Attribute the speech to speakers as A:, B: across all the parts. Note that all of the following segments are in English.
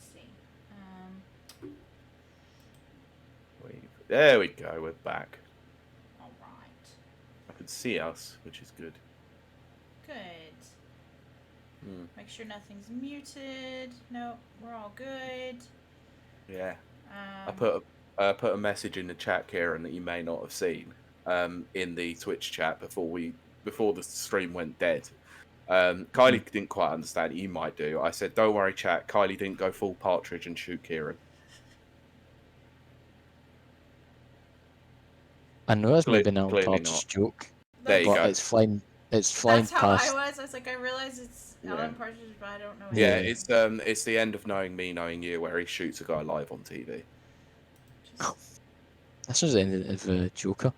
A: let's see.
B: There we go. We're back.
A: All right.
B: I can see us, which is good.
A: Good.
B: Hmm.
A: Make sure nothing's muted. Nope, we're all good.
B: Yeah. I put a message in the chat, Ciaran, that you may not have seen in the Twitch chat before the stream went dead. Kylie didn't quite understand it. You might do. I said, "Don't worry, chat. Kylie didn't go full partridge and shoot Ciaran."
C: I know it's maybe an
B: Clearly
C: Alan
B: not.
C: joke,
B: There you
C: but
B: go.
C: it's flying. It's flying
A: That's how
C: past.
A: I was like, I realize it's Alan Partridge, but I don't know.
B: Yeah,
A: Anything.
B: it's the end of knowing me, knowing you, where he shoots a guy live on TV.
C: This is the end of Joker.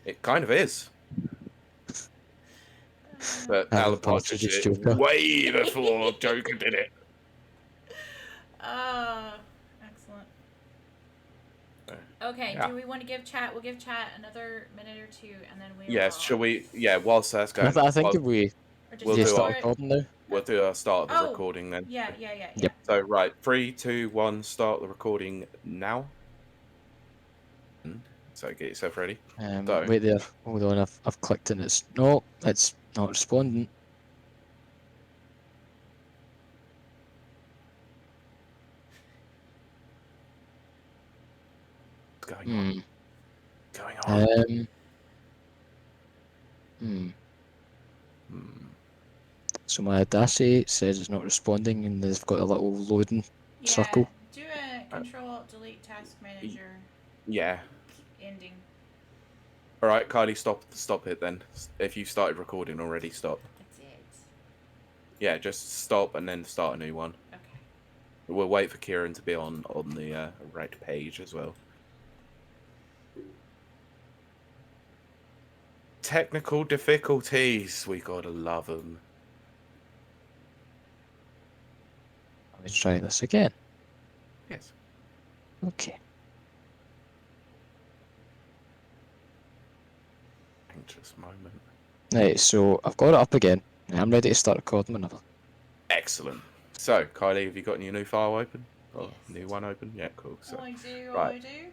B: It kind of is. But
C: Alan
B: Alan Partridge
C: Partridge's
B: did it
C: Joker.
B: way before Joker did it.
A: Excellent. Okay, do we want to give chat? We'll give chat another minute or two, and then we.
B: Yes, shall we? Yeah, whilst that's going,
C: I think if we
B: we'll
C: start recording now.
B: We'll do our start of the recording then.
A: Yeah.
C: Yep.
B: So right, 3, 2, 1, start the recording now. So get yourself ready.
C: Wait there. Hold on. I've clicked and it's not responding.
B: What's going on?
C: So my Audacity says it's not responding, and they've got a little loading circle.
A: Do a Control-Delete Task Manager.
B: Yeah.
A: Ending.
B: All right, Kylie, stop it then. If you started recording already, stop.
A: That's it.
B: Yeah, just stop and then start a new one.
A: Okay.
B: We'll wait for Ciaran to be on the right page as well. Technical difficulties, we gotta love them.
C: Let's try this again.
B: Yes.
C: Okay.
B: Anxious moment.
C: Right, so I've got it up again. I'm ready to start recording whenever.
B: Excellent. So, Kylie, have you got your new file open? Or new one open? Yeah, cool. So,
A: I do.
B: right.
A: I do.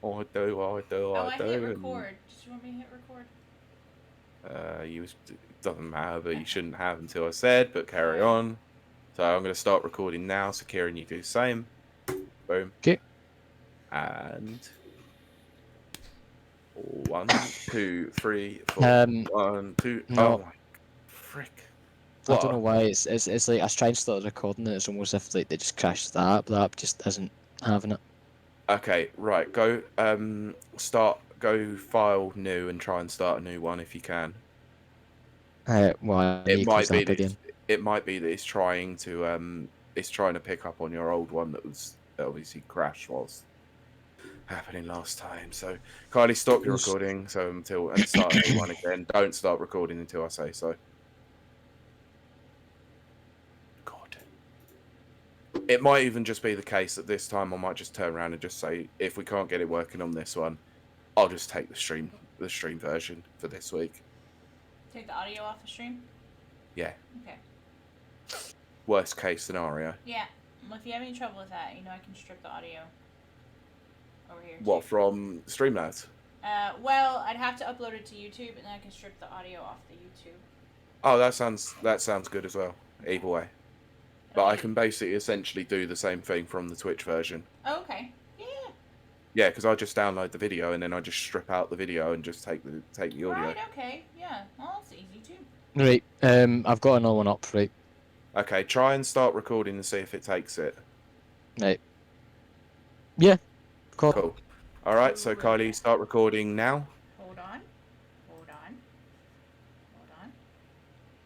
B: I do.
A: I hit record. Did you want me to hit record?
B: It doesn't matter, but you shouldn't have until I said, but carry on. So I'm going to start recording now. So Ciaran, you do the same. Boom.
C: Okay.
B: And 1, 2, 3, 4. 1, 2.
C: No.
B: Oh my frick!
C: What? I don't know why it's like I tried to start recording and it's almost as if like they just crashed the app. The app just isn't having it.
B: Okay, right. Go go file new and try and start a new one if you can.
C: Well,
B: it might be that it's trying to pick up on your old one that obviously crashed whilst happening last time. So Kylie, stop your recording and start a new one again. Don't start recording until I say so. God. It might even just be the case that this time I might just turn around and just say, if we can't get it working on this one, I'll just take the stream version for this week.
A: Take the audio off the stream?
B: Yeah.
A: Okay.
B: Worst case scenario.
A: Yeah. Well, if you have any trouble with that, I can strip the audio over here.
B: What, from Streamlabs?
A: Well, I'd have to upload it to YouTube, and then I can strip the audio off the YouTube.
B: Oh, that sounds good as well. Either way. But I can basically essentially do the same thing from the Twitch version.
A: Oh, okay. Yeah.
B: Yeah, because I just download the video and then I just strip out the video and just take the audio.
A: Right. Okay. Yeah. Well, that's easy too.
C: Right. I've got another one up. Right.
B: Okay. Try and start recording and see if it takes it.
C: Right. Yeah.
B: Cool. All right. So Kylie, start recording now.
A: Hold on.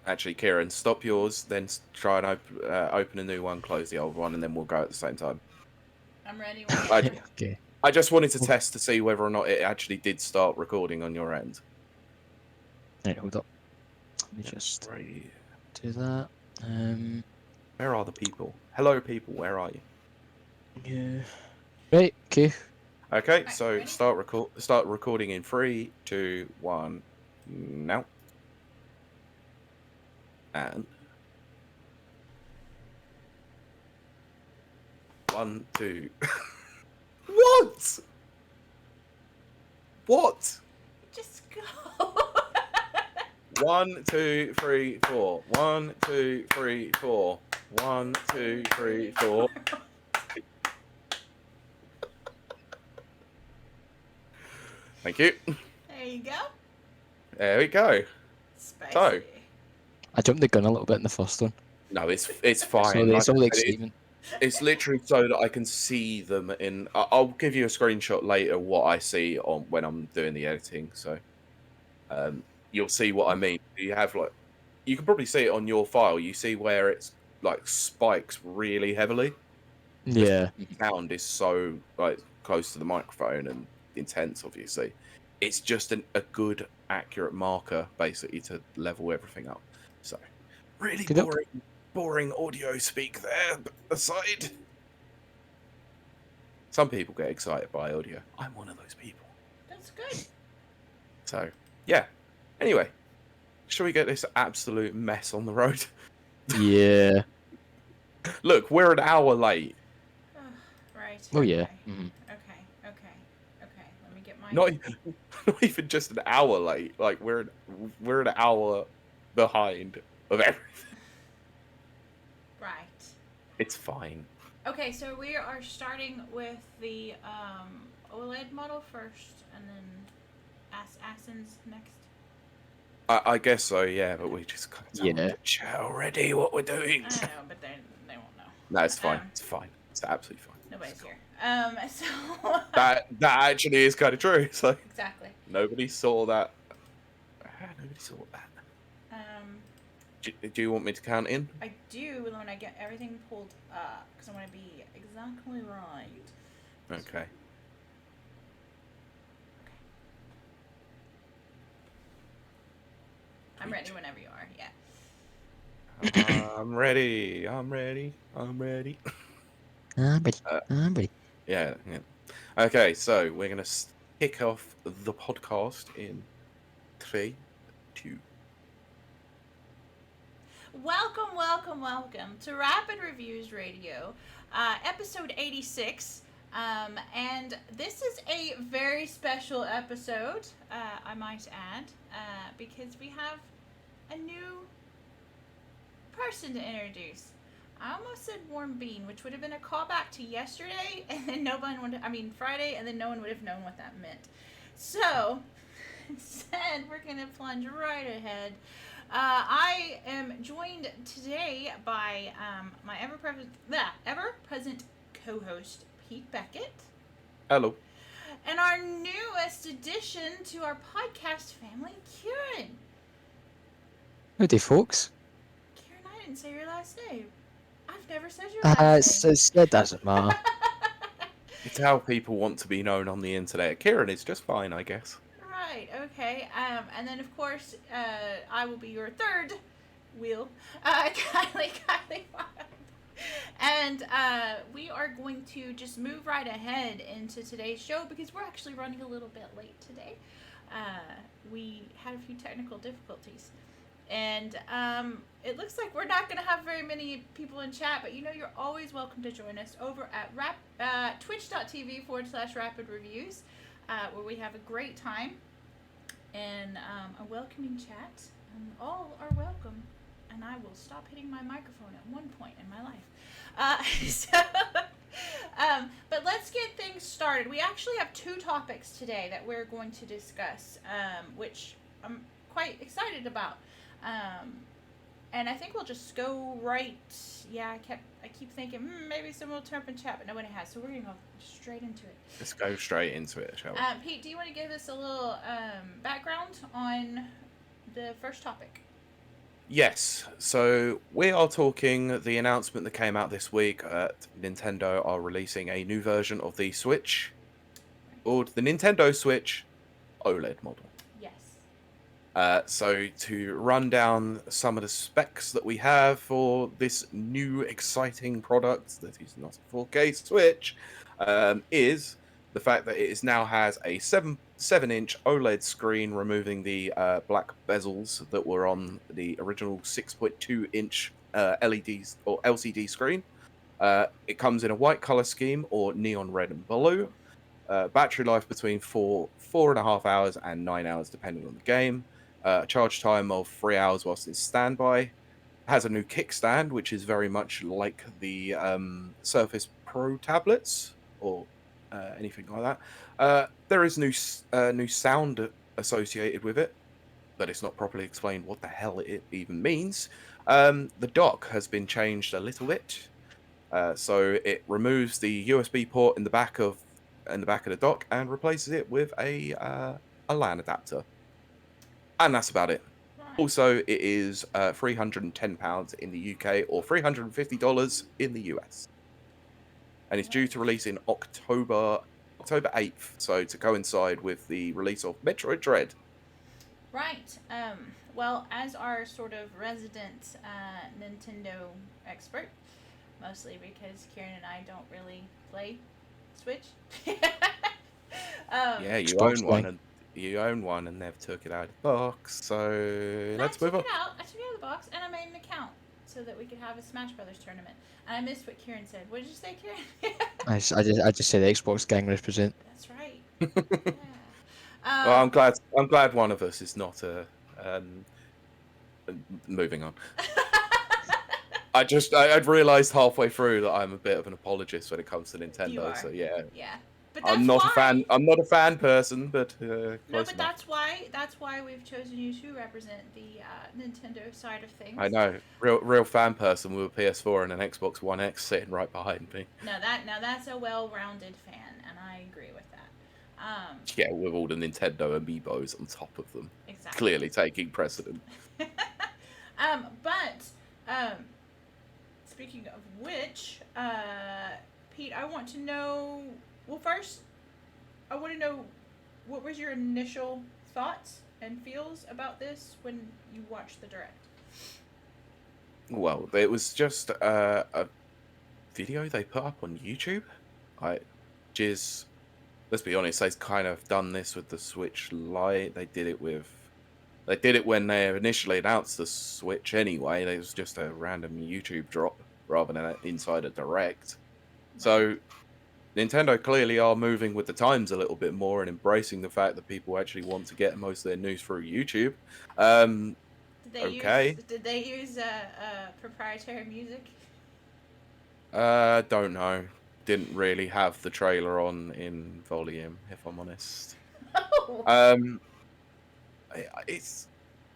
B: Actually, Ciaran, stop yours, then try and open a new one, close the old one, and then we'll go at the same time.
A: I'm ready.
C: Okay.
B: I just wanted to test to see whether or not it actually did start recording on your end.
C: Right, hold up. Let me just do that.
B: Where are the people? Hello, people. Where are you?
C: Yeah. Right. Okay.
B: Okay. So start recording in 3, 2, 1. Now. And 1, 2. What? What?
A: Just go.
B: 1, 2, 3, 4. 1, 2, 3, 4. 1, 2, 3, 4. Thank you.
A: There you go.
B: There we go.
A: Spicy.
B: So,
C: I jumped the gun a little bit in the first one.
B: no, it's fine.
C: So
B: Like
C: it's all
B: I
C: the
B: said,
C: excitement.
B: it's literally so that I can see them in. I'll give you a screenshot later what I see on when I'm doing the editing. So, you'll see what I mean. You have like, you can probably see it on your file. You see where it's like spikes really heavily.
C: Yeah.
B: The sound is so like close to the microphone and intense. Obviously, it's just a good, accurate marker basically to level everything up. So, really
C: Good up.
B: boring audio speak there. But aside, some people get excited by audio. I'm one of those people.
A: That's good.
B: So, yeah. Anyway, shall we get this absolute mess on the road?
C: Yeah.
B: Look, we're an hour late.
A: Right.
C: Oh yeah.
A: Okay.
C: Mhm.
A: Okay. Let me get my.
B: Not even just an hour late. Like we're an hour behind of everything.
A: Right.
B: It's fine.
A: Okay, so we are starting with the OLED model first, and then Ascen's next.
B: I guess so, yeah, but we just kind of
C: Yeah.
B: the chat already what we're doing.
A: I know, but they won't know.
B: No, it's fine. It's fine. It's absolutely fine.
A: Nobody's here. So
B: That actually is kind of true. So
A: exactly.
B: nobody saw that. Nobody saw that. Do you want me to count in?
A: I do when I get everything pulled up because I want to be exactly right.
B: Okay.
A: I'm ready whenever you are.
B: Yeah. I'm ready. I'm ready.
C: I'm ready. I'm ready.
B: Yeah. Okay, so we're gonna kick off the podcast in 3, 2.
A: Welcome to Rapid Reviews Radio, episode 86. And this is a very special episode, I might add, because we have a new person to introduce. I almost said warm bean, which would have been a callback to yesterday, and then Friday, and then no one would have known what that meant. So, instead, we're going to plunge right ahead. I am joined today by my ever-present co-host, Pete Beckett.
B: Hello.
A: And our newest addition to our podcast family, Ciaran.
C: Howdy, folks.
A: Ciaran, I didn't say your last name. I've never said your last name.
C: It doesn't matter.
B: It's how people want to be known on the internet. Ciaran is just fine, I guess.
A: Right, okay. And then, of course, I will be your third wheel, Kylie. And we are going to just move right ahead into today's show because we're actually running a little bit late today. We had a few technical difficulties. And it looks like we're not going to have very many people in chat, but you're always welcome to join us over at twitch.tv/rapid reviews, where we have a great time and a welcoming chat. All are welcome. And I will stop hitting my microphone at one point in my life. But let's get things started. We actually have 2 topics today that we're going to discuss, which I'm quite excited about. And I think we'll just go right. Yeah, I keep thinking maybe someone will turn up in chat, but nobody has. So we're gonna go straight into it.
B: Let's go straight into it, shall we?
A: Pete, do you want to give us a little background on the first topic?
B: Yes, so we are talking the announcement that came out this week at Nintendo are releasing a new version of the Switch, called the Nintendo Switch OLED model.
A: Yes.
B: So to run down some of the specs that we have for this new exciting product that is not a 4K Switch, is the fact that it now has a 7-inch OLED screen, removing the black bezels that were on the original 6.2-inch LEDs or LCD screen. It comes in a white color scheme or neon red and blue. Battery life between 4.5 hours and 9 hours, depending on the game. Charge time of 3 hours whilst in standby. Has a new kickstand, which is very much like the Surface Pro tablets or anything like that. There is new sound associated with it, but it's not properly explained what the hell it even means. The dock has been changed a little bit, so it removes the USB port in the back of the dock and replaces it with a LAN adapter, and that's about it.
A: Right.
B: Also, it is £310 in the UK or $350 in the US, and it's due to release in October 8th, so to coincide with the release of Metroid Dread.
A: Right. Well, as our sort of resident Nintendo expert, mostly because Ciaran and I don't really play Switch.
B: Yeah, you
C: Xbox
B: own one, and they've took it out of the box. So let's move on.
A: I took it out of the box, and I made an account so that we could have a Smash Brothers tournament. And I missed what Ciaran said. What did you say, Ciaran?
C: I just said Xbox gang represent.
A: That's right. Yeah.
B: Well, I'm glad one of us is not moving on. I'd realised halfway through that I'm a bit of an apologist when it comes to Nintendo.
A: You are.
B: So yeah.
A: Yeah. But that's
B: I'm not
A: why.
B: a fan. I'm not a fan person, but
A: No,
B: close
A: but
B: enough.
A: that's why we've chosen you to represent the Nintendo side of things.
B: I know, real fan person with a PS4 and an Xbox One X sitting right behind me.
A: Now that's a well-rounded fan, and I agree with that.
B: Yeah, with all the Nintendo amiibos on top of them,
A: Exactly.
B: clearly taking precedent.
A: Speaking of which, Pete, I want to know. Well, first, I want to know what was your initial thoughts and feels about this when you watched the direct.
B: Well, it was just a video they put up on YouTube. Let's be honest, they've kind of done this with the Switch Lite. They did it when they initially announced the Switch anyway. It was just a random YouTube drop rather than inside a direct. So Nintendo clearly are moving with the times a little bit more and embracing the fact that people actually want to get most of their news through YouTube.
A: Did they use proprietary music?
B: Don't know. Didn't really have the trailer on in volume, if I'm honest.
A: Oh.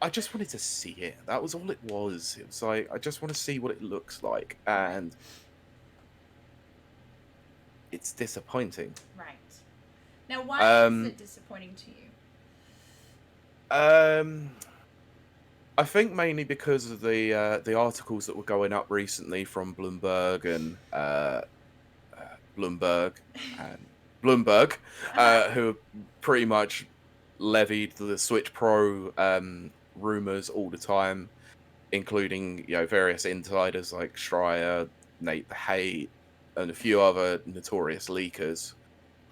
B: I just wanted to see it. That was all it was. It was like, I just want to see what it looks like, and it's disappointing.
A: Right. Now, why is it disappointing to you?
B: I think mainly because of the articles that were going up recently from Bloomberg, who pretty much levied the Switch Pro rumors all the time, including various insiders like Schreier, Nate the Hate, and a few other notorious leakers.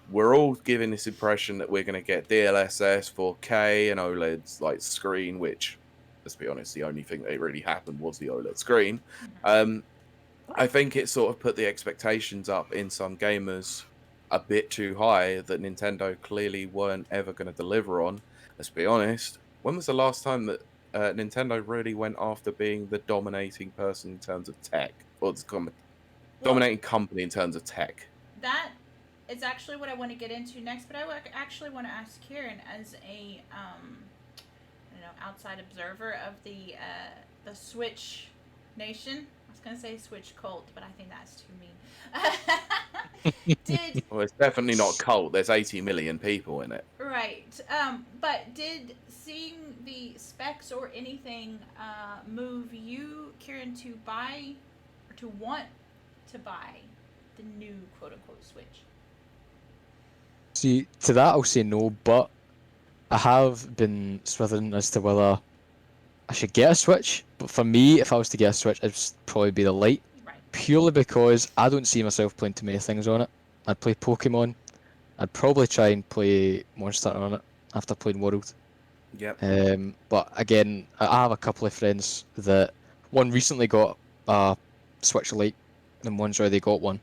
B: We're all giving this impression that we're going to get DLSS, 4K, and OLED like screen, which, let's be honest, the only thing that really happened was the OLED screen. I think it sort of put the expectations up in some gamers a bit too high that Nintendo clearly weren't ever going to deliver on. Let's be honest. When was the last time that Nintendo really went after being the dominating person in terms of tech, or the dominating company in terms of tech?
A: That is actually what I want to get into next, but I actually want to ask Ciaran as a outside observer of the Switch Nation. I was gonna say Switch cult, but I think that's too mean.
B: Well, it's definitely not a cult. There's 80 million people in it.
A: Right. But did seeing the specs or anything move you, Ciaran, to buy or to want to buy the new quote-unquote Switch?
C: See, to that I'll say no, but I have been swithering as to whether I should get a Switch. But for me, if I was to get a Switch, it'd probably be the Lite.
A: Right.
C: Purely because I don't see myself playing too many things on it. I'd play Pokemon. I'd probably try and play Monster on it after playing World.
B: Yep.
C: But again, I have a couple of friends that one recently got a Switch Lite and one's already got one.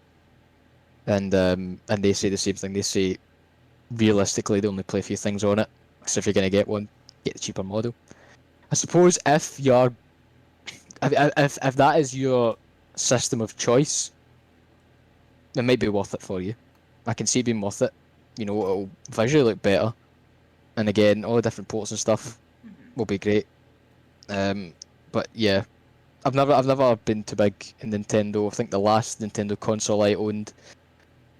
C: And they say the same thing. They say realistically they only play a few things on it. So if you're gonna get one, get the cheaper model. I suppose if that is your system of choice, it might be worth it for you. I can see it being worth it. You know, it'll visually look better, and again, all the different ports and stuff will be great. But yeah, I've never been too big in Nintendo. I think the last Nintendo console I owned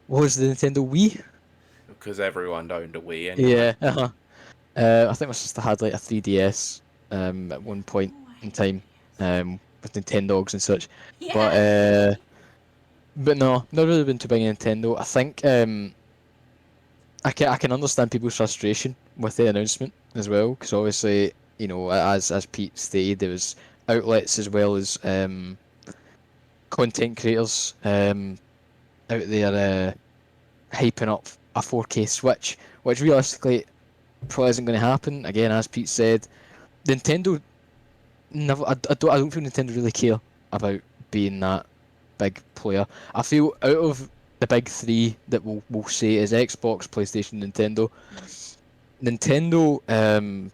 C: was the Nintendo Wii.
B: Because everyone owned a Wii anyway.
C: Yeah. I think my sister had like a 3DS at one point in time with Nintendogs and such.
A: Yeah.
C: But no, not really been too big in Nintendo. I think I can understand people's frustration with the announcement as well, because obviously, you know, as Pete stated, there was outlets as well as content creators out there hyping up a 4K Switch, which realistically probably isn't going to happen. Again, as Pete said, Nintendo never. I don't feel Nintendo really care about being that big player. I feel out of the big three that we'll say is Xbox, PlayStation, Nintendo. Nintendo,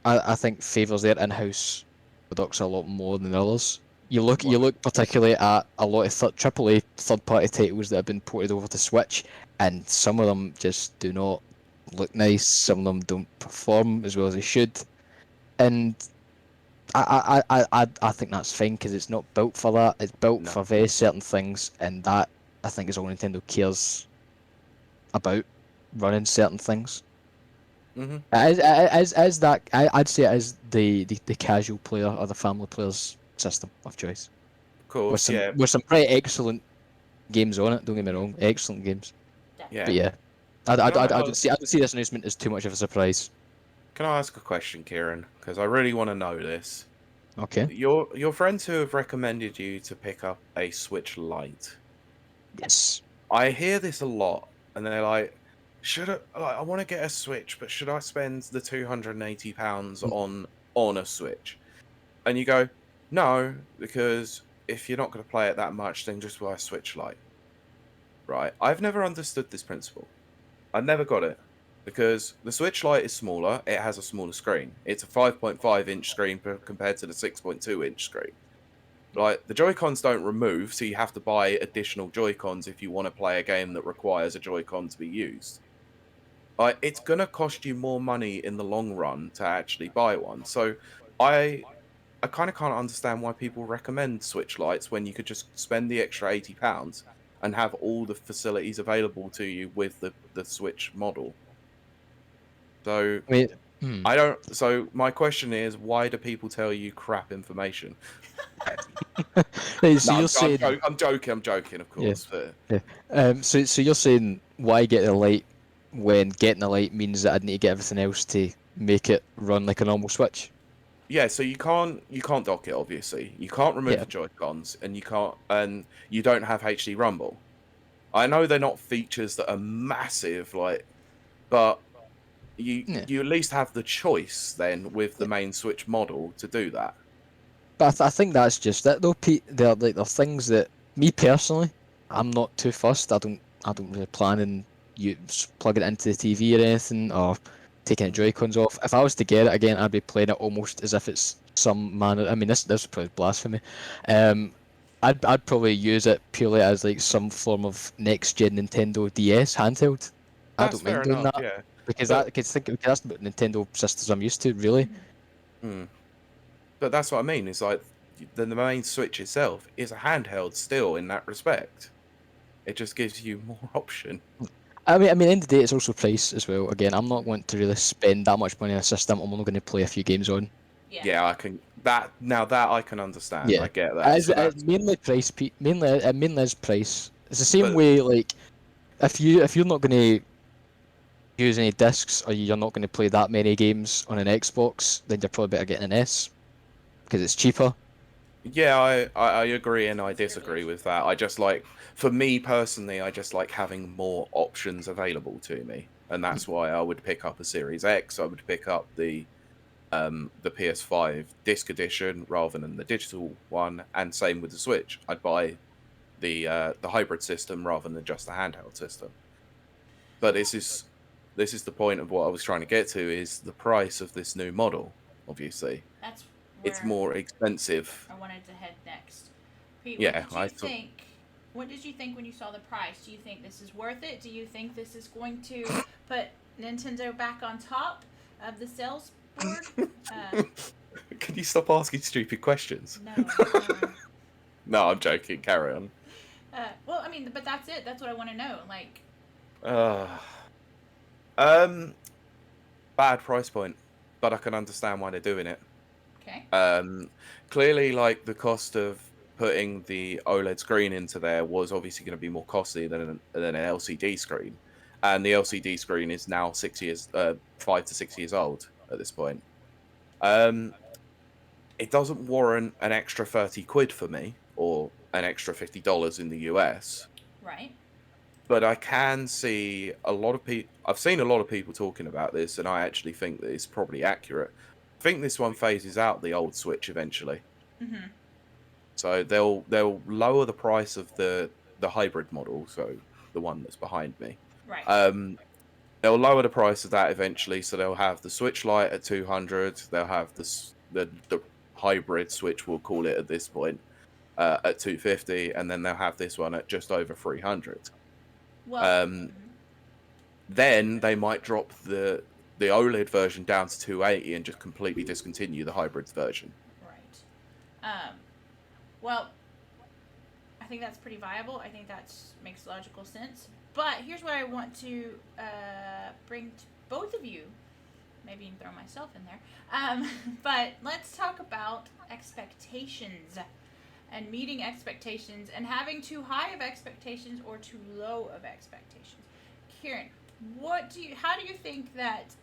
C: I think favours their in-house products a lot more than others. You look particularly at a lot of AAA third-party titles that have been ported over to Switch, and some of them just do not look nice. Some of them don't perform as well as they should, and I think that's fine because it's not built for that. It's built for very certain things, and that I think is all Nintendo cares about, running certain things.
B: Mm-hmm.
C: As that, I'd say it is the casual player or the family player's system of choice.
B: Of course,
C: with some pretty excellent games on it. Don't get me wrong, excellent games.
B: Yeah.
C: But yeah, I don't see this announcement as too much of a surprise.
B: Can I ask a question, Ciaran? Because I really want to know this.
C: Okay.
B: Your friends who have recommended you to pick up a Switch Lite.
C: Yes.
B: I hear this a lot, and they're like, I want to get a Switch, but should I spend the £280 on a Switch? And you go, no, because if you're not going to play it that much, then just buy a Switch Lite. Right? I've never understood this principle. I never got it. Because the Switch Lite is smaller, it has a smaller screen. It's a 5.5-inch screen compared to the 6.2-inch screen. Like, the Joy-Cons don't remove, so you have to buy additional Joy-Cons if you want to play a game that requires a Joy-Con to be used. Like, it's going to cost you more money in the long run to actually buy one. So, I kind of can't understand why people recommend Switch Lites when you could just spend the extra £80 and have all the facilities available to you with the Switch model. So I don't. So my question is, why do people tell you crap information?
C: So
B: I'm joking, of course.
C: Yeah. But... So you're saying why get the Lite when getting the Lite means that I'd need to get everything else to make it run like a normal Switch?
B: Yeah. So you can't dock it. Obviously, you can't remove the Joy-Cons, and you don't have HD Rumble. I know they're not features that are massive, but you at least have the choice then with the main Switch model to do that.
C: But I think that's just it though, Pete. They're things that me personally, I'm not too fussed. I don't really plan on you plugging it into the TV or anything, or taking the Joy-Cons off. If I was to get it again, I'd be playing it almost as if it's some manner. I mean, this is probably blasphemy. I'd probably use it purely as like some form of next gen Nintendo DS handheld. I don't mind doing that.
B: Yeah.
C: Because that's the Nintendo systems I'm used to, really.
B: But that's what I mean. It's like the main Switch itself is a handheld still in that respect. It just gives you more option.
C: I mean, at the end of the day, it's also price as well. Again, I'm not going to really spend that much money on a system I'm only going to play a few games on.
B: Yeah, I can. That I can understand.
C: Yeah.
B: I get that.
C: It's mainly price, Pete. Mainly is price. It's the same way, like, if you're not going to use any discs or you're not going to play that many games on an Xbox, then you're probably better getting an S because it's cheaper.
B: Yeah, I agree and I disagree with that. I just for me personally, I just like having more options available to me, and that's why I would pick up a Series X. I would pick up the PS5 disc edition rather than the digital one, and same with the Switch. I'd buy the hybrid system rather than just the handheld system. But this is the point of what I was trying to get to, is the price of this new model. Obviously,
A: That's where
B: it's more expensive.
A: I wanted to head next. Pete,
B: Yeah,
A: what did you think when you saw the price? Do you think this is worth it? Do you think this is going to put Nintendo back on top of the sales board?
B: Can you stop asking stupid questions?
A: No.
B: No, I'm joking. Carry on.
A: Well, I mean, but that's it. That's what I want to know. Like,
B: bad price point, but I can understand why they're doing it.
A: okay.
B: Clearly, like, the cost of putting the OLED screen into there was obviously going to be more costly than an LCD screen, and the LCD screen is now 5 to 6 years old at this point. It doesn't warrant an extra 30 quid for me, or an extra $50 in the US.
A: Right.
B: But I can see a lot of people. I've seen a lot of people talking about this, and I actually think that it's probably accurate. I think this one phases out the old Switch eventually.
A: Mm-hmm.
B: So they'll lower the price of the hybrid model, so the one that's behind me.
A: Right.
B: They'll lower the price of that eventually, so they'll have the Switch Lite at 200. They'll have the hybrid Switch, we'll call it at this point, at 250, and then they'll have this one at just over 300.
A: Well,
B: Then they might drop the OLED version down to 280 and just completely discontinue the hybrid version.
A: Right. Well, I think that's pretty viable. I think that makes logical sense. But here's what I want to bring to both of you. Maybe even throw myself in there. But let's talk about expectations and meeting expectations and having too high of expectations or too low of expectations. Ciaran, how do you think that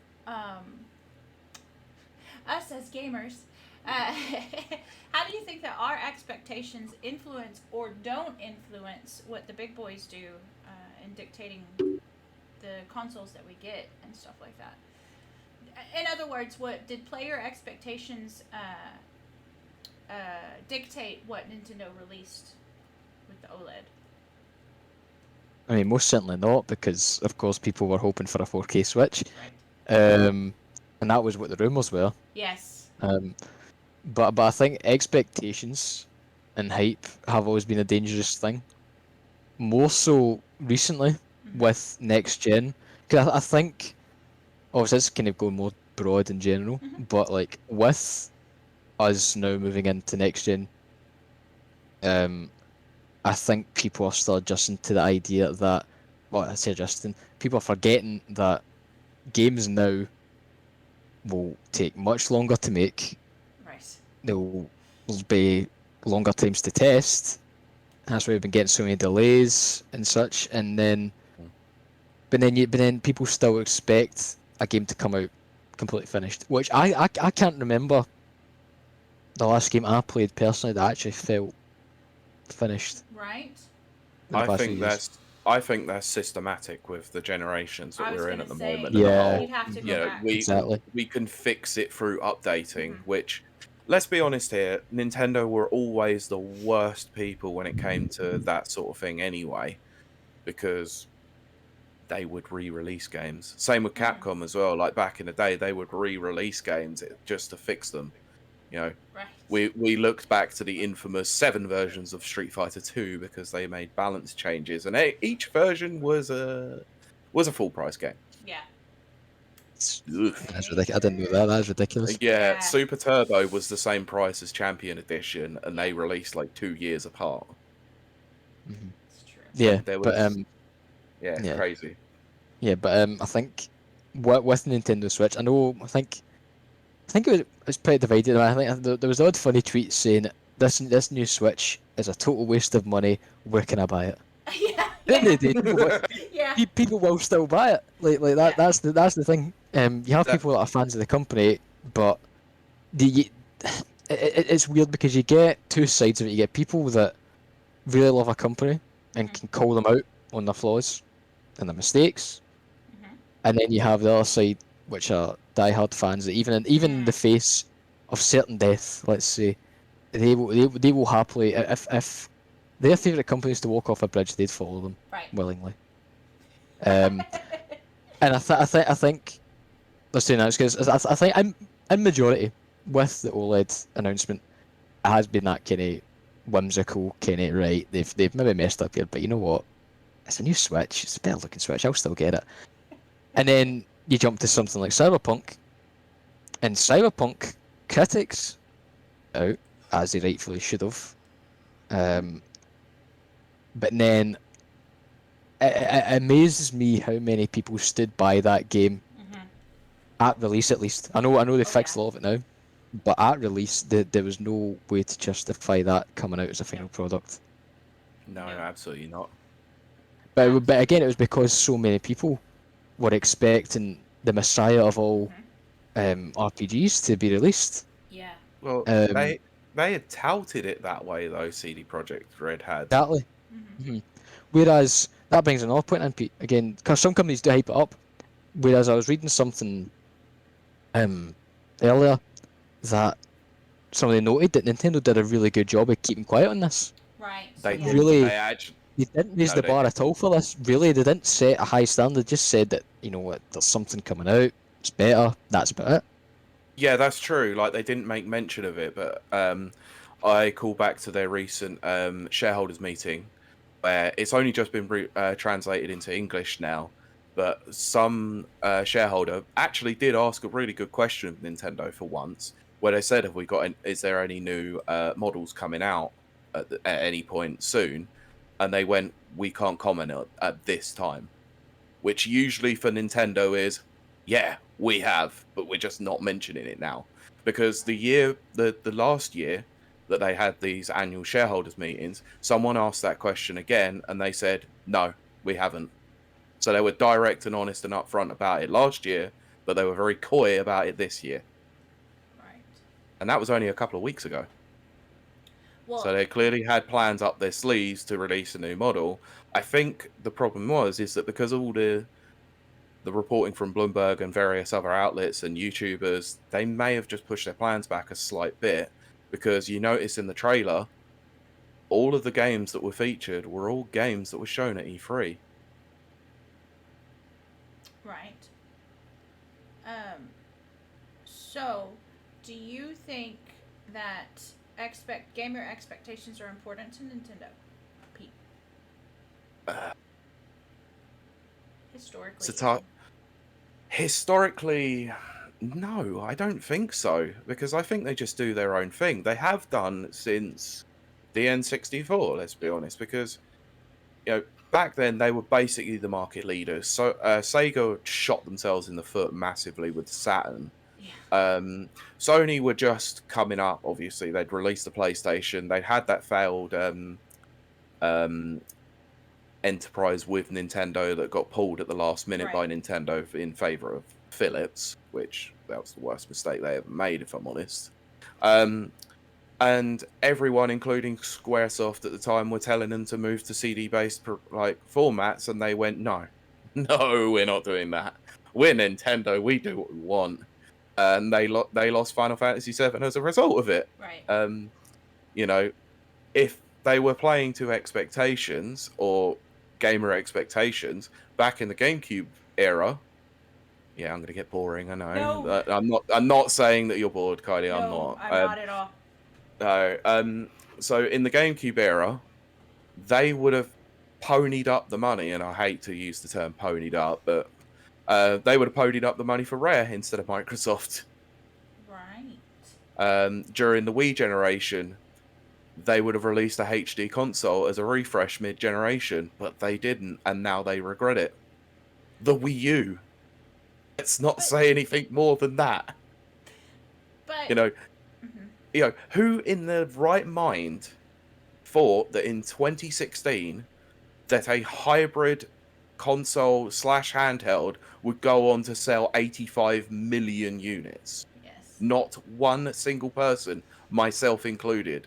A: us as gamers, how do you think that our expectations influence or don't influence what the big boys do in dictating the consoles that we get and stuff like that? In other words, what did player expectations dictate what Nintendo released with the OLED?
C: I mean, most certainly not, because of course people were hoping for a 4K Switch,
A: Right.
C: and that was what the rumors were.
A: Yes.
C: But I think expectations and hype have always been a dangerous thing. More so recently with next gen, because I think, obviously it's kind of going more broad in general, but like with us now moving into next gen, I think people are still adjusting to the idea that, well, I say adjusting, people are forgetting that games now will take much longer to make.
A: Right.
C: There'll be longer times to test. That's why we've been getting so many delays and such. And then, but then people still expect a game to come out completely finished, which I can't remember the last game I played personally that actually felt finished.
A: Right.
B: I think that's systematic with the generations that we're in at the moment.
C: Yeah.
A: You'd have to go back.
C: Exactly.
B: We can fix it through updating, which, let's be honest here, Nintendo were always the worst people when it came to that sort of thing anyway, because they would re-release games. Same with Capcom as well. Like back in the day, they would re-release games just to fix them. You know,
A: Right.
B: we looked back to the infamous 7 versions of Street Fighter 2 because they made balance changes, and each version was a full price game.
A: Yeah.
C: That's ridiculous. I didn't know that. That's ridiculous.
B: Yeah, Super Turbo was the same price as Champion Edition, and they released like 2 years apart.
A: It's true.
C: Yeah,
B: There
C: but
B: was, yeah, crazy.
C: Yeah, but I think with Nintendo Switch, I think it was pretty divided. I think there was an odd funny tweet saying this new Switch is a total waste of money. Where can I buy it?
A: Yeah.
C: People will still buy it. Like that.
A: Yeah.
C: That's the thing. You have people that are fans of the company, but it's weird because you get two sides of it. You get people that really love a company and can call them out on their flaws and their mistakes, and then you have the other side, which are diehard fans that even in the face of certain death, let's say, they will happily, if their favourite companies to walk off a bridge, they'd follow them willingly. And I think let's say now because I think I'm in majority with the OLED announcement. It has been that kind of whimsical kind of right. They've maybe messed up here, but you know what? It's a new Switch. It's a better looking Switch. I'll still get it. And then you jump to something like Cyberpunk, and Cyberpunk critics out as they rightfully should have. But then it amazes me how many people stood by that game at release. At least I know they fixed a lot of it now, but at release there was no way to justify that coming out as a final product.
B: No, absolutely not.
C: But again, it was because so many people were expecting the messiah of all RPGs to be released.
A: Yeah.
B: Well, they had touted it that way though. CD Projekt Red had.
C: Exactly. Whereas that brings another point in, Pete. Again, because some companies do hype it up. Whereas I was reading something earlier that somebody noted that Nintendo did a really good job of keeping quiet on this.
A: Right.
B: They
C: really.
B: They
C: didn't raise the bar at all for this. Really, they didn't set a high standard. Just said that, you know what, there's something coming out. It's better. That's about it.
B: Yeah, that's true. Like, they didn't make mention of it, but I call back to their recent shareholders meeting, where it's only just been translated into English now. But some shareholder actually did ask a really good question of Nintendo for once, where they said, is there any new models coming out at any point soon? And they went, we can't comment at this time, which usually for Nintendo is, yeah, we have, but we're just not mentioning it now. Because the last year that they had these annual shareholders meetings, someone asked that question again, and they said, no, we haven't. So they were direct and honest and upfront about it last year, but they were very coy about it this year.
A: Right.
B: And that was only a couple of weeks ago.
A: Well,
B: So they clearly had plans up their sleeves to release a new model. I think the problem is that because of all the reporting from Bloomberg and various other outlets and YouTubers, they may have just pushed their plans back a slight bit, because you notice in the trailer, all of the games that were featured were all games that were shown at E3.
A: Right. So, do you think that gamer expectations are important to Nintendo, Pete? Historically.
B: Historically, no, I don't think so, because I think they just do their own thing. They have done since the N64, let's be honest, because back then they were basically the market leaders. So Sega shot themselves in the foot massively with Saturn.
A: Yeah.
B: Sony were just coming up. Obviously, they'd released the PlayStation. They had that failed enterprise with Nintendo that got pulled at the last minute by Nintendo in favor of Philips, which that was the worst mistake they ever made, if I'm honest. And everyone, including Squaresoft at the time, were telling them to move to CD-based formats, and they went, no, we're not doing that. We're Nintendo. We do what we want. And they lost Final Fantasy VII as a result of it.
A: Right.
B: If they were playing to expectations or gamer expectations back in the GameCube era, yeah, I'm going to get boring. I know.
A: No.
B: I'm not saying that you're bored, Kylie.
A: No,
B: I'm not.
A: I'm not at all.
B: No. So in the GameCube era, they would have ponied up the money, and I hate to use the term ponied up, but they would have ponied up the money for Rare instead of Microsoft.
A: Right.
B: During the Wii generation, they would have released a HD console as a refresh mid-generation, but they didn't, and now they regret it. The Wii U. Let's not say anything more than that.
A: But
B: who in their right mind thought that in 2016 that a hybrid console / handheld would go on to sell 85 million units?
A: Yes.
B: Not one single person, myself included.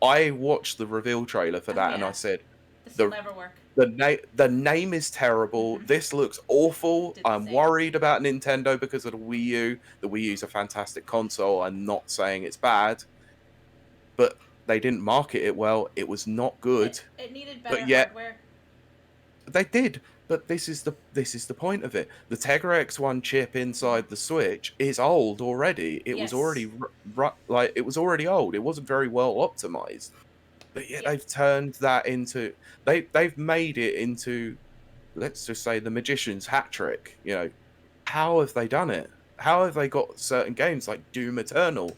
B: I watched the reveal trailer for that, and I said,
A: this will never work.
B: The name is terrible. This looks awful. I'm worried about Nintendo because of the Wii U. The Wii U is a fantastic console. I'm not saying it's bad, but They didn't market it well. It was not good.
A: It needed better
B: But yet
A: hardware.
B: they did. But this is the point of it. The Tegra X1 chip inside the Switch is old already. It was
A: Yes.
B: already like it was already old. It wasn't very well optimized. But yet they've turned that into they've made it into, let's just say, the magician's hat trick. You know, how have they done it? How have they got certain games like Doom Eternal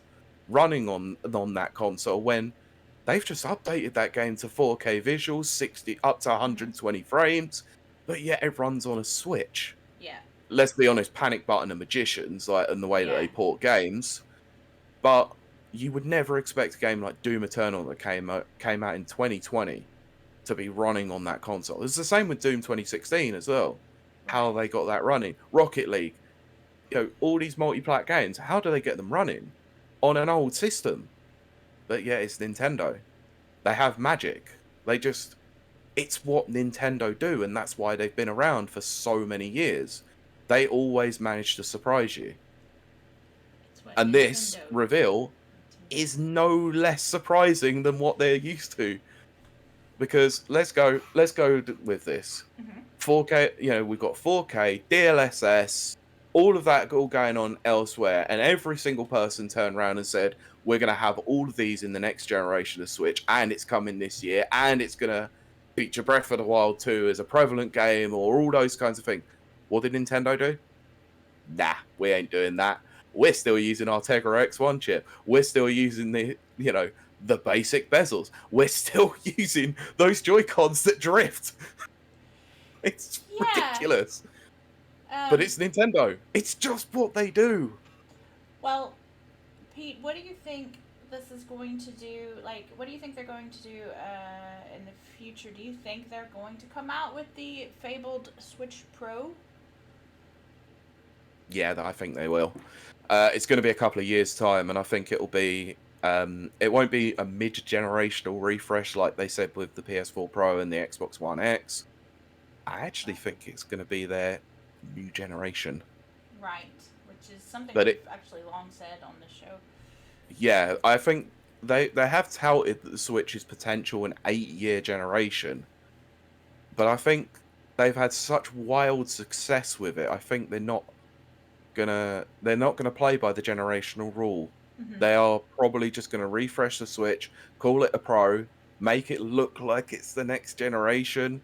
B: running on that console when they've just updated that game to 4K visuals, 60 up to 120 frames, but yet it runs on a Switch?
A: Yeah.
B: Let's be honest, Panic Button are magicians, like in the way that they port games, but you would never expect a game like Doom Eternal that came out in 2020 to be running on that console. It's the same with Doom 2016 as well. How they got that running? Rocket League, you know, all these multi-plat games, how do they get them running on an old system? But yeah, it's Nintendo. They have magic. It's what Nintendo do, and that's why they've been around for so many years. They always manage to surprise you. And this reveal is no less surprising than what they're used to. Because let's go with this. 4K, you know, we've got 4K, DLSS, all of that all going on elsewhere, and every single person turned around and said, we're going to have all of these in the next generation of Switch, and it's coming this year, and it's going to feature Breath of the Wild 2 as a prevalent game, or all those kinds of things. What did Nintendo do? Nah, we ain't doing that. We're still using our Tegra X1 chip. We're still using the basic bezels. We're still using those Joy-Cons that drift. It's ridiculous. But it's Nintendo. It's just what they do.
A: Well, Pete, what do you think this is going to do? Like, what do you think they're going to do in the future? Do you think they're going to come out with the fabled Switch Pro?
B: Yeah, I think they will. It's going to be a couple of years' time, and I think it'll be... it won't be a mid-generational refresh like they said with the PS4 Pro and the Xbox One X. I actually think it's going to be their new generation.
A: Right, which is something
B: But
A: we've actually long said on the show.
B: Yeah, I think they have touted that the Switch's potential an 8-year generation. But I think they've had such wild success with it. I think they're not gonna play by the generational rule. They are probably just gonna refresh the Switch, call it a Pro, make it look like it's the next generation,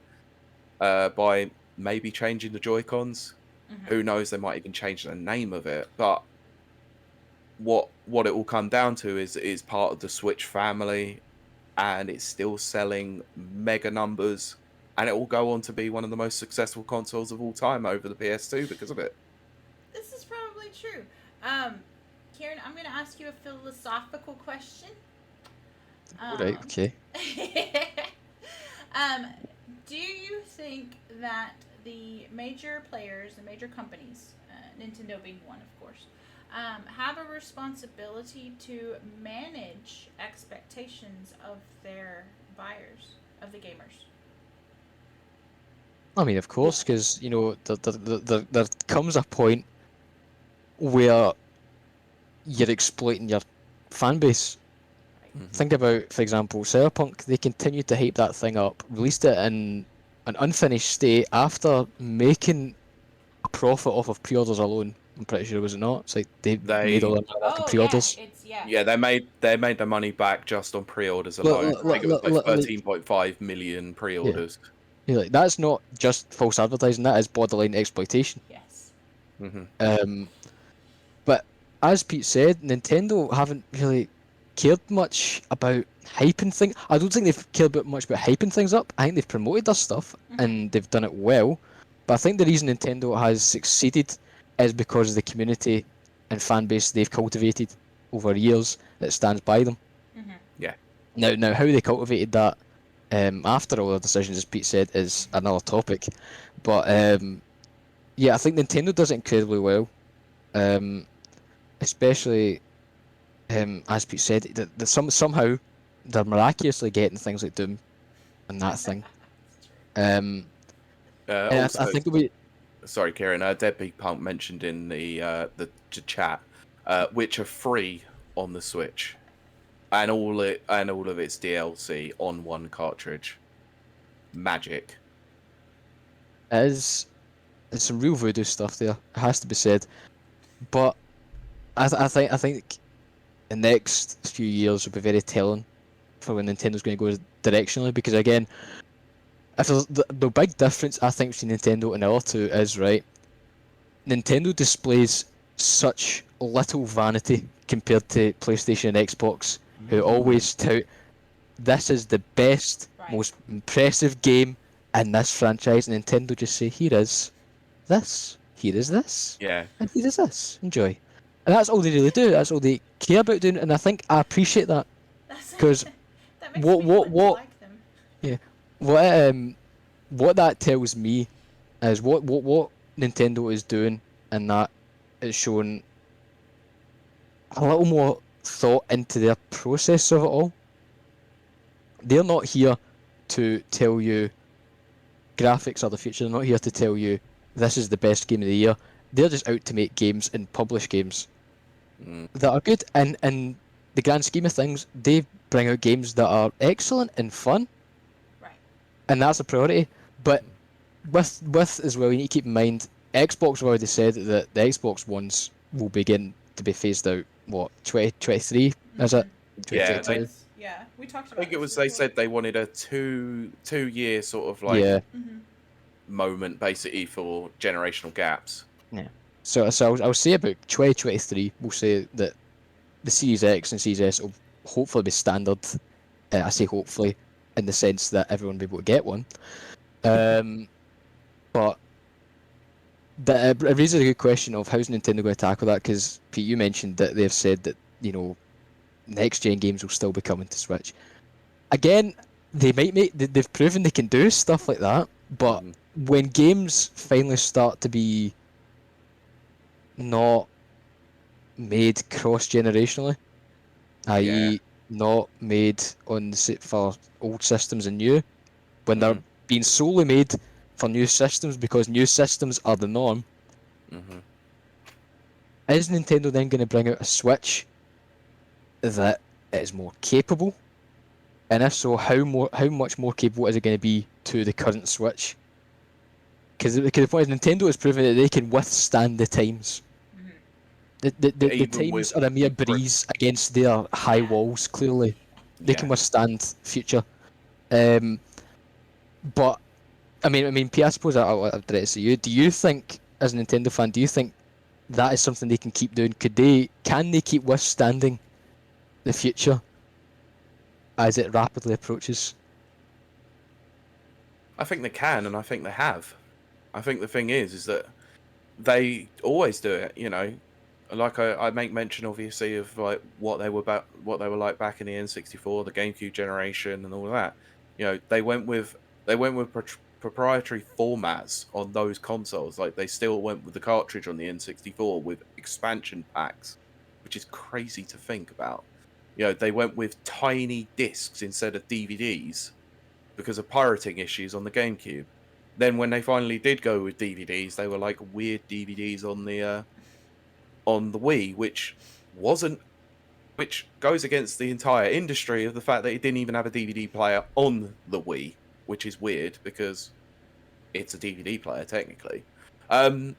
B: by maybe changing the Joy-Cons. Who knows, they might even change the name of it. But what it will come down to is part of the Switch family, and it's still selling mega numbers, and it will go on to be one of the most successful consoles of all time over the PS2 because of it.
A: This is probably true. Ciaran, I'm going to ask you a philosophical question.
C: Right, okay.
A: Do you think that the major players, the major companies, Nintendo being one, of course, have a responsibility to manage expectations of their buyers, of the gamers?
C: I mean, of course, because, you know, there comes a point where you're exploiting your fan base. Think about, for example, Cyberpunk. They continued to hype that thing up, released it in an unfinished state after making a profit off of pre-orders alone. I'm pretty sure, was it not? It's like they made all their money off the pre-orders.
A: Yeah,
B: they made their money back just on pre-orders alone. I think it was like 13.5 million pre-orders.
C: Yeah, like, that's not just false advertising. That is borderline exploitation.
A: Yes.
C: But as Pete said, Nintendo haven't really cared much about hyping things. I don't think they've cared much about hyping things up. I think they've promoted their stuff and they've done it well. But I think the reason Nintendo has succeeded is because of the community and fan base they've cultivated over years that stands by them.
B: Yeah.
C: Now how they cultivated that after all the decisions, as Pete said, is another topic. But yeah, I think Nintendo does it incredibly well. Especially, as Pete said, somehow they're miraculously getting things like Doom and that thing.
B: Also,
C: I think we.
B: Sorry, Ciaran. Deadbeat Punk mentioned in the chat, which are free on the Switch. and all of its DLC on one cartridge. Magic.
C: It's some real voodoo stuff there. It has to be said. But I think the next few years will be very telling for when Nintendo's going to go directionally, because again, if there's the big difference I think between Nintendo and the other two is, right, Nintendo displays such little vanity compared to PlayStation and Xbox, who always tout this is the best,
A: Right.
C: most impressive game in this franchise. Nintendo just say, here is this, here is this,
B: Yeah.
C: and here is this. Enjoy. And that's all they really do. That's all they care about doing. And I think I appreciate that.
A: That's
C: 'Cause
A: that makes
C: what-
A: me
C: what-
A: want
C: what-
A: to like them.
C: Yeah. What that tells me is what Nintendo is doing, and that is showing a little more thought into their process of it all. They're not here to tell you graphics are the future. They're not here to tell you this is the best game of the year. They're just out to make games and publish games that are good. And in the grand scheme of things, they bring out games that are excellent and fun.
A: Right.
C: And that's a priority. But with as well, you need to keep in mind, Xbox have already said that the Xbox Ones will begin to be phased out. What, 2023? Is it?
B: Yeah,
C: 2022?
A: Yeah, we talked
B: I
A: about
B: think it
A: this
B: was. They
A: before.
B: said they wanted a two-year sort of like
C: Yeah.
B: moment, basically, for generational gaps.
C: So I'll say about 2023, we'll say that the Series X and Series S will hopefully be standard. I say hopefully, in the sense that everyone will be able to get one. But it raises a good question of how's Nintendo going to tackle that, because Pete, you mentioned that they've said that, you know, next gen games will still be coming to Switch. Again, they've proven they can do stuff like that, but when games finally start to be not made cross-generationally, i.e. not made for old systems and new, when they're being solely made for new systems because new systems are the norm, is Nintendo then going to bring out a Switch that is more capable? And if so, how much more capable is it going to be to the current Switch? Because the point is, Nintendo has proven that they can withstand the times. The times are a mere breeze against their high walls. Clearly, they can withstand future. But I mean, Pete, I suppose I'll address it to you. Do you think, as a Nintendo fan, do you think that is something they can keep doing? Can they keep withstanding the future as it rapidly approaches?
B: I think they can, and I think they have. I think the thing is that they always do it. You know, like I make mention, obviously, of like what they were like back in the N64, the GameCube generation, and all of that. You know, they went with proprietary formats on those consoles. Like they still went with the cartridge on the N64 with expansion packs, which is crazy to think about. You know, they went with tiny discs instead of DVDs because of pirating issues on the GameCube. Then when they finally did go with DVDs, they were like weird DVDs on the Wii, which goes against the entire industry of the fact that it didn't even have a DVD player on the Wii, which is weird because it's a DVD player technically. And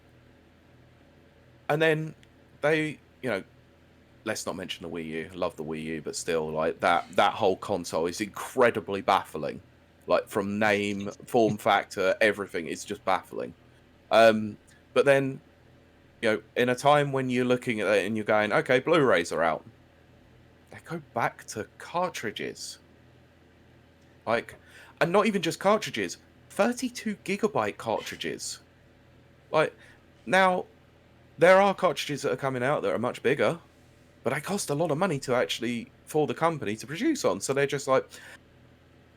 B: then they, you know, let's not mention the Wii U. I love the Wii U, but still, like that whole console is incredibly baffling. Like from name, form factor, everything is just baffling. But then, you know, in a time when you're looking at it and you're going, okay, Blu-rays are out, they go back to cartridges. Like, and not even just cartridges, 32 gigabyte cartridges. Like, now, there are cartridges that are coming out that are much bigger, but they cost a lot of money to actually, for the company to produce on. So they're just like,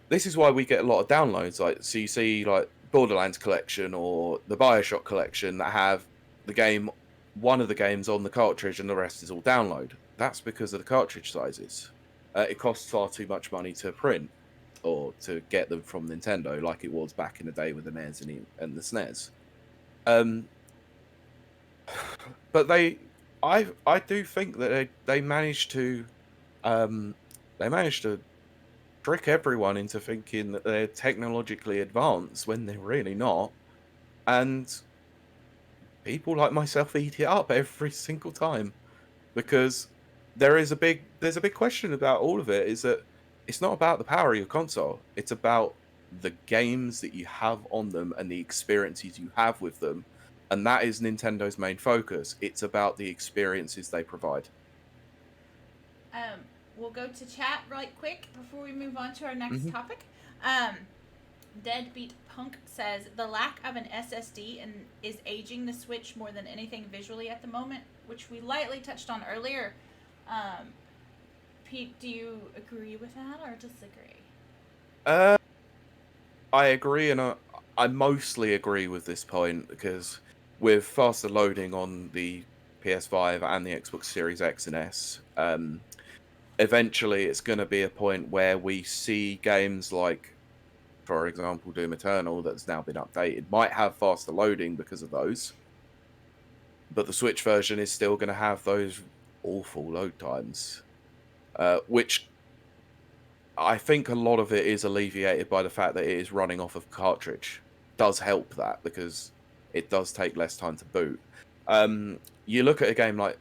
B: this is why we get a lot of downloads. Like, so you see, like, Borderlands collection or the Bioshock collection that have one of the games on the cartridge and the rest is all download. That's because of the cartridge sizes. It costs far too much money to print or to get them from Nintendo, like it was back in the day with the NES and the SNES. But I do think that they managed to they managed to trick everyone into thinking that they're technologically advanced when they're really not. And people like myself eat it up every single time because there's a big question about all of it, is that it's not about the power of your console. It's about the games that you have on them and the experiences you have with them. And that is Nintendo's main focus. It's about the experiences they provide.
A: We'll go to chat right quick before we move on to our next
B: Mhm.
A: topic. Deadbeat Punk says the lack of an SSD is aging the Switch more than anything visually at the moment, which we lightly touched on earlier. Pete, do you agree with that or disagree?
B: I agree, and I mostly agree with this point because with faster loading on the PS5 and the Xbox Series X and S, eventually it's going to be a point where we see games like, for example, Doom Eternal, that's now been updated, might have faster loading because of those, but the Switch version is still going to have those awful load times, which I think a lot of it is alleviated by the fact that it is running off of cartridge. Does help that because it does take less time to boot. You look at a game like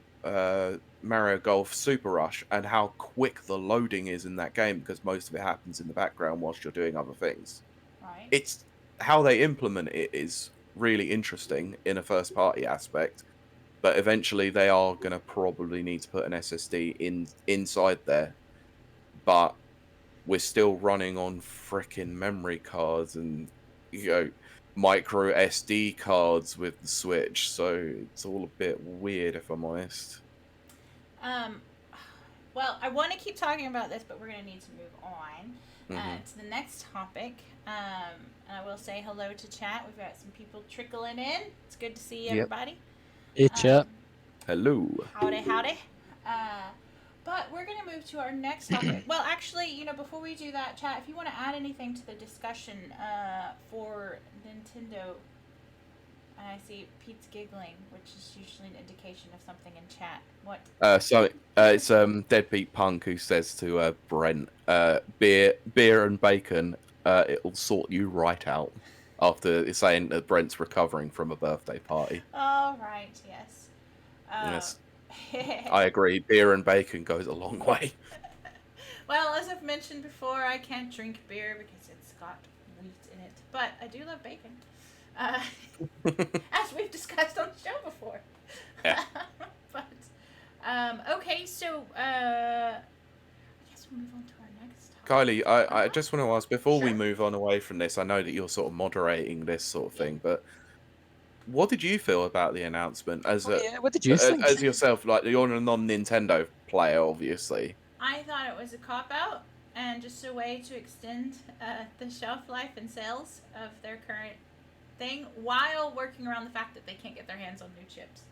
B: Mario Golf Super Rush and how quick the loading is in that game because most of it happens in the background whilst you're doing other things.
A: Right.
B: It's how they implement it is really interesting in a first party aspect, but eventually they are going to probably need to put an SSD inside there. But we're still running on freaking memory cards and micro SD cards with the Switch, so it's all a bit weird if I'm honest.
A: Well, I want to keep talking about this, but we're going to need to move on to the next topic. And I will say hello to chat. We've got some people trickling in. It's good to see everybody.
C: Hey, chat.
B: Hello.
A: Howdy. But we're going to move to our next topic. Well, actually, before we do that, chat, if you want to add anything to the discussion for Nintendo, and I see Pete's giggling, which is usually an indication of something in chat. What?
B: It's Deadbeat Punk who says to Brent, beer and bacon, it'll sort you right out. After saying that Brent's recovering from a birthday party.
A: Oh, right, yes.
B: Yes. I agree. Beer and bacon goes a long way.
A: Well, as I've mentioned before, I can't drink beer because it's got wheat in it. But I do love bacon. As we've discussed on the show before.
B: Yeah.
A: But, okay, so, I guess we'll move on to our next topic.
B: Kylie, I just want to ask, before we move on away from this, I know that you're sort of moderating this sort of thing, but what did you feel about the announcement
C: what did you think?
B: as yourself? Like, you're a non-Nintendo player, obviously.
A: I thought it was a cop-out and just a way to extend the shelf life and sales of their current thing while working around the fact that they can't get their hands on new chips.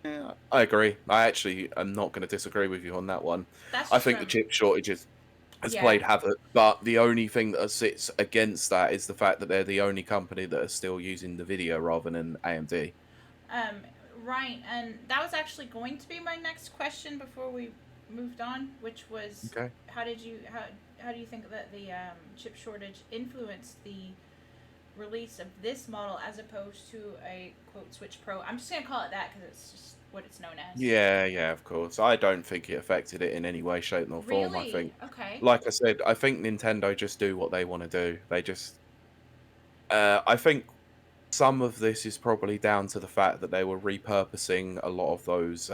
B: Yeah, I agree. I actually am not going to disagree with you on that one.
A: That's
B: I think the chip shortages has played havoc, but the only thing that sits against that is the fact that they're the only company that are still using the video rather than AMD.
A: Right, and that was actually going to be my next question before we moved on, which was how do you think that the chip shortage influenced the release of this model as opposed to a quote Switch Pro? I'm just gonna call it that because it's just what it's known as.
B: Yeah, of course. I don't think it affected it in any way, shape, nor form.
A: Really?
B: I think,
A: okay.
B: like I said, I think Nintendo just do what they want to do. They just, I think some of this is probably down to the fact that they were repurposing a lot of those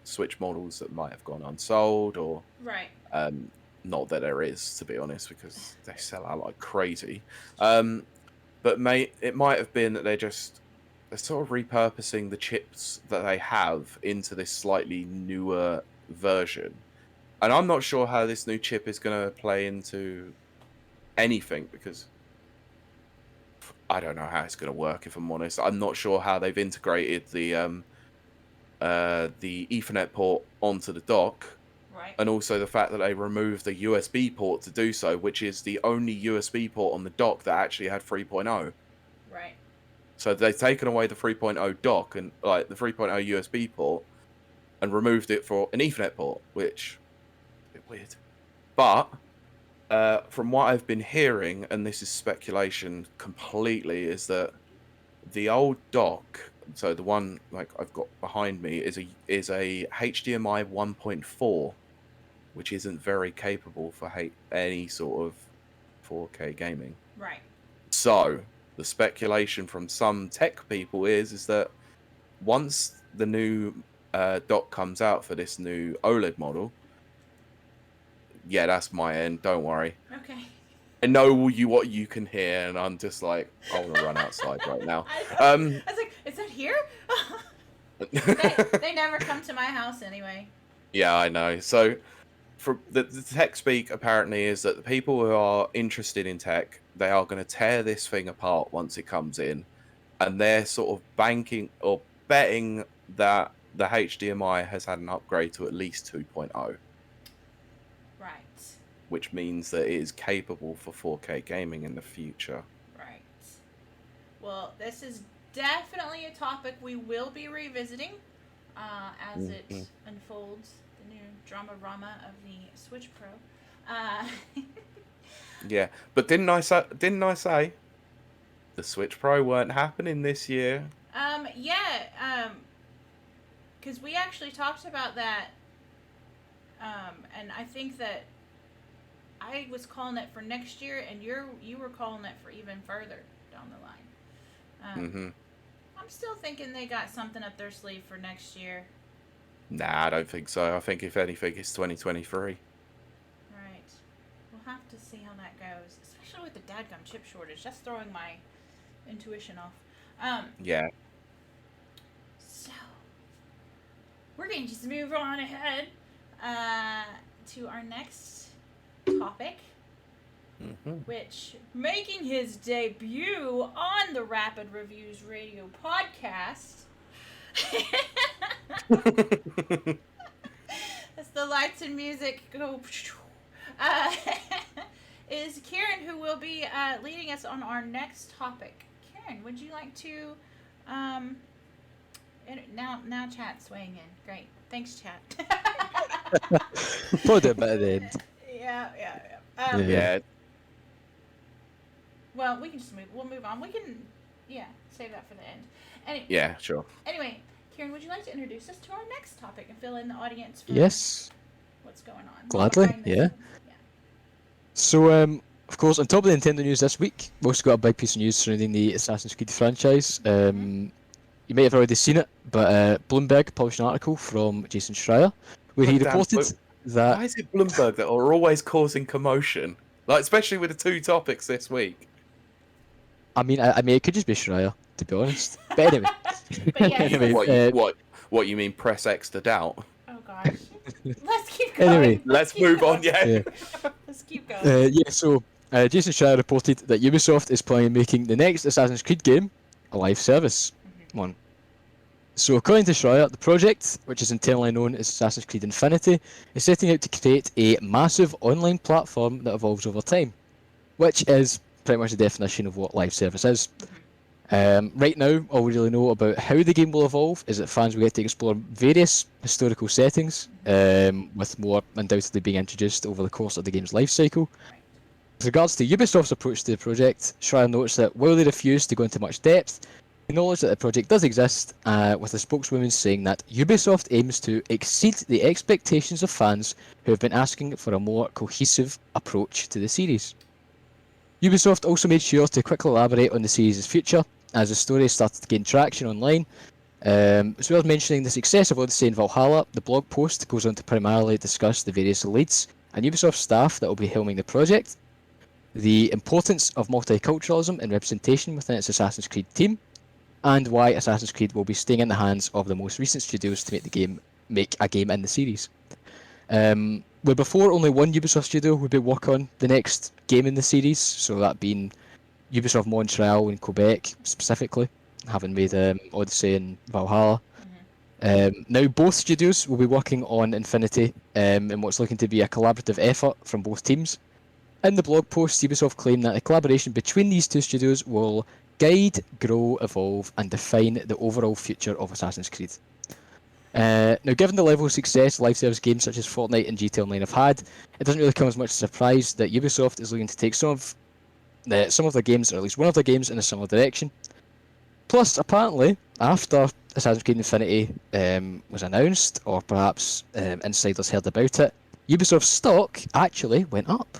B: Switch models that might have gone unsold, or
A: right.
B: Not that there is, to be honest, because they sell out like crazy. But it might have been that they're sort of repurposing the chips that they have into this slightly newer version. And I'm not sure how this new chip is going to play into anything because I don't know how it's going to work, if I'm honest. I'm not sure how they've integrated the Ethernet port onto the dock.
A: Right.
B: And also the fact that they removed the USB port to do so, which is the only USB port on the dock that actually had 3.0. So they've taken away the 3.0 dock and like the 3.0 USB port, and removed it for an Ethernet port, which is a bit weird. But from what I've been hearing, and this is speculation completely, is that the old dock, so the one like I've got behind me, is a HDMI 1.4, which isn't very capable for any sort of 4K gaming.
A: Right.
B: So the speculation from some tech people is that once the new dock comes out for this new OLED model, yeah, that's my end. Don't worry.
A: Okay.
B: I know what you can hear, and I'm just like, I want to run outside right now.
A: I was like, is that here? they never come to my house anyway.
B: Yeah, I know. So, for the tech speak apparently is that the people who are interested in tech, they are going to tear this thing apart once it comes in, and they're sort of banking or betting that the HDMI has had an upgrade to at least 2.0.
A: Right.
B: Which means that it is capable for 4K gaming in the future.
A: Right. Well, this is definitely a topic we will be revisiting as it unfolds, the new drama-rama of the Switch Pro.
B: Yeah, but didn't I say the Switch Pro weren't happening this year?
A: Yeah, because we actually talked about that, and I think that I was calling it for next year, and you were calling it for even further down the line. I'm still thinking they got something up their sleeve for next year.
B: Nah, I don't think so. I think if anything, it's 2023.
A: Right. We'll have to see how that goes, especially with the dadgum chip shortage. That's throwing my intuition off.
B: Yeah.
A: So, we're going to just move on ahead to our next topic, which, making his debut on the Rapid Reviews Radio podcast, as the lights and music go, is Ciaran, who will be leading us on our next topic. Ciaran, would you like to, now chat's weighing in. Great. Thanks, chat.
C: Put it at the end.
A: Yeah.
B: Yeah.
A: Well, we'll move on. We can, save that for the end.
B: Yeah, sure.
A: Anyway, Ciaran, would you like to introduce us to our next topic and fill in the audience for
C: Yes.
A: what's going on?
C: Gladly, yeah. So, of course, on top of the Nintendo news this week, we've also got a big piece of news surrounding the Assassin's Creed franchise. You may have already seen it, but Bloomberg published an article from Jason Schreier where he reported that...
B: Why is it Bloomberg that are always causing commotion? Like, especially with the two topics this week.
C: I mean, it could just be Schreier, to be honest. But anyway.
A: Anyway,
B: what you mean? Press X to doubt.
A: Oh gosh. Let's keep going.
C: Anyway,
B: let's move on. Yeah.
A: Let's keep going.
C: So Jason Schreier reported that Ubisoft is planning on making the next Assassin's Creed game a live service one. So according to Schreier, the project, which is internally known as Assassin's Creed Infinity, is setting out to create a massive online platform that evolves over time, which is pretty much the definition of what live service is. Right now, all we really know about how the game will evolve is that fans will get to explore various historical settings, with more undoubtedly being introduced over the course of the game's life cycle. With regards to Ubisoft's approach to the project, Schreier notes that while they refuse to go into much depth, they acknowledge that the project does exist, with the spokeswoman saying that Ubisoft aims to exceed the expectations of fans who have been asking for a more cohesive approach to the series. Ubisoft also made sure to quickly elaborate on the series' future as the story started to gain traction online. As well as mentioning the success of Odyssey and Valhalla, the blog post goes on to primarily discuss the various leads and Ubisoft staff that will be helming the project, the importance of multiculturalism and representation within its Assassin's Creed team, and why Assassin's Creed will be staying in the hands of the most recent studios to make a game in the series. Where before only one Ubisoft studio would be working on the next game in the series, so that being Ubisoft Montreal and Quebec specifically, having made Odyssey and Valhalla. Now both studios will be working on Infinity in what's looking to be a collaborative effort from both teams. In the blog post, Ubisoft claimed that the collaboration between these two studios will guide, grow, evolve, and define the overall future of Assassin's Creed. Now, given the level of success live service games such as Fortnite and GTA Online have had, it doesn't really come as much as a surprise that Ubisoft is looking to take some of their games, or at least one of their games, in a similar direction. Plus, apparently, after Assassin's Creed Infinity was announced, or perhaps insiders heard about it, Ubisoft's stock actually went up.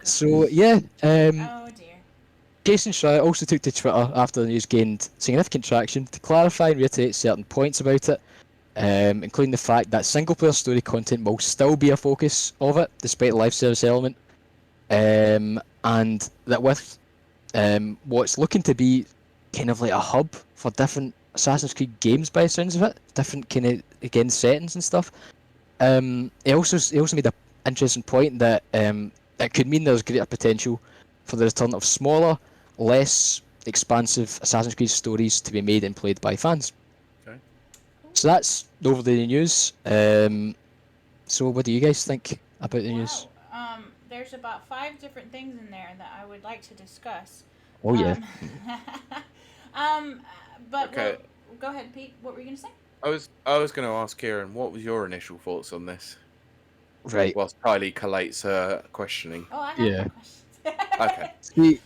C: So yeah,
A: Oh dear.
C: Jason Schreier also took to Twitter after the news gained significant traction to clarify and reiterate certain points about it, including the fact that single-player story content will still be a focus of it, despite the live service element, and that with what's looking to be kind of like a hub for different Assassin's Creed games by the sounds of it, different kind of, again, settings and stuff. He also made an interesting point that it could mean there's greater potential for the return of smaller, less expansive Assassin's Creed stories to be made and played by fans.
B: Okay.
C: So that's over the news. So what do you guys think about the news?
A: There's about 5 different things in there that I would like to discuss.
C: Oh yeah.
A: But
B: Okay.
A: go ahead, Pete. What were you gonna say?
B: I was going to ask Ciaran, what was your initial thoughts on this?
C: Right.
B: Whilst Kylie collates her questioning.
A: Oh, I have
C: Yeah.
A: no questions.
B: Okay.
C: See,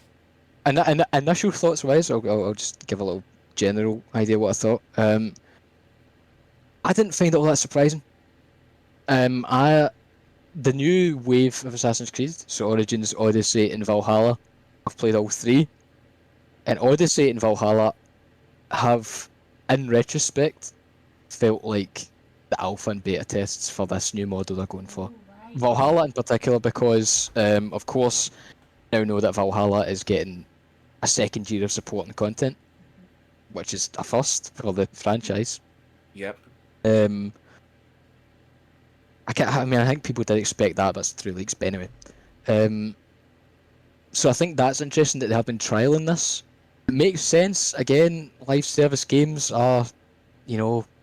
C: and initial thoughts wise, I'll just give a little general idea what I thought. I didn't find it all that surprising. The new wave of Assassin's Creed, so Origins, Odyssey, and Valhalla, I've played all 3, and Odyssey and Valhalla have, in retrospect, felt like the alpha and beta tests for this new model they're going for.
A: Right.
C: Valhalla in particular because, of course, now know that Valhalla is getting a second year of support and content, which is a first for the franchise.
B: Yep.
C: I think people did expect that, but it's through leaks. But anyway, so I think that's interesting that they have been trialing this. It makes sense. Again, live service games are,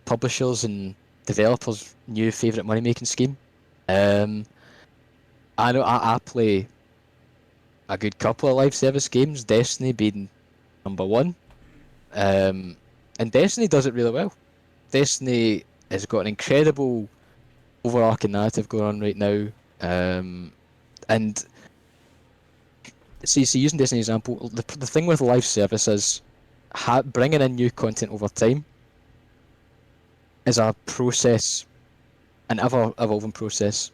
C: publishers and developers' new favourite money-making scheme. I know I play a good couple of live service games, Destiny being number 1. And Destiny does it really well. Destiny has got an incredible overarching narrative going on right now. And see, using Destiny example, the thing with live service is bringing in new content over time is a process, an ever-evolving process.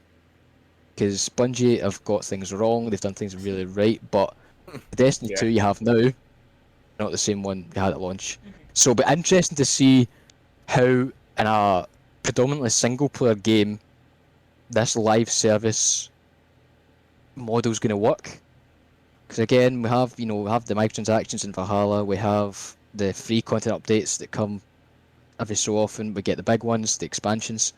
C: Because Bungie have got things wrong, they've done things really right, but the Destiny 2 you have now, not the same one you had at launch. So it'll be interesting to see how, in a predominantly single-player game, this live service model is going to work. Because again, we have the microtransactions in Valhalla, we have the free content updates that come every so often, we get the big ones, the expansions.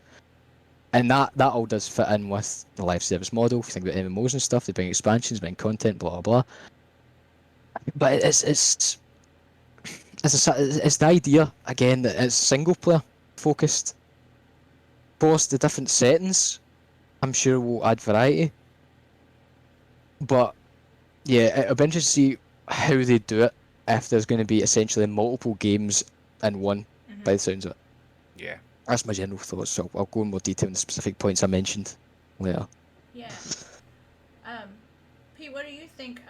C: And that all does fit in with the live service model. If you think about MMOs and stuff, they bring expansions, bring content, blah blah blah. But it's the idea again that it's single player focused. Of course, the different settings, I'm sure, will add variety. But yeah, it'll be interesting to see how they do it if there's going to be essentially multiple games in one, by the sounds of it.
B: Yeah.
C: That's my general thoughts, so I'll go in more detail on the specific points I mentioned later.
A: Yeah. Pete, what do you think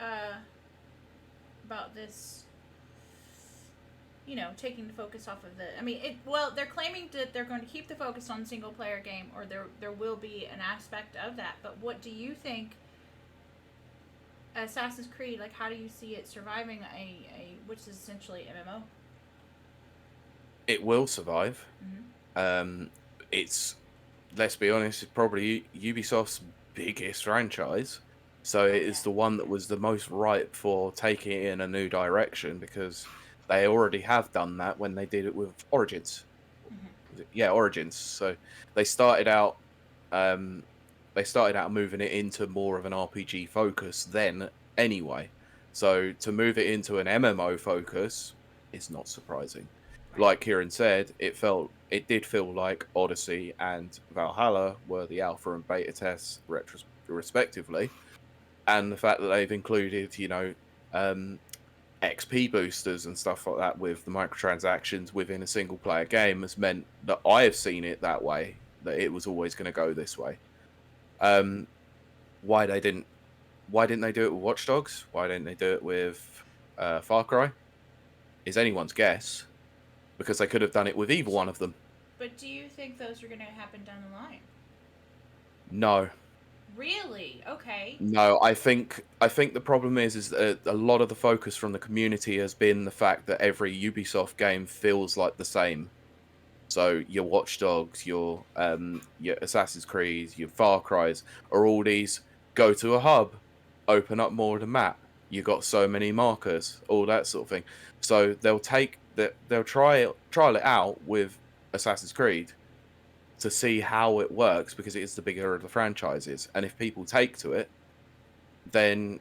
A: about this? Taking the focus off of they're claiming that they're going to keep the focus on single player game, or there will be an aspect of that. But what do you think? Assassin's Creed, how do you see it surviving which is essentially MMO?
B: It will survive. It's, let's be honest, it's probably Ubisoft's biggest franchise, so it is the one that was the most ripe for taking it in a new direction, because they already have done that when they did it with Origins. Origins. So they started out moving it into more of an RPG focus then anyway. So to move it into an MMO focus is not surprising. Like Ciaran said, it did feel like Odyssey and Valhalla were the alpha and beta tests respectively, and the fact that they've included XP boosters and stuff like that with the microtransactions within a single player game has meant that I have seen it that way, that it was always going to go this way. Why didn't they do it with Watch Dogs? Why didn't they do it with Far Cry? Is anyone's guess, because they could have done it with either one of them.
A: But do you think those are going to happen down the line?
B: No.
A: Really? Okay.
B: No, I think the problem is that a lot of the focus from the community has been the fact that every Ubisoft game feels like the same. So your Watch Dogs, your Assassin's Creed, your Far Cries are all these go to a hub, open up more of the map. You got so many markers, all that sort of thing. So they'll trial it out with Assassin's Creed to see how it works, because it is the bigger of the franchises. And if people take to it, then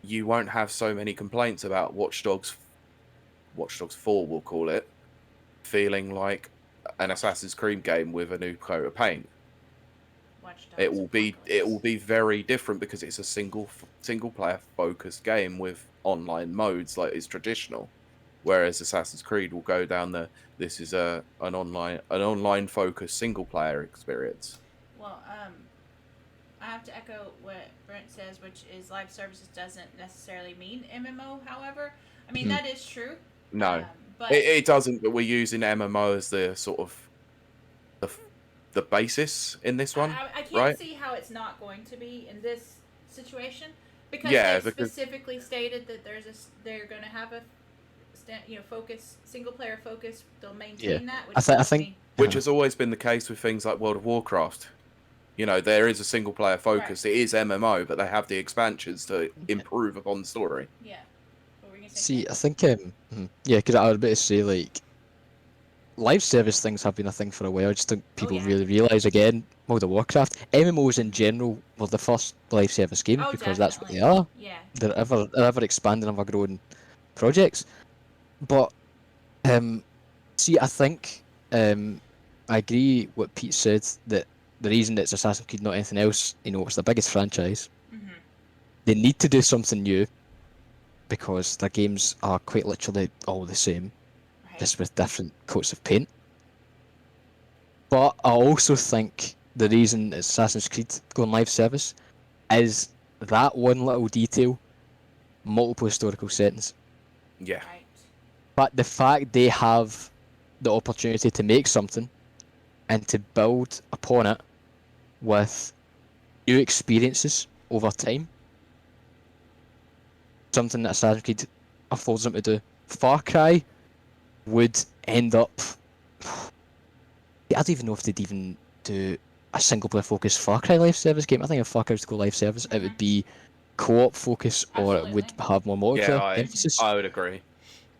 B: you won't have so many complaints about Watch Dogs 4, we'll call it, feeling like an Assassin's Creed game with a new coat of paint. It will be very different because it's a single player focused game with online modes like is traditional, whereas Assassin's Creed will go down this is an online focused single player experience.
A: Well, I have to echo what Brent says, which is live services doesn't necessarily mean MMO. However, I mean that is true.
B: No,
A: but
B: it doesn't. But we're using MMO as the sort of the basis in this one.
A: I can't
B: right?
A: see how it's not going to be in this situation because specifically stated that they're going to have a single player focus. They'll maintain that. Which
C: I think
B: which has always been the case with things like World of Warcraft. There is a single player focus. Right. It is MMO, but they have the expansions to improve upon the story.
A: Yeah. What were you gonna say?
C: See, I think because I was about to say, like, live service things have been a thing for a while. I just think people really realise again, World of Warcraft, MMOs in general were the first live service games because that's what they are.
A: Yeah.
C: They're ever expanding, ever growing projects. But see, I think I agree what Pete said, that the reason it's Assassin's Creed, not anything else, it's the biggest franchise. Mm-hmm. They need to do something new because their games are quite literally all the same. Just with different coats of paint. But I also think the reason it's Assassin's Creed going live service is that one little detail, multiple historical settings.
B: Yeah.
A: Right.
C: But the fact they have the opportunity to make something and to build upon it with new experiences over time, something that Assassin's Creed affords them to do. Far Cry would end up, I don't even know if they'd even do a single player focused Far Cry live service game. I think if Far Cry was to go live service, it would be co-op focus, or it would have more multiplayer emphasis.
B: I would agree.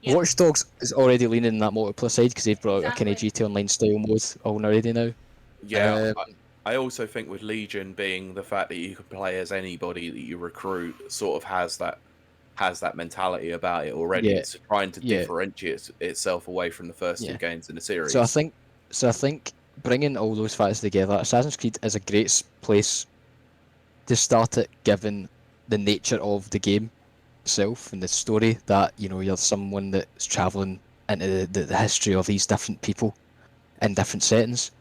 A: Yeah.
C: Watch Dogs is already leaning in that multiplayer side because they've brought out a kind of GT Online style mode already now.
B: Yeah, I also think with Legion being the fact that you can play as anybody that you recruit sort of has that mentality about it already. Yeah. It's trying to differentiate itself away from the first two games in the series.
C: So I think bringing all those factors together, Assassin's Creed is a great place to start it, given the nature of the game itself and the story, that you're someone that's traveling into the history of these different people in different settings.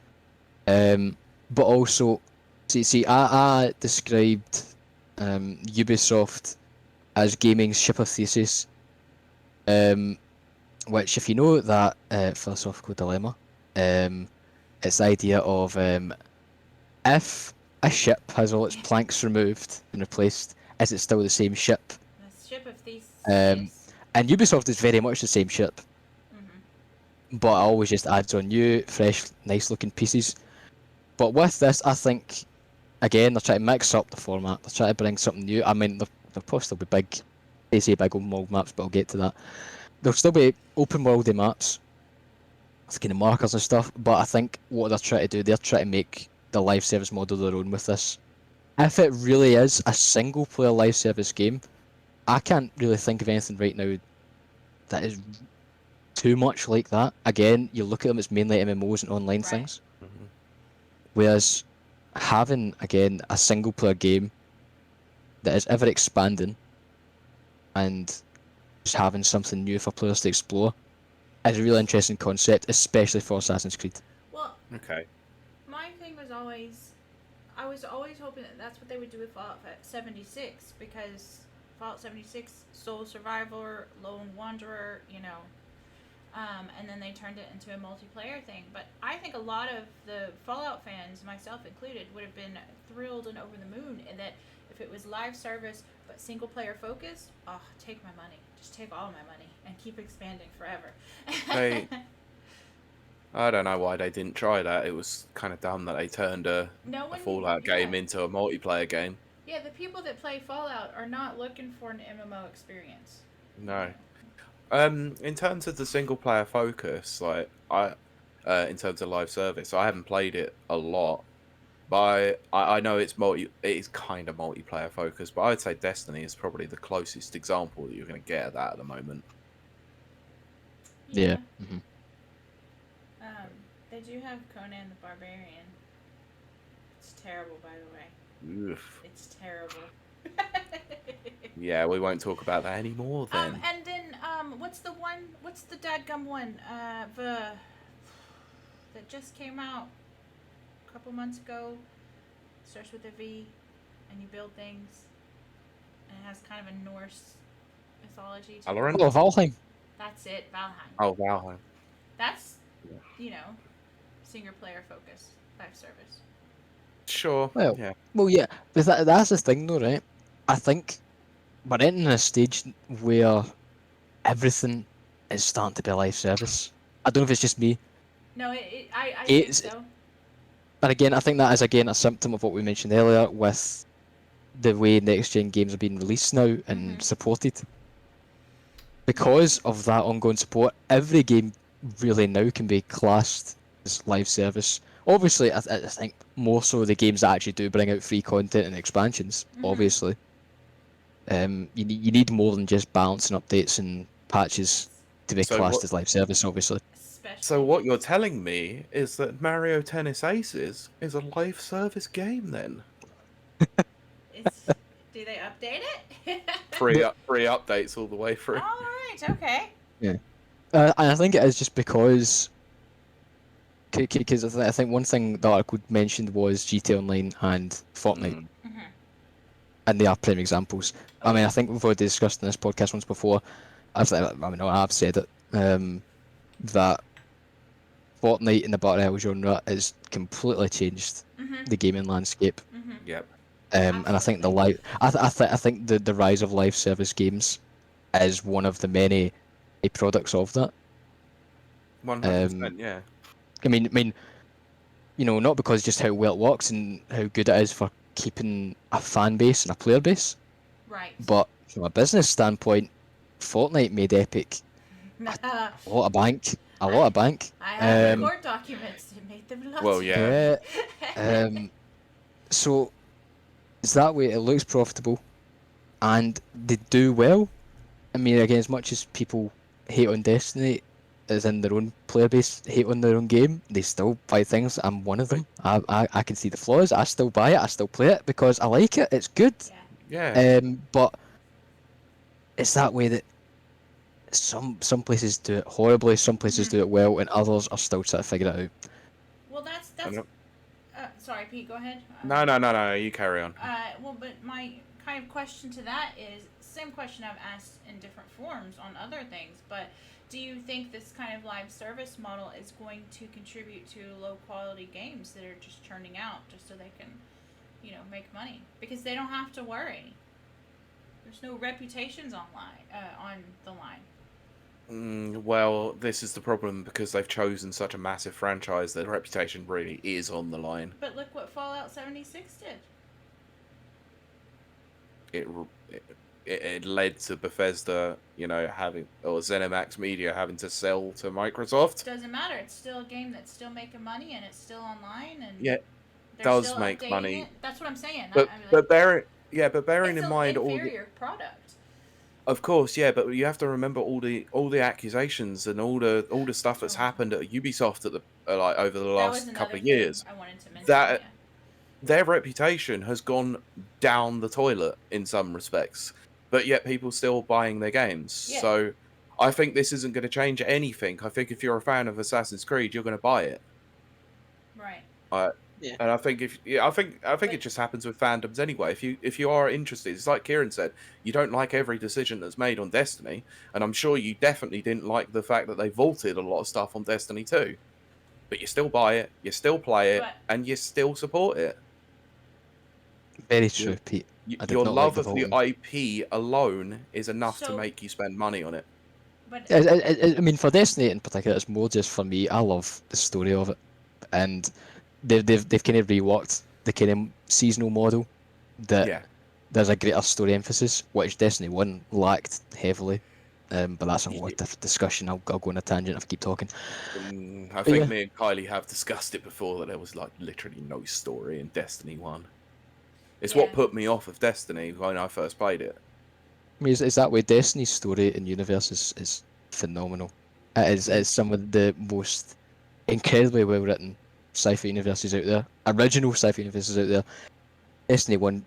C: But also, see, I described Ubisoft as gaming's ship of thesis, which, if you know that philosophical dilemma, it's the idea of if a ship has all its planks removed and replaced, is it still the same ship?
A: The ship of thesis.
C: And Ubisoft is very much the same ship, but it always just adds on new, fresh, nice-looking pieces. But with this, I think, again, they're trying to mix up the format. They're trying to bring something new. I mean, they'll probably still be big. They say big open world maps, but I'll get to that. There'll still be open worldy maps with kind of markers and stuff, but I think what they're trying to do, they're trying to make the live service model their own with this. If it really is a single player live service game, I can't really think of anything right now that is too much like that. Again, you look at them, it's mainly MMOs and online things. Mm-hmm. Whereas having, again, a single player game that is ever expanding and just having something new for players to explore is a really interesting concept, especially for Assassin's Creed.
A: Well,
B: Okay.
A: my thing was always, I was always hoping that that's what they would do with Fallout 76, because Fallout 76, Soul Survivor, Lone Wanderer, and then they turned it into a multiplayer thing. But I think a lot of the Fallout fans, myself included, would have been thrilled and over the moon, and that if it was live service but single player focused, take my money. Just take all my money and keep expanding forever.
B: I don't know why they didn't try that. It was kind of dumb that they turned a Fallout game into a multiplayer game.
A: Yeah, the people that play Fallout are not looking for an MMO experience.
B: No. In terms of the single player focus, in terms of live service, I haven't played it a lot, but I know it is kind of multiplayer focused. But I'd say Destiny is probably the closest example that you're going to get at that at the moment.
C: Yeah.
A: They do have Conan the Barbarian. It's terrible, by the way.
B: Oof.
A: It's terrible.
B: Yeah, we won't talk about that anymore then.
A: And then what's the dadgum one? That just came out a couple months ago. Starts with a V, and you build things, and it has kind of a Norse mythology to it.
C: Oh, Valheim.
A: That's it, Valheim.
B: Oh, Valheim.
A: That's single player focus, live service.
B: Sure.
C: Well,
B: yeah.
C: Well, yeah. But that's the thing, though, right? I think we're entering a stage where everything is starting to be live service. I don't know if it's just me.
A: No, I think so.
C: But again, I think that is a symptom of what we mentioned earlier with the way next-gen games are being released now and supported. Because of that ongoing support, every game really now can be classed as live service. Obviously, I think more so the games that actually do bring out free content and expansions, obviously. You need more than just balancing updates and patches to be classed as live service, obviously.
B: So what you're telling me is that Mario Tennis Aces is a live service game then?
A: Do they update it?
B: Free updates all the way through.
A: All right, okay.
C: Yeah. And I think it is just because I think one thing the article mentioned was GTA Online and Fortnite. And they are prime examples. I mean, I think we've already discussed in this podcast once before. I've said it, that Fortnite in the Battle Royale genre has completely changed the gaming landscape.
B: Yep.
C: And I think I think the rise of live service games is one of the many products of that.
B: 100%, yeah.
C: I mean, not because just how well it works and how good it is for keeping a fan base and a player base.
A: Right.
C: But from a business standpoint, Fortnite made Epic a lot of bank. A lot of bank.
A: I have the court documents. It made them lots.
B: Well, yeah.
C: So it's that way. It looks profitable, and they do well. I mean, again, as much as people hate on Destiny, as in their own player base hate on their own game, they still buy things. I'm one of them. I can see the flaws. I still buy it. I still play it because I like it. It's good.
B: Yeah.
C: But it's that way that some places do it horribly, some places do it well, and others are still trying to figure it out.
A: Well, that's sorry, Pete, go ahead.
B: No, you carry on.
A: Well, but my kind of question to that is same question I've asked in different forms on other things, but do you think this kind of live service model is going to contribute to low quality games that are just churning out just so they can, make money? Because they don't have to worry. There's no reputations on the line.
B: Well, this is the problem because they've chosen such a massive franchise that reputation really is on the line.
A: But look what Fallout 76 did.
B: It led to Bethesda, or ZeniMax Media having to sell to Microsoft.
A: Doesn't matter. It's still a game that's still making money and it's still online and
B: it does make money.
A: That's what I'm saying.
B: But bearing in mind all the
A: inferior product.
B: Of course, yeah, but you have to remember all the accusations and all the stuff that's happened at Ubisoft over the last couple of years.
A: I wanted to mention
B: their reputation has gone down the toilet in some respects. but yet people still buying their games.
A: Yeah.
B: So I think this isn't going to change anything. I think if you're a fan of Assassin's Creed, you're going to buy it.
A: Right.
C: Yeah.
B: And I think it just happens with fandoms anyway. If you are interested, it's like Ciaran said, you don't like every decision that's made on Destiny, and I'm sure you definitely didn't like the fact that they vaulted a lot of stuff on Destiny 2. But you still buy it, you still play it,
A: But-
B: and you still support it.
C: Very true, Pete. I did
B: Your
C: not like
B: love
C: the
B: of the
C: vaulting.
B: IP alone is enough to
A: So-
B: make you spend money on it.
A: But
C: I mean, for Destiny in particular, it's more just for me. I love the story of it, and they've kind of reworked the kind of seasonal model that
B: Yeah.
C: there's a greater story emphasis, which Destiny 1 lacked heavily. But that's a whole different discussion. I'll go on a tangent if I keep talking.
B: I think me and Kylie have discussed it before that there was like literally no story in Destiny 1. It's what put me off of Destiny when I first played it.
C: I mean, is that way Destiny's story and universe is phenomenal. It's some of the most incredibly well written sci-fi universes out there. Original sci-fi universes out there. Destiny 1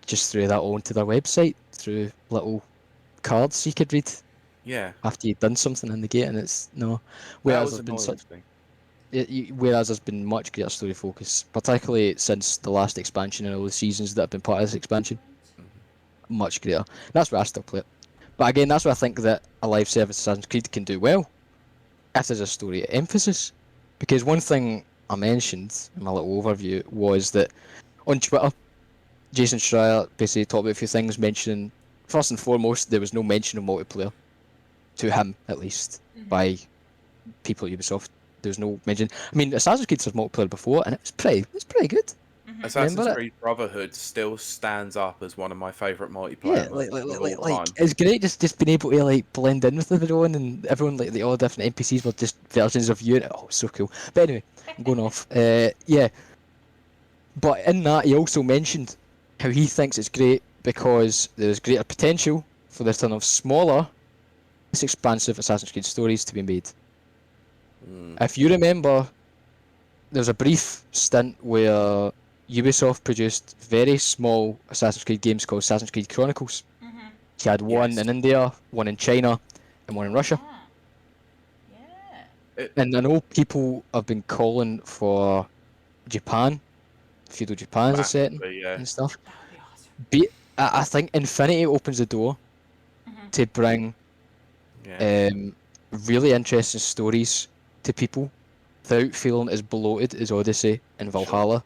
C: just threw that onto their website through little cards you could read
B: Yeah.
C: after you'd done something in the gate, and it's no.
B: That
C: Whereas
B: was
C: there's been
B: annoying
C: such,
B: to me.
C: whereas there's been much greater story focus, particularly since the last expansion and all the seasons that have been part of this expansion. Much greater. That's where I still play it. But again, that's where I think that a live service Assassin's Creed can do well if there's a story emphasis. Because one thing I mentioned in my little overview was that on Twitter, Jason Schreier basically talked about a few things, mentioning first and foremost there was no mention of multiplayer to him, at least by people at Ubisoft. There was no mention. I mean, Assassin's Creed has multiplayer before, and it's pretty good.
B: Assassin's Creed Brotherhood still stands up as one of my favourite multiplayer modes of all time.
C: It's great just being able to like blend in with everyone, and everyone like the all different NPCs were just versions of you. And, oh, so cool. But anyway, I'm going off. Yeah. But in that, he also mentioned how he thinks it's great because there's greater potential for the return of smaller, less expansive Assassin's Creed stories to be made. If you remember, there was a brief stint where Ubisoft produced very small Assassin's Creed games called Assassin's Creed Chronicles. You had one in India, one in China, and one in Russia. And I know people have been calling for Japan, feudal Japan as a setting and stuff. But I think Infinity opens the door to bring really interesting stories to people without feeling as bloated as Odyssey and Valhalla.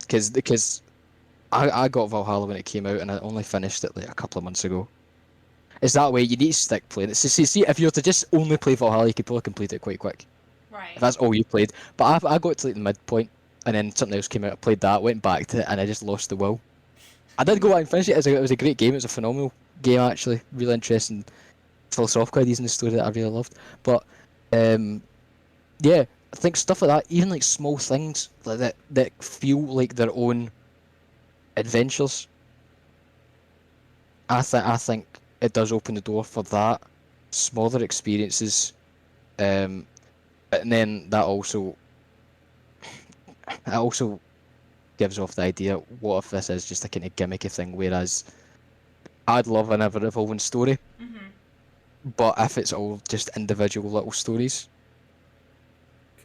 C: Because I got Valhalla when it came out and I only finished it like a couple of months ago. It's that way, you need to stick playing it. See, if you were to just only play Valhalla, you could probably complete it quite quick.
A: Right.
C: If that's all you played. But I got to like the midpoint, and then something else came out, I played that, went back to it, and I just lost the will. I did go out and finish it. It was a great game. It was a phenomenal game, actually. Really interesting philosophical ideas in the story that I really loved. But, yeah, I think stuff like that, even like small things like that feel like their own adventures, I think it does open the door for that, smaller experiences, and then that also gives off the idea, what if this is just a kind of gimmicky thing, whereas I'd love an ever-evolving story, but if it's all just individual little stories,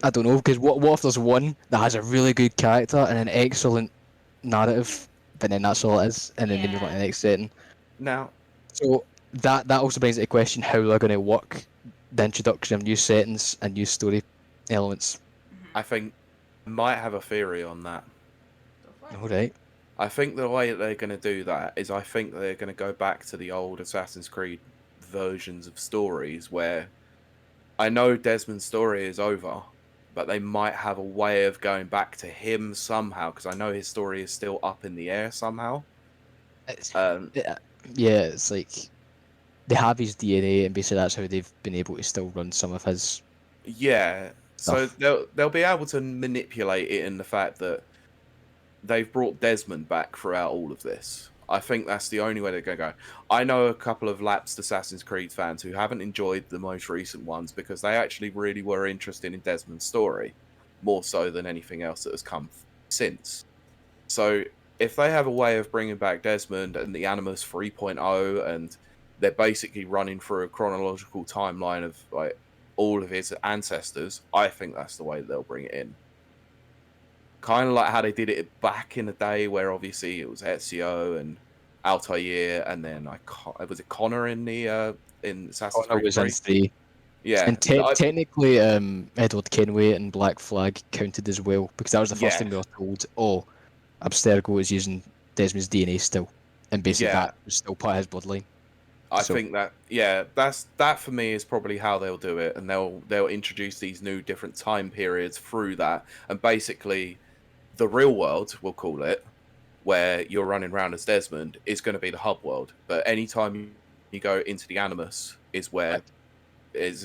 C: I don't know, because what if there's one that has a really good character and an excellent narrative, but then that's all it is, and then they move on to the next setting.
B: Now,
C: so that also brings into question how they're going to work the introduction of new settings and new story elements.
B: I think I might have a theory on that.
C: Alright.
B: I think the way that they're going to do that is I think they're going to go back to the old Assassin's Creed versions of stories where I know Desmond's story is over, but they might have a way of going back to him somehow, because I know his story is still up in the air somehow.
C: Yeah, it's like they have his DNA, and basically that's how they've been able to still run some of his.
B: Yeah, so they'll be able to manipulate it in the fact that they've brought Desmond back throughout all of this. I think that's the only way they're going to go. I know a couple of lapsed Assassin's Creed fans who haven't enjoyed the most recent ones because they actually really were interested in Desmond's story, more so than anything else that has come since. So if they have a way of bringing back Desmond and the Animus 3.0, and they're basically running through a chronological timeline of like all of his ancestors, I think that's the way they'll bring it in. Kind of like how they did it back in the day, where obviously it was Ezio and Altair, and then was it Connor in the in Assassin's
C: Connor
B: Creed
C: was in
B: 3?
C: 3.
B: Yeah,
C: And technically, Edward Kenway and Black Flag counted as well, because that was the first
B: yeah,
C: time we were told, oh, Abstergo was using Desmond's DNA still, and basically
B: yeah.
C: that was still part of his bloodline.
B: I
C: So-
B: think that that for me is probably how they'll do it, and they'll introduce these new different time periods through that, and basically the real world, we'll call it, where you're running around as Desmond, is going to be the hub world. But anytime you go into the Animus is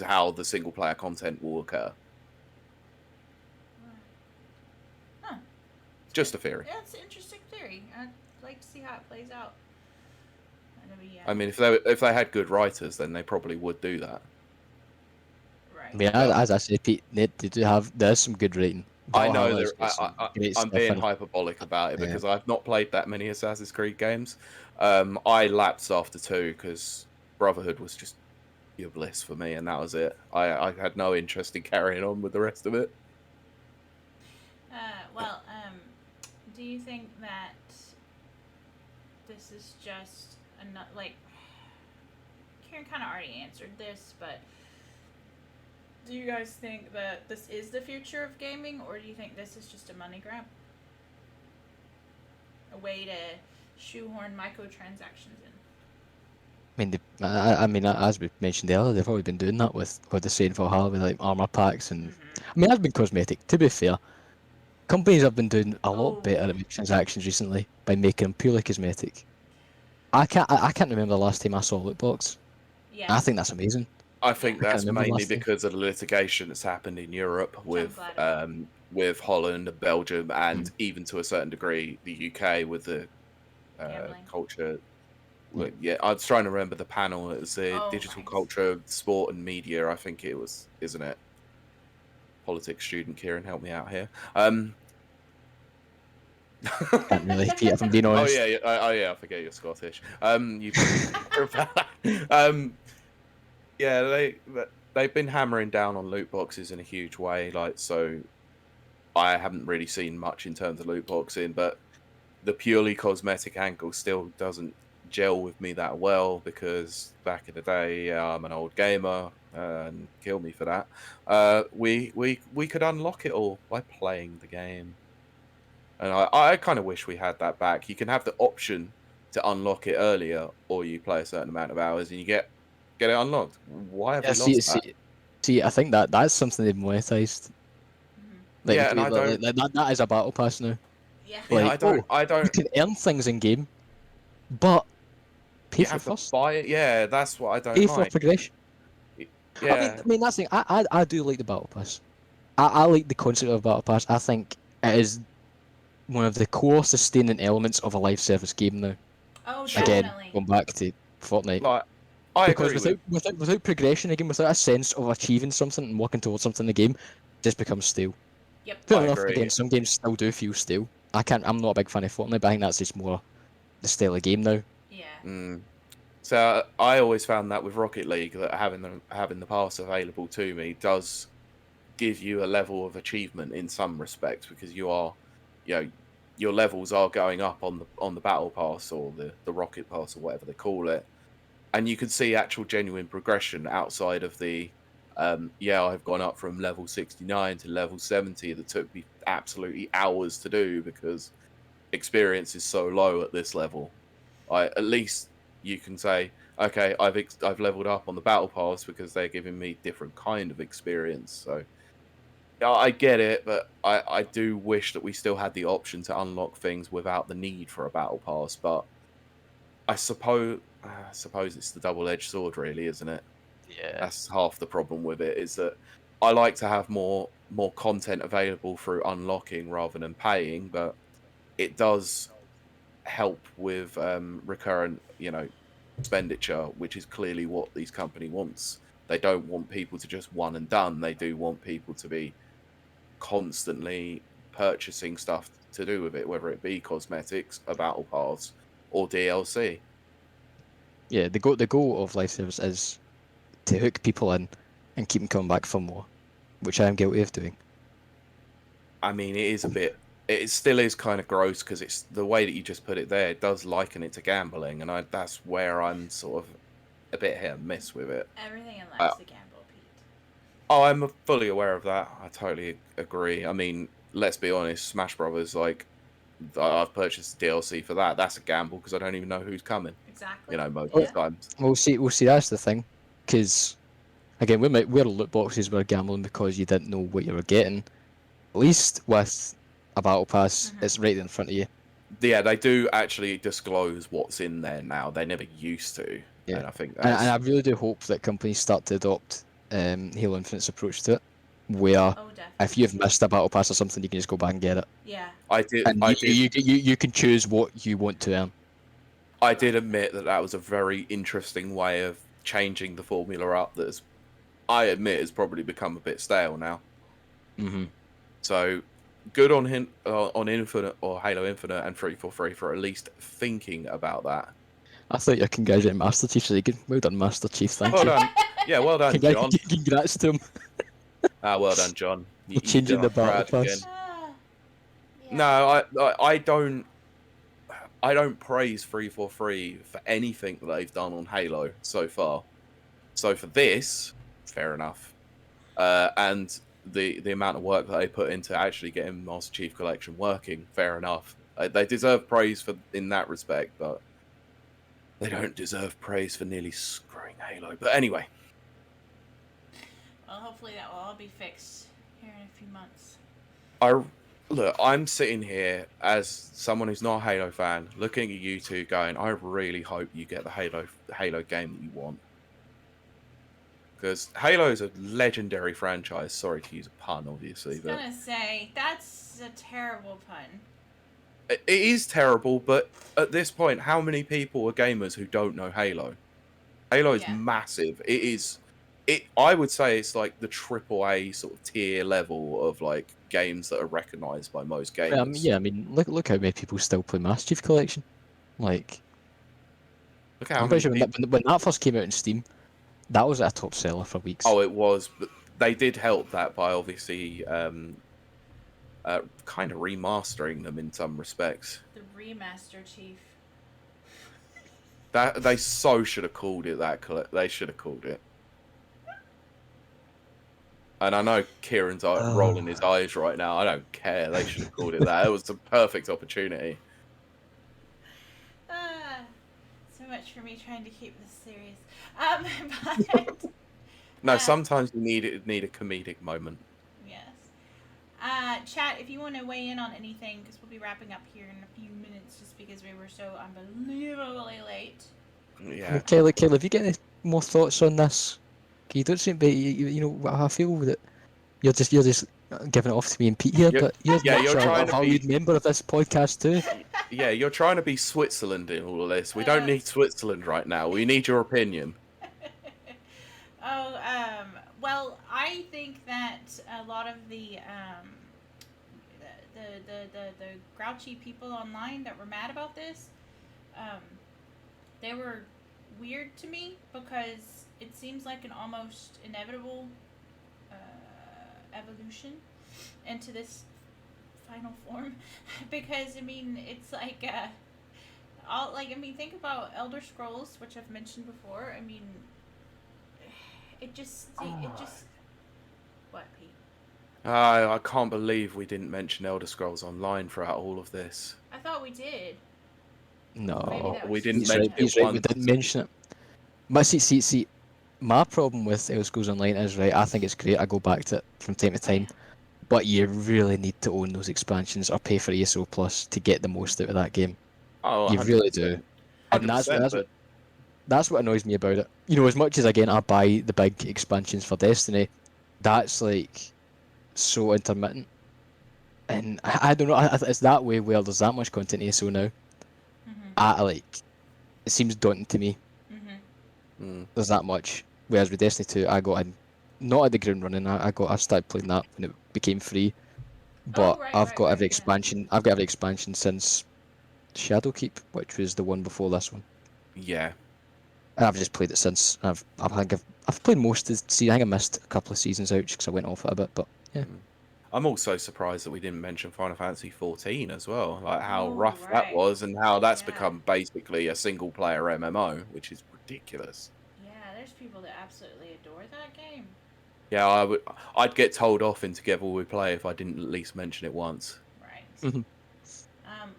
B: how the single player content will occur.
A: Huh.
B: Just a theory.
A: Yeah, it's an interesting theory. I'd like to see how it plays out.
B: I mean, if they had good writers, then they probably would do that.
A: Right.
C: I mean, as I said, Pete, there's some good writing.
B: I know
C: Valhalla's got some great
B: I'm
C: stuff
B: being
C: in it.
B: hyperbolic about it
C: Yeah.
B: because I've not played that many Assassin's Creed games. I lapsed after 2 because Brotherhood was just pure bliss for me, and that was it. I had no interest in carrying on with the rest of it.
A: Well, do you think that this is just like Ciaran kind of already answered this, but do you guys think that this is the future of gaming, or do you think this is just a money grab? A way to shoehorn microtransactions in?
C: I mean, as we mentioned earlier, they've already been doing that with what they're saying for Valhalla, with like armor packs, and I mean that's been cosmetic. To be fair, companies have been doing a lot better at transactions recently by making them purely cosmetic. I can't remember the last time I saw a loot box.
A: Yeah.
C: I think that's amazing.
B: I think that's
C: remember
B: mainly
C: last time.
B: because of the litigation that's happened in Europe with
A: glad about.
B: Holland, Belgium, and even to a certain degree the UK with the
A: Gambling.
B: culture. Well, yeah, I was trying to remember the panel. It was digital
A: thanks.
B: culture, sport, and media. I think it was, isn't it? Politics student Ciaran, help me out here.
C: Can't really, Pete, if I'm being honest.
B: I forget you're Scottish. Yeah, they've been hammering down on loot boxes in a huge way. Like, so I haven't really seen much in terms of loot boxing, but the purely cosmetic angle still doesn't gel with me that well, because back in the day, I'm an old gamer, and kill me for that. We could unlock it all by playing the game. And I kind of wish we had that back. You can have the option to unlock it earlier, or you play a certain amount of hours and you get it unlocked. Why have we lost that?
C: See, I think that's something they've monetized. Like,
B: Yeah, and I don't.
C: That is a battle pass now.
A: Yeah.
C: Like,
B: I don't.
C: You can earn things in game, but pay
B: You
C: for
B: have
C: it
B: to
C: first.
B: buy it. Yeah, that's what I don't
C: Pay
B: like.
C: for progression.
B: Yeah.
C: I mean that's the thing. I do like the battle pass. I like the concept of battle pass. I think it is one of the core sustaining elements of a live service game now.
A: Oh,
C: Again,
A: definitely.
C: going back to Fortnite.
B: Like, I
C: Because
B: agree
C: without progression again, without a sense of achieving something and working towards something in the game, it just becomes stale.
A: Yep.
C: Fair
B: I
C: enough,
B: agree.
C: again, some games still do feel stale. I'm not a big fan of Fortnite, but I think that's just more the style of game now.
A: Yeah.
B: So I always found that with Rocket League, that having the pass available to me does give you a level of achievement in some respects, because you are, your levels are going up on the battle pass, or the rocket pass, or whatever they call it, and you can see actual genuine progression outside of the I've gone up from level 69 to level 70 that took me absolutely hours to do because experience is so low at this level. At least you can say, okay, I've leveled up on the battle pass because they're giving me different kind of experience. So yeah, I get it, but I do wish that we still had the option to unlock things without the need for a battle pass. But I suppose it's the double-edged sword, really, isn't it?
C: Yeah.
B: That's half the problem with it, is that I like to have more content available through unlocking rather than paying, but it does help with recurrent, expenditure, which is clearly what these company wants. They don't want people to just one and done. They do want people to be constantly purchasing stuff to do with it, whether it be cosmetics, a battle pass, or DLC.
C: Yeah, the goal of live service is to hook people in and keep them coming back for more, which I am guilty of doing.
B: I mean, it is a bit. It still is kind of gross because it's the way that you just put it there. It does liken it to gambling, and that's where I'm sort of a bit hit and miss with it.
A: Everything in life's a gamble, Pete.
B: Oh, I'm fully aware of that. I totally agree. I mean, let's be honest. Smash Brothers, like, I've purchased the DLC for that. That's a gamble because I don't even know who's coming.
A: Exactly.
B: You know, most of the times.
C: We'll see. That's the thing, because again, where loot boxes were gambling because you didn't know what you were getting. At least with a battle pass, it's right in front of you.
B: Yeah, they do actually disclose what's in there now. They never used to.
C: Yeah,
B: and I think
C: and I really do hope that companies start to adopt Halo Infinite's approach to it, where if you've missed a battle pass or something, you can just go back and get it.
A: Yeah.
B: I did.
C: And you can choose what you want to earn.
B: I did admit that was a very interesting way of changing the formula up. That's, I admit, has probably become a bit stale now.
C: Mm-hmm.
B: So good on him, on Infinite or Halo Infinite and 343 for at least thinking about that.
C: I thought you were congratulating Master Chief, so you good. Well done, Master Chief. Thank
B: Well
C: you.
B: done. Yeah, well done, John.
C: Congrats to him.
B: Well done, John.
C: For changing the battle pass.
A: Yeah.
B: No, I don't praise 343 for anything that they've done on Halo so far. So for this, fair enough. And the amount of work that they put into actually getting Master Chief Collection working, fair enough. They deserve praise in that respect, but they don't deserve praise for nearly screwing Halo. But anyway.
A: Well, hopefully that will all be fixed here in a few months.
B: Look, I'm sitting here as someone who's not a Halo fan, looking at you two going, I really hope you get the Halo game that you want. Because Halo is a legendary franchise. Sorry to use a pun, obviously.
A: I was going to say, that's a terrible pun.
B: It is terrible, but at this point, how many people are gamers who don't know Halo? Halo is massive. I would say it's like the AAA sort of tier level of like games that are recognized by most gamers.
C: I mean, look how many people still play Master Chief Collection. Like,
B: look how
C: I'm pretty sure when that first came out in Steam, that was a top seller for weeks.
B: Oh, it was, but they did help that by obviously kind of remastering them in some respects.
A: The remaster, Chief.
B: That they so should have called it that. They should have called it. And I know Kieran's rolling his eyes right now. I don't care. They should have called it that. It was a perfect opportunity.
A: So much for me trying to keep this serious. But
B: no, sometimes you need a comedic moment.
A: Yes. Chat, if you want to weigh in on anything, because we'll be wrapping up here in a few minutes, just because we were so unbelievably late.
B: Yeah.
C: Kelly, have you got any more thoughts on this? You don't seem to be, you know, I feel that you're just giving it off to me and Pete here, but you're
B: trying
C: a valued member of this podcast too.
B: Yeah, you're trying to be Switzerland in all of this. We don't need Switzerland right now. We need your opinion.
A: Well, I think that a lot of the grouchy people online that were mad about this, they were weird to me because it seems like an almost inevitable evolution into this final form. Because I mean, it's like think about Elder Scrolls, which I've mentioned before. I mean, it just what, Pete?
B: I can't believe we didn't mention Elder Scrolls Online throughout all of this.
A: I thought we did.
C: No,
B: we didn't
C: mention
B: it.
C: Right, we didn't mention it. But see, my problem with Elder Scrolls Online is, right, I think it's great. I go back to it from time to time. But you really need to own those expansions or pay for ESO Plus to get the most out of that game.
B: Oh,
C: you really do. And that's what annoys me about it. You know, as much as, again, I buy the big expansions for Destiny, that's, like, so intermittent. And I don't know, it's that way where there's that much content in ESO now. It seems daunting to me. There's that much. Whereas with Destiny 2, I got in, not at the ground running, I started playing that when it became free. but
A: right,
C: I've
A: right,
C: got
A: right,
C: every
A: yeah.
C: expansion. I've got every expansion since Shadowkeep, which was the one before this one.
B: Yeah.
C: And I've just played it since. I think I've played most of the season. I think I missed a couple of seasons out because I went off it a bit, but yeah.
B: I'm also surprised that we didn't mention Final Fantasy 14 as well, like how
A: Oh,
B: rough that
A: right.
B: was and how that's
A: Yeah.
B: become basically a single player MMO, which is ridiculous.
A: Yeah, there's people that absolutely adore that game.
B: Yeah, I'd get told off in Together We Play if I didn't at least mention it once.
A: Right.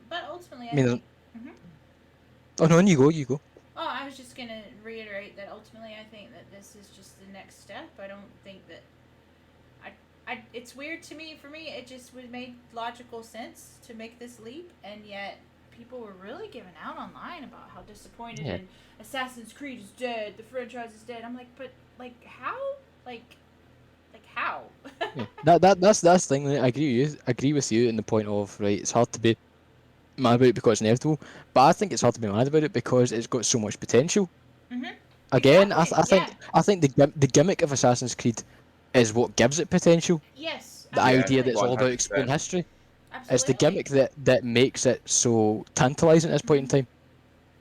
A: But ultimately, I
C: I mean,
A: think.
C: oh no, you go.
A: Oh, I was just gonna reiterate that ultimately, I think that this is just the next step. I don't think that. It's weird to me. For me, it just would make logical sense to make this leap, and yet people were really giving out online about how disappointed and Assassin's Creed is dead, the franchise is dead. I'm like, but like how? Like how?
C: Yeah. That's the thing. I agree with you in the point of right. It's hard to be mad about it because it's inevitable, but I think it's hard to be mad about it because it's got so much potential. Again,
A: Exactly.
C: I think the gimmick of Assassin's Creed is what gives it potential.
A: Yes.
C: The
B: Yeah,
C: idea that it's all about
B: 100%.
C: exploring history.
A: Absolutely.
C: It's the gimmick that makes it so tantalising at this point in time.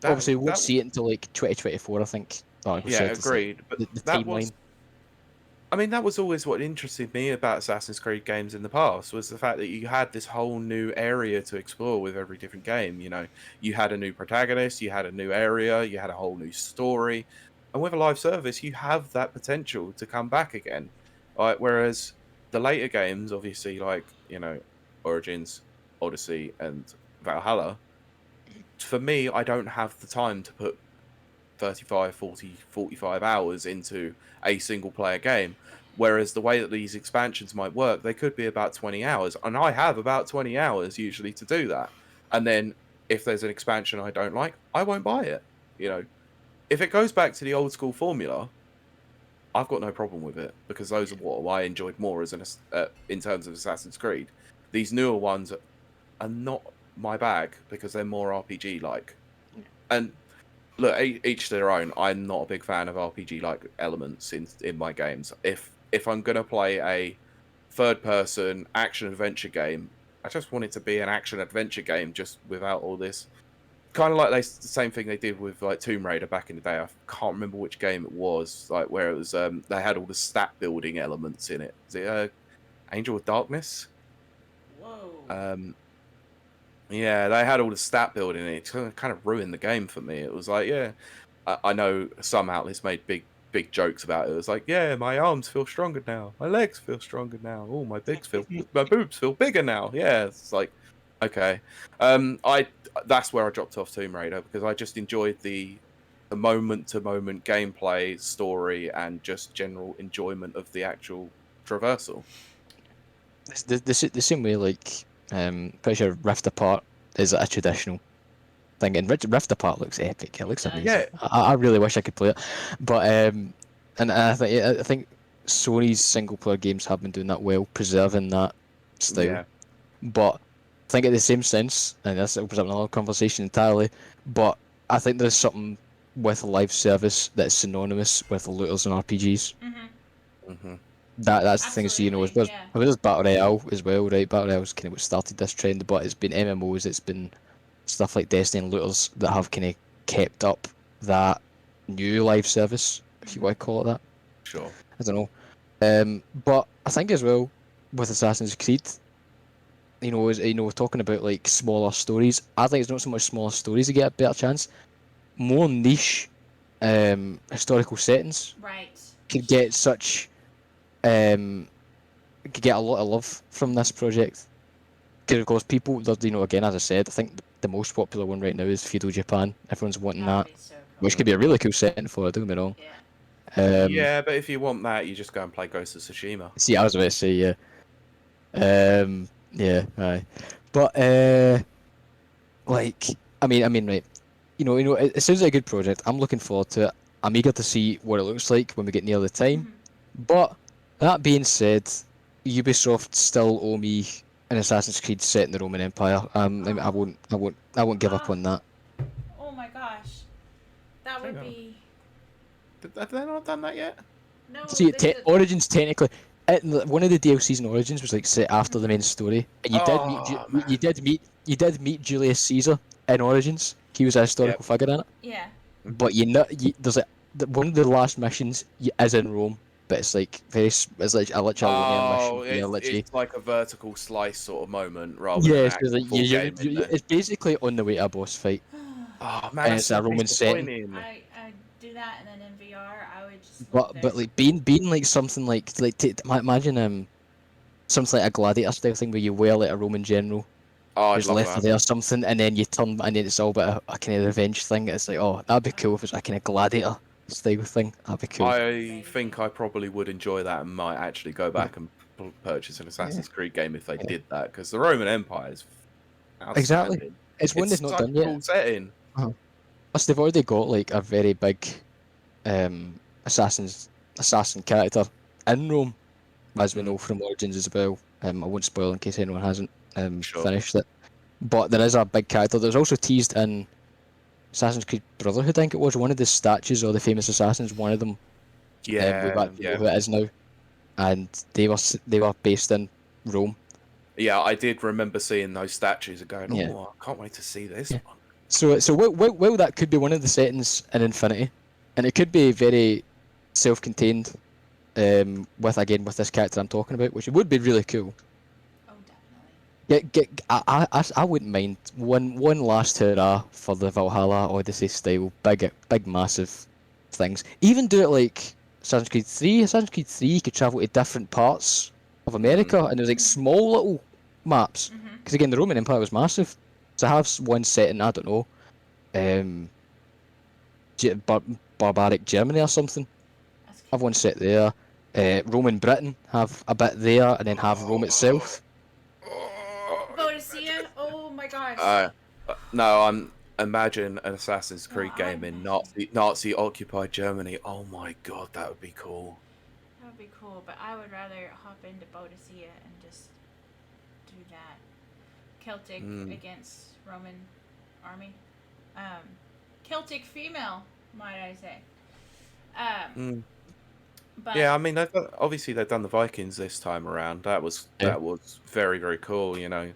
C: Obviously, we won't see it until like 2024, I think. Like we said,
B: agreed. But
C: the
B: that
C: timeline.
B: that was always what interested me about Assassin's Creed games in the past, was the fact that you had this whole new area to explore with every different game. You know, you had a new protagonist, you had a new area, you had a whole new story. And with a live service, you have that potential to come back again. Whereas the later games, obviously, like, Origins, Odyssey, and Valhalla, for me, I don't have the time to put 35, 40, 45 hours into a single player game. Whereas the way that these expansions might work, they could be about 20 hours. And I have about 20 hours usually to do that. And then if there's an expansion I don't like, I won't buy it. If it goes back to the old school formula, I've got no problem with it, because those are what I enjoyed more in terms of Assassin's Creed. These newer ones are not my bag because they're more RPG like. And look, each to their own. I'm not a big fan of RPG like elements in my games. If I'm gonna play a third person action adventure game, I just want it to be an action adventure game, just without all this. Kind of like the same thing they did with like Tomb Raider back in the day. I can't remember which game it was. Like where it was, they had all the stat building elements in it. Is it Angel of Darkness?
A: Whoa.
B: Yeah, they had all the stat building in it. It kind of ruined the game for me. It was like, yeah, I know some outlets made big jokes about it. It was like, yeah, my arms feel stronger now, my legs feel stronger now, oh, my boobs feel bigger now. Yeah, it's like, okay, that's where I dropped off Tomb Raider, because I just enjoyed the moment to moment gameplay, story, and just general enjoyment of the actual traversal.
C: The same way, like, pretty sure Rift Apart is a traditional thing, and Rift Apart looks epic. It looks amazing.
B: Yeah.
C: I really wish I could play it, but and I think Sony's single player games have been doing that well, preserving that style.
B: Yeah.
C: But I think in the same sense, and this opens up another conversation entirely, but I think there's something with live service that's synonymous with looters and RPGs. That's the thing. So, there's Battle Royale as well, right? Battle Royale is kind of what started this trend, but it's been MMOs, it's been stuff like Destiny and looters that have kind of kept up that new live service, if you want to call it that.
B: Sure.
C: I don't know. But I think as well with Assassin's Creed, we're talking about like smaller stories. I think it's not so much smaller stories that get a better chance. More niche historical settings could get could get a lot of love from this project. Because of course people, again, as I said, I think the most popular one right now is feudal Japan. Everyone's wanting that, which could be a really cool setting for it, don't get me wrong.
B: Yeah, but if you want that, you just go and play Ghost of Tsushima.
C: See, I was about to say, yeah. Yeah, aye. But like, I mean, right. It sounds like a good project. I'm looking forward to it. I'm eager to see what it looks like when we get near the time. But that being said, Ubisoft still owe me an Assassin's Creed set in the Roman Empire. I won't give up on that.
A: Oh my gosh, that would be.
B: Have they not done that yet?
A: No.
C: See, Origins technically, one of the DLCs in Origins was like set after the main story, and you did meet Julius Caesar in Origins. He was a historical figure in it.
A: Yeah.
C: But there's one of the last missions is in Rome, but it's like it's like a literal linear mission.
B: It's like a vertical slice sort of moment rather than
C: Yeah,
B: an
C: so
B: actual
C: like
B: full game in there.
C: it's basically on the way to a boss fight,
B: Oh man,
C: and
B: that's
C: it's
B: so
C: a Roman setting.
B: disappointing.
A: I do that, and then in VR, I would just.
C: But like being like something like imagine something like a gladiator style thing where you wear like a Roman general
B: Oh, I'd
C: who's
B: love
C: left
B: that.
C: there or something, and then you turn and then it's all about a kind of revenge thing. It's like, oh, that'd be cool if it's a kind of gladiator style thing. That'd be cool.
B: I think I probably would enjoy that and might actually go back and purchase an Assassin's Creed game if they did that, because the Roman Empire is
C: Exactly.
B: outstanding.
C: It's one they've not
B: such
C: done
B: a
C: yet.
B: cool setting.
C: Plus, they've already got like a very big assassin character in Rome, as we know from Origins as well. I won't spoil in case anyone hasn't
B: Sure.
C: finished it. But there is a big character. There's also teased in Assassin's Creed Brotherhood, I think it was, one of the statues of the famous assassins, one of them. We actually know who it is now. And they were based in Rome.
B: Yeah, I did remember seeing those statues and going,
C: Yeah.
B: oh, I can't wait to see this one.
C: So well, that could be one of the settings in Infinity, and it could be very self-contained. With this character I'm talking about, which would be really cool.
A: Oh, definitely.
C: I wouldn't mind one last hurrah for the Valhalla Odyssey style big massive things. Even do it like Assassin's Creed 3. Assassin's Creed 3 you could travel to different parts of America, and there's like small little maps. Because again, the Roman Empire was massive. So have one set in, I don't know, barbaric Germany or something. Have one set there. Roman Britain have a bit there, and then have Rome itself.
A: Boadicea? Oh my gosh.
B: No, imagine an Assassin's Creed game in Nazi occupied Germany. Oh my god, that would be cool.
A: That would be cool, but I would rather hop into Boadicea and just do that. Celtic against Roman army. Celtic female, might I say. But
B: yeah, I mean, obviously they've done the Vikings this time around. That was very, very cool. You know,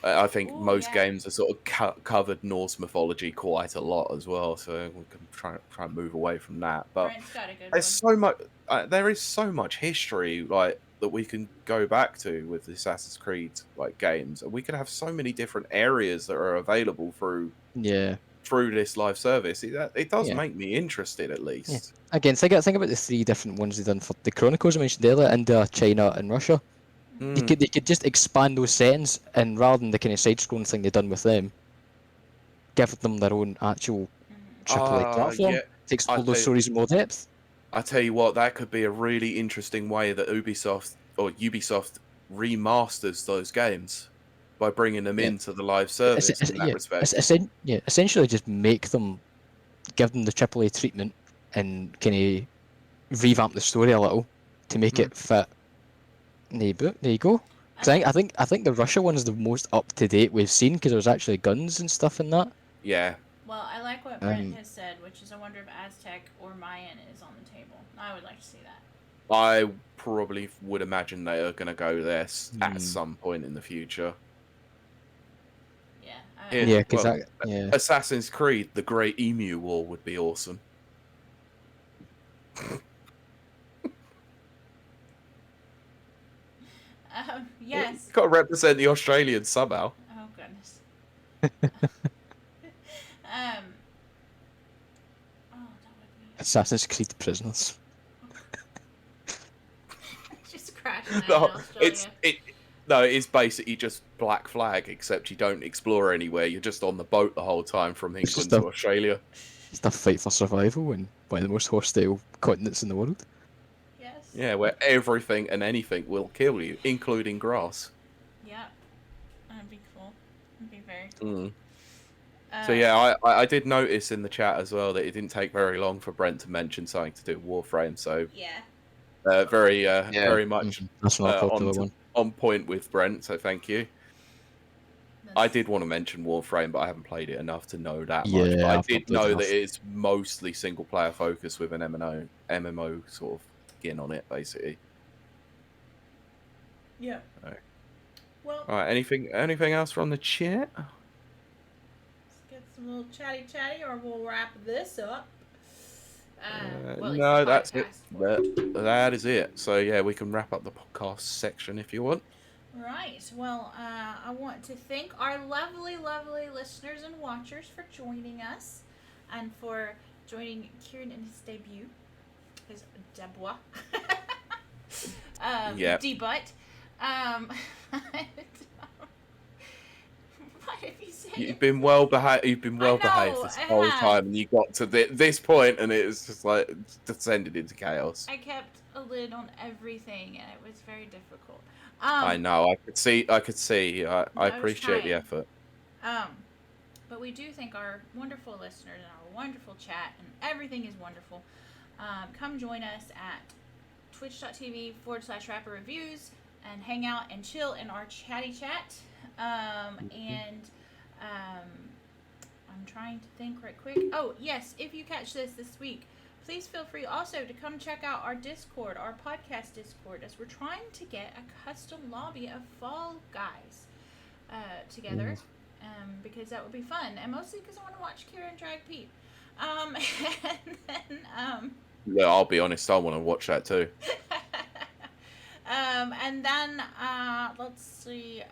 B: I think most games have sort of covered Norse mythology quite a lot as well, so we can try and move away from that. But
A: Brent's got a good
B: there's so much. There is so much history like that we can go back to with the Assassin's Creed like games, and we could have so many different areas that are available through this live service. It does make me interested, at least.
C: Yeah. Again, think about the 3 different ones they've done for the Chronicles I mentioned earlier: India, China, and Russia. They could just expand those settings, and rather than the kind of side-scrolling thing they've done with them, give them their own actual AAA platform to explore those stories in more depth.
B: I tell you what, that could be a really interesting way that Ubisoft remasters those games by bringing them into the live service in that respect.
C: Essentially just give them the AAA treatment and kind of revamp the story a little to make it fit. There you go. Because I think the Russia one is the most up to date we've seen, because there was actually guns and stuff in that.
B: Yeah.
A: Well, I like what Brent has said, which is I wonder if Aztec or Mayan is on the table. I would like to see that.
B: I probably would imagine they are going to go there at some point in the future.
A: Yeah.
B: Assassin's Creed: The Great Emu War would be awesome.
A: Yes.
B: You've got to represent the Australians somehow.
A: Oh goodness.
C: Assassin's Creed Prisoners.
A: Just crashing out in Australia.
B: It is basically just Black Flag, except you don't explore anywhere. You're just on the boat the whole time from England to Australia.
C: It's a fight for survival in one of the most hostile continents in the world.
A: Yes.
B: Yeah, where everything and anything will kill you, including grass.
A: Yeah. That'd be cool. That'd be very cool.
B: So yeah, I did notice in the chat as well that it didn't take very long for Brent to mention something to do with Warframe. So very much
C: that's not a popular one.
B: On point with Brent. So thank you. I did want to mention Warframe, but I haven't played it enough to know that much. But I did know that it's mostly single player focused with an MMO sort of skin on it, basically.
A: Yeah.
B: Alright.
A: Well,
B: All right. Anything else from the chat?
A: let's get some little chatty, or we'll wrap this up. Well, it's
B: No,
A: the
B: that's it.
A: podcast for
B: That is it. So yeah, we can wrap up the podcast section if you want.
A: Right. Well, I want to thank our lovely, lovely listeners and watchers for joining us, and for joining Ciaran in his debut, his debut.
B: Yeah.
A: Debut. What have you said?
B: You've been well behaved. You've been well behaved
A: know,
B: this
A: I
B: whole
A: have.
B: time, and you got to this point, and it was just like descended into chaos.
A: I kept a lid on everything, and it was very difficult.
B: I know. I could see. I
A: was
B: appreciate the
A: trying.
B: effort.
A: But we do thank our wonderful listeners and our wonderful chat, and everything is wonderful. Come join us at twitch.tv/rapper reviews and hang out and chill in our chatty chat. And I'm trying to think right quick. Oh, yes, if you catch this week, please feel free also to come check out our Discord, our podcast Discord, as we're trying to get a custom lobby of Fall Guys together. Because that would be fun, and mostly because I want to watch Ciaran drag Pete. And then,
B: Yeah, I'll be honest. I want to watch that too.
A: and then let's see.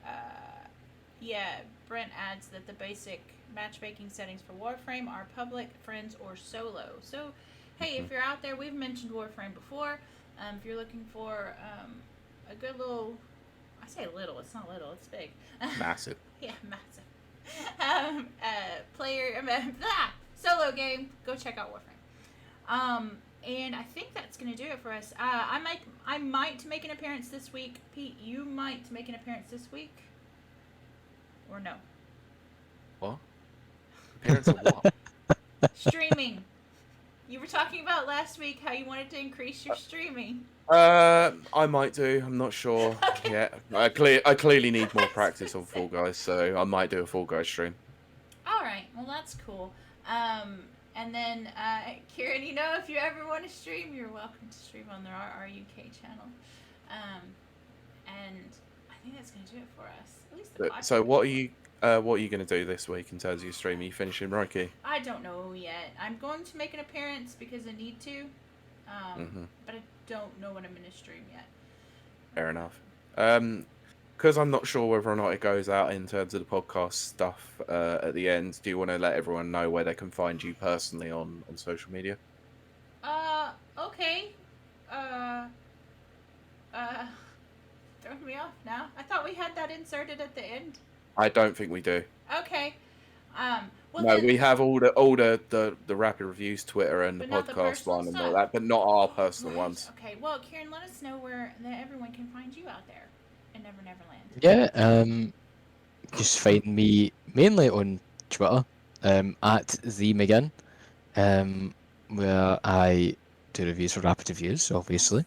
A: Yeah, Brent adds that the basic matchmaking settings for Warframe are public, friends, or solo. So, hey, if you're out there, we've mentioned Warframe before. If you're looking for a good little, I say little, it's not little, it's big.
B: Massive.
A: Yeah, massive. Solo game, go check out Warframe. And I think that's gonna do it for us. I might make an appearance this week. Pete, you might make an appearance this week, or no?
B: What? Appearance of what?
A: Streaming. You were talking about last week how you wanted to increase your streaming.
B: I might do. I'm not sure yet. I clearly need more practice on Fall Guys, so I might do a Fall Guys stream.
A: All right. Well, that's cool. And then, Ciaran, you know, if you ever want to stream, you're welcome to stream on our UK channel. And I think that's going to do it for us. At least the podcast.
B: So what are you going to do this week in terms of your stream? Are you finishing Rocky?
A: I don't know yet. I'm going to make an appearance because I need to. But I don't know what I'm going to stream yet.
B: Fair enough. Because I'm not sure whether or not it goes out in terms of the podcast stuff at the end, do you want to let everyone know where they can find you personally on social media?
A: Okay. Throwing me off now. I thought we had that inserted at the end.
B: I don't think we do.
A: Okay. Well,
B: no,
A: then,
B: we have all the Rapid Reviews Twitter and the
A: not the
B: podcast
A: personal
B: one and
A: stuff.
B: all that, but not our personal ones.
A: Okay. Well, Ciaran, let us know where everyone can find you out there in Never Neverland.
C: Yeah, just find me mainly on Twitter, at the McGinn, where I do reviews for Rapid Reviews, obviously.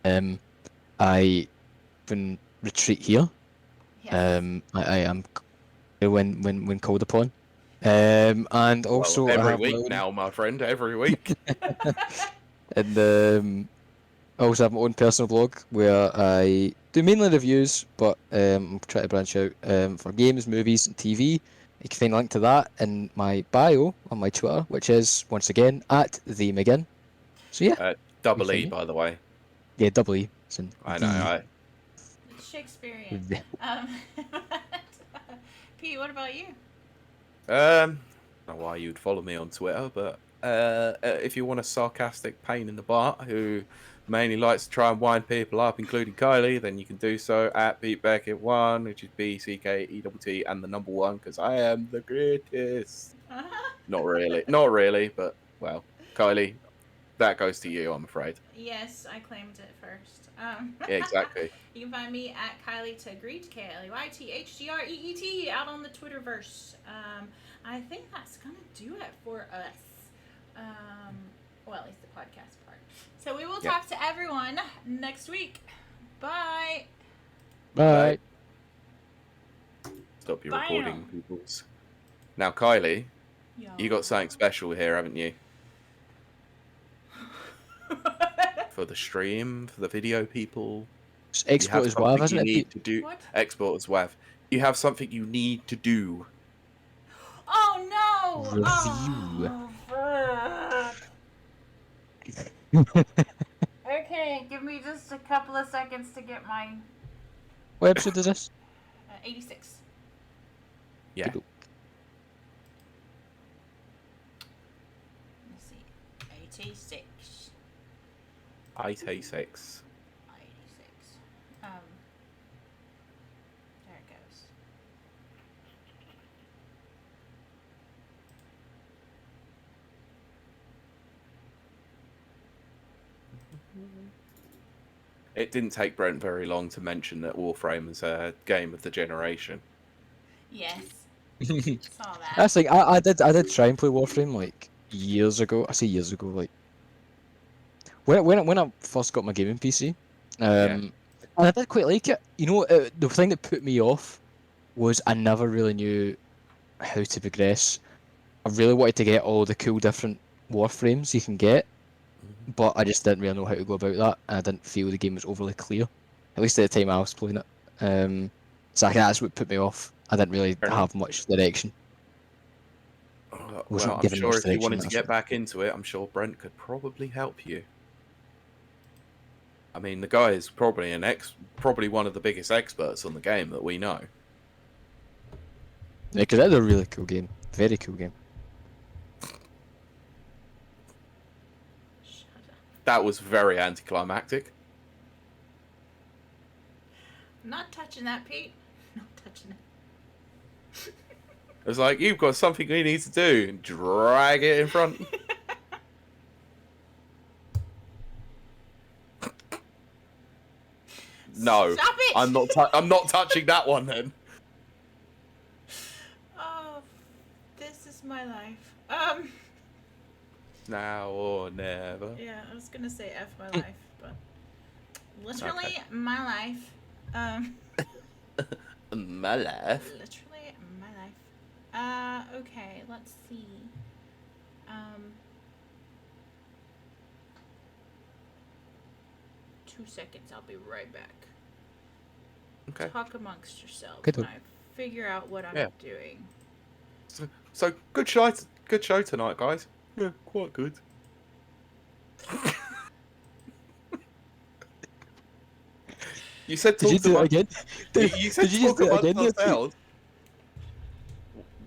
C: I can retreat here.
A: Yes.
C: I am when called upon. And also
B: well,
C: I
B: every
C: have
B: week
C: my own...
B: now, my friend, every week.
C: And I also have my own personal blog where I do mainly reviews, but I'm trying to branch out for games, movies, and TV. You can find a link to that in my bio on my Twitter, which is, once again, at the McGinn. So yeah.
B: Double E, by the way.
C: Yeah, double E.
B: I know.
A: It's Shakespearean. Pete, what about you?
B: I don't know why you'd follow me on Twitter, but if you want a sarcastic pain in the butt who mainly likes to try and wind people up, including Kylie, then you can do so at Pete Beckett1, which is BCKETT and the number 1, because I am the greatest. Not really, but well, Kylie, that goes to you, I'm afraid.
A: Yes, I claimed it first.
B: Yeah, exactly.
A: You can find me at Kylie Tagreet, KLEYTHGREET, out on the Twitterverse. I think that's gonna do it for us. Well, at least the podcast part. So we will talk to everyone next week. Bye.
C: Bye.
B: Stop your recording, peoples. Now, Kylie, you got something special here, haven't you? For the stream, for the video people.
C: Export is WAV, isn't
B: you
C: it,
B: need
C: Pete?
B: to do.
A: What?
B: Export as WAV. You have something you need to do.
A: Oh no!
C: Review.
A: Oh, fuck. Okay, give me just a couple of seconds to get my
C: What episode is this?
A: 86.
B: Yeah.
C: Good.
A: Let's see. 86.
B: 86.
A: 86. There it goes.
B: It didn't take Brent very long to mention that Warframe was a game of the generation.
A: Yes. Saw that.
C: That's like I did try and play Warframe like years ago. I say years ago, like when I first got my gaming PC, and I did quite like it. You know, the thing that put me off was I never really knew how to progress. I really wanted to get all the cool different Warframes you can get, but I just didn't really know how to go about that, and I didn't feel the game was overly clear, at least at the time I was playing it. So I think that's what put me off. I didn't really have much direction.
B: Well, I'm
C: given
B: sure
C: much
B: if you
C: direction,
B: wanted to
C: that's
B: get
C: what-
B: back into it, I'm sure Brent could probably help you. I mean, the guy is probably probably one of the biggest experts on the game that we know.
C: Yeah, because that's a really cool game. Very cool game.
A: Shut up.
B: That was very anticlimactic.
A: I'm not touching that, Pete. Not touching it.
B: It was like, you've got something we need to do. And drag it in front. No,
A: Stop it!
B: I'm not touching that one then.
A: Oh, this is my life.
B: Now or never.
A: Yeah, I was gonna say F my life, but literally my life.
B: My life.
A: Literally my life. Okay, let's see. 2 seconds, I'll be right back.
B: Okay.
A: Talk amongst yourselves
C: Good
A: when
C: one.
A: I figure out what I'm
B: Yeah.
A: doing.
B: So good show tonight, guys. Yeah, quite good. You said
C: Did you
B: talk
C: do it
B: about.
C: again?
B: You said
C: Did you just
B: talk
C: do it
B: amongst
C: again? There, Pete?
B: ourselves.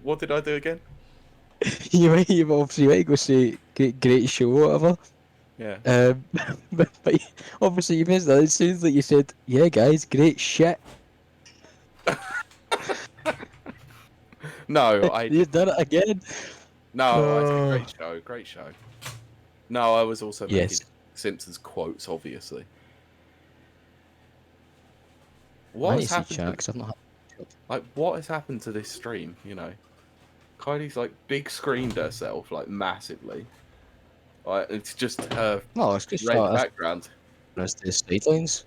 B: What did I do again?
C: you obviously might go say great show or whatever.
B: Yeah.
C: But obviously you missed that. It sounds like you said, "Yeah, guys, great shit."
B: No, I
C: You done it again.
B: no, I said
C: Oh.
B: great show. No, I was also making
C: Yes.
B: Simpsons quotes, obviously.
C: I
B: What
C: need
B: has
C: to see
B: happened?
C: chat 'cause I've not.
B: Like, what has happened to this stream? You know, Kylie's like big screened herself like massively. Like, it's just her
C: No, it's just
B: red background.
C: That's the sidelines.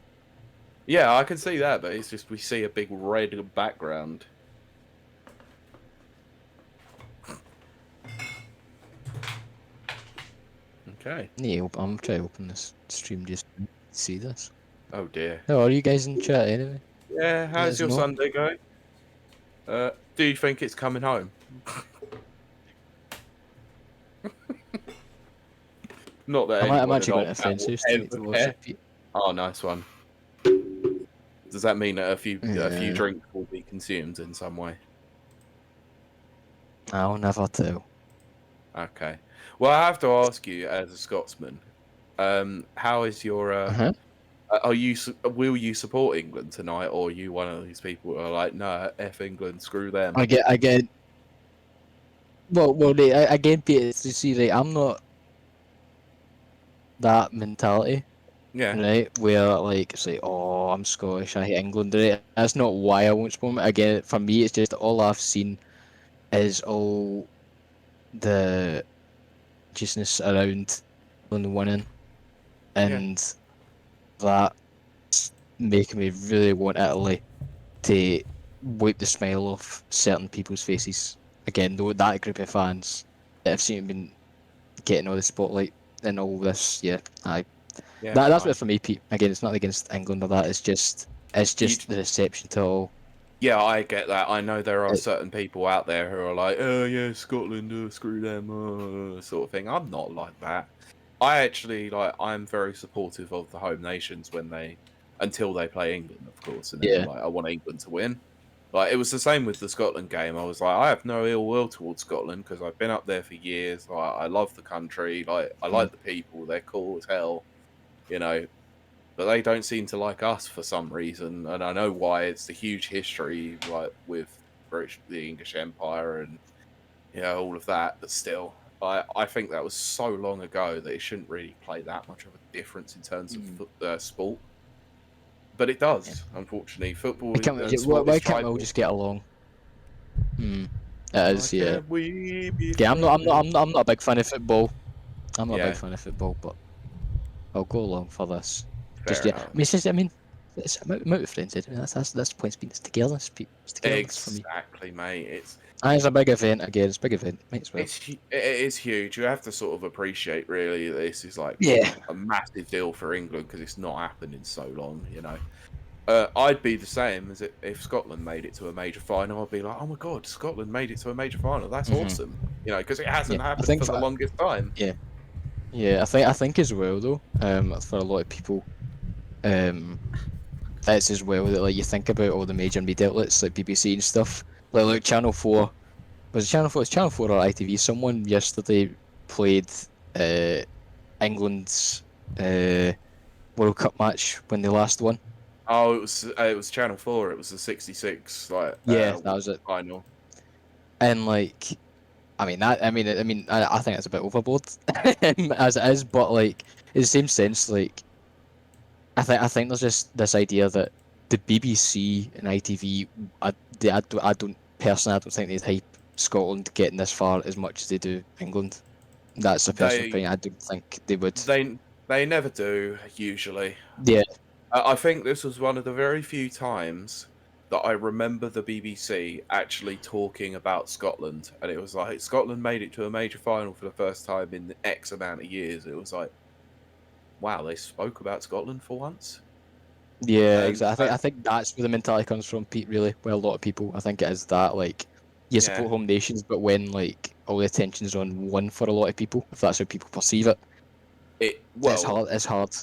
B: Yeah, I can see that, but it's just we see a big red background. Okay.
C: Yeah, I'm trying to open this stream just to see this.
B: Oh dear.
C: How are you guys in chat anyway?
B: Yeah, how's
C: Yes,
B: your
C: no.
B: Sunday going? Do you think it's coming home? Not that
C: I'm
B: anyone
C: actually
B: at
C: going
B: all
C: to a friend's
B: will
C: house tonight to
B: ever
C: watch
B: care.
C: it.
B: Oh, nice one. Does that mean that a few
C: Yeah.
B: drinks will be consumed in some way?
C: I'll never tell.
B: Okay. Well, I have to ask you, as a Scotsman, how is your? Will you support England tonight, or are you one of these people who are like, no, f England, screw them?
C: I get. Well, again, Peter, to see, right, I'm not that mentality,
B: Yeah.
C: right, where, like, it's like, oh, I'm Scottish, I hate England, right? That's not why I won't support it. Again, for me, it's just all I've seen is all the justness around England winning, and that's making me really want Italy to wipe the smile off certain people's faces. Again, though, that group of fans that have seen been getting all the spotlight and all this, yeah,
B: Yeah,
C: That's
B: no,
C: what for me, Pete. Again, it's not against England or that. It's just the reception to all.
B: yeah, I get that. I know there are
C: It,
B: certain people out there who are like, oh yeah, Scotland, screw them, sort of thing. I'm not like that. I actually I'm very supportive of the home nations until they play England, of course, and then I'm
C: yeah.
B: like, I want England to win. Like it was the same with the Scotland game. I was like, I have no ill will towards Scotland because I've been up there for years. Like, I love the country. Like I
C: Mm.
B: like the people. They're cool as hell, you know. But they don't seem to like us for some reason, and I know why. It's the huge history, like with the English Empire, and all of that. But still, I think that was so long ago that it shouldn't really play that much of a difference in terms
C: Mm.
B: of sport. But it does,
C: Yeah.
B: unfortunately. Football and
C: Why
B: sport is
C: can't we all
B: tribal.
C: just get along? Mm. It
B: Why
C: is, yeah.
B: can't we be
C: Yeah,
B: friends?
C: I'm not a big fan of football. I'm not a big
B: Yeah,
C: fan of football, but I'll go along for this. Just
B: fair
C: yeah,
B: enough.
C: It's amount of friends. That's the point. It's togetherness, Pete. It's togetherness for me.
B: Exactly, mate.
C: And it's a big event again. It's a big event. Might as well.
B: It is huge. You have to sort of appreciate really this is like
C: Yeah.
B: a massive deal for England because it's not happened in so long. I'd be the same as if Scotland made it to a major final. I'd be like, oh my god, Scotland made it to a major final. That's
C: Mhm.
B: awesome. Because it
C: Yeah.
B: hasn't
C: I
B: happened
C: think
B: for the longest time.
C: yeah. Yeah. I think as well though. For a lot of people, that's as well that like you think about all the major media outlets like BBC and stuff. Like Channel 4. Was it Channel 4? It's Channel 4 or ITV. Someone yesterday played uh, England's World Cup match when they last won.
B: Oh, it was Channel 4. It was the '66
C: Yeah, that was it.
B: final.
C: And like, I think it's a bit overboard as it is, but like in the same sense, like I think there's just this idea that the BBC and ITV, I don't personally, I don't think they'd hype Scotland getting this far as much as they do England. That's a personal
B: They
C: opinion. I don't think they would.
B: they never do usually.
C: Yeah.
B: I think this was one of the very few times that I remember the BBC actually talking about Scotland, and it was like Scotland made it to a major final for the first time in X amount of years. It was like, wow, they spoke about Scotland for once.
C: Yeah,
B: And
C: exactly. I think that's where the mentality comes from, Pete. Really, well, a lot of people, I think it is that like you
B: yeah,
C: support home nations, but when like all the attention's on one for a lot of people, if that's how people perceive it, it's
B: well,
C: hard. It's hard.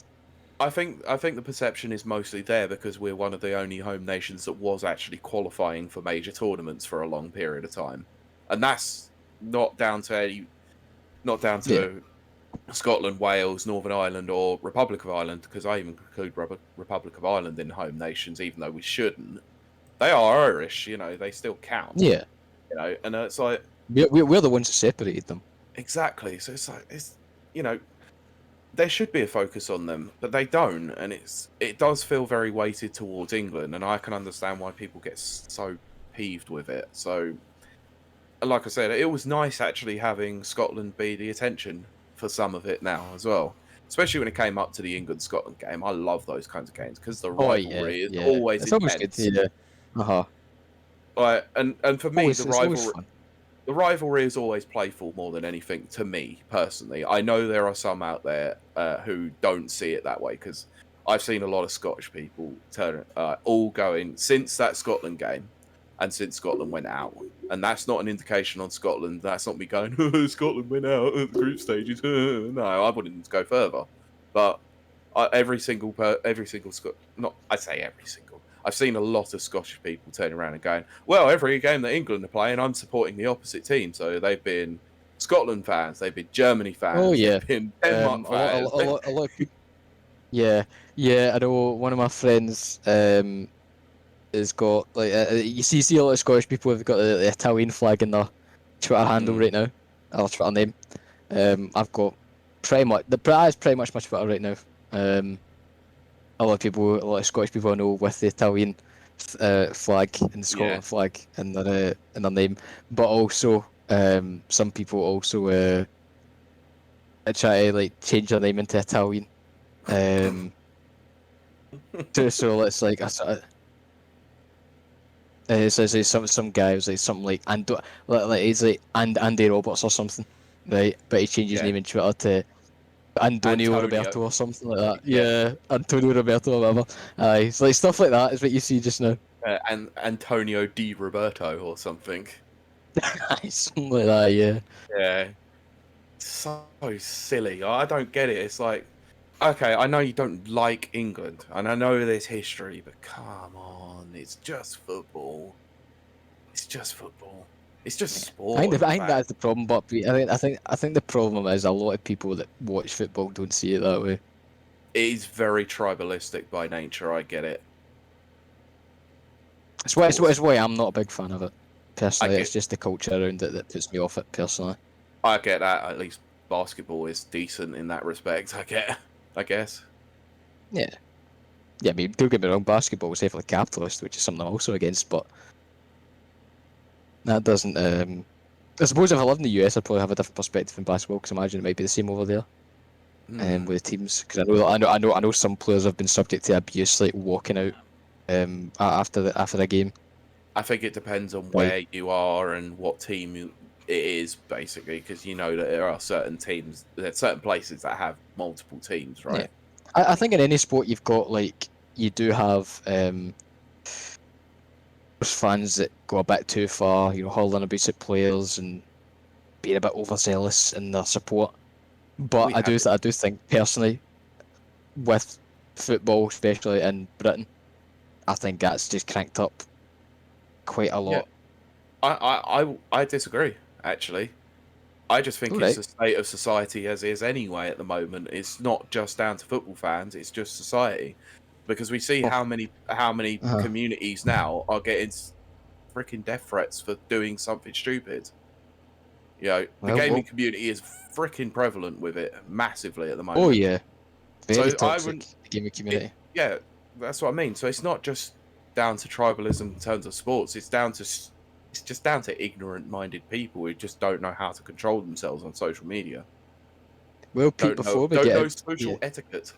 B: I think the perception is mostly there because we're one of the only home nations that was actually qualifying for major tournaments for a long period of time, and that's not down to
C: Yeah.
B: Scotland, Wales, Northern Ireland, or Republic of Ireland, because I even include Republic of Ireland in home nations, even though we shouldn't. They are Irish, they still count,
C: Yeah.
B: and it's like
C: We're the ones that separated them.
B: exactly. So it's like there should be a focus on them, but they don't, and it does feel very weighted towards England, and I can understand why people get so peeved with it. So, like I said, it was nice actually having Scotland be the attention for some of it now as well. Especially when it came up to the England-Scotland game. I love those kinds of games because the
C: Oh yeah,
B: rivalry is
C: yeah.
B: always
C: It's always
B: intense.
C: good. Yeah.
B: And for me,
C: It's always fun.
B: the rivalry is always playful more than anything to me personally. I know there are some out there who don't see it that way because I've seen a lot of Scottish people all going since that Scotland game and since Scotland went out. And that's not an indication on Scotland. That's not me going, Scotland went out at the group stages. No, I wouldn't go further. But every single not I say every single. I've seen a lot of Scottish people turn around and going, well, every game that England are playing, I'm supporting the opposite team. So they've been Scotland fans, they've been Germany fans,
C: Oh yeah.
B: they've been Denmark fans.
C: A lot of people. Yeah, yeah. I know one of my friends has got like you see a lot of Scottish people have got the Italian flag in their Twitter handle right now, or Twitter name. I've got pretty much that is pretty much my Twitter right now. A lot of Scottish people I know with the Italian flag and the Scotland flag in their name, but also some people also try to like change their name into Italian. So it's like it's some guy was like something like he's like Andy Roberts or something, right? But he changed his name in Twitter Antonio Roberto or something like that. Yeah, Antonio Roberto or whatever. Aye, it's like stuff like that is what you see just now.
B: And Antonio Di Roberto or something.
C: Aye, something like that, yeah.
B: Yeah. So silly. I don't get it. It's like, okay, I know you don't like England, and I know there's history, but come on, it's just football. It's just football. It's just sport.
C: I think that's the problem, but I think the problem is a lot of people that watch football don't see it that way.
B: It is very tribalistic by nature. I get it.
C: It's why I'm not a big fan of it. Personally, it's just the culture around it that puts me off it. Personally,
B: I get that. At least basketball is decent in that respect. I guess.
C: Yeah. I mean, don't get me wrong. Basketball is heavily capitalist, which is something I'm also against. But that doesn't. I suppose if I lived in the US, I'd probably have a different perspective in basketball because I imagine it might be the same over there. With the teams, because I know some players have been subject to abuse, like walking out after a game.
B: I think it depends on where you are and what team it is, basically, because you know that there are certain teams, there's certain places that have multiple teams, right?
C: Yeah. I think in any sport you've got you do have fans that go a bit too far, hurling abuse at players and being a bit overzealous in their support. But I do think personally, with football, especially in Britain, I think that's just cranked up quite a lot.
B: Yeah. I disagree, actually. I just think it's the state of society as is anyway at the moment. It's not just down to football fans, it's just society. Because we see how many communities now are getting freaking death threats for doing something stupid. The gaming community is freaking prevalent with it massively at the moment.
C: Oh yeah, very toxic gaming community.
B: Yeah, that's what I mean. So it's not just down to tribalism in terms of sports. It's just down to ignorant-minded people who just don't know how to control themselves on social media.
C: Well, Pete, before we get
B: know social etiquette.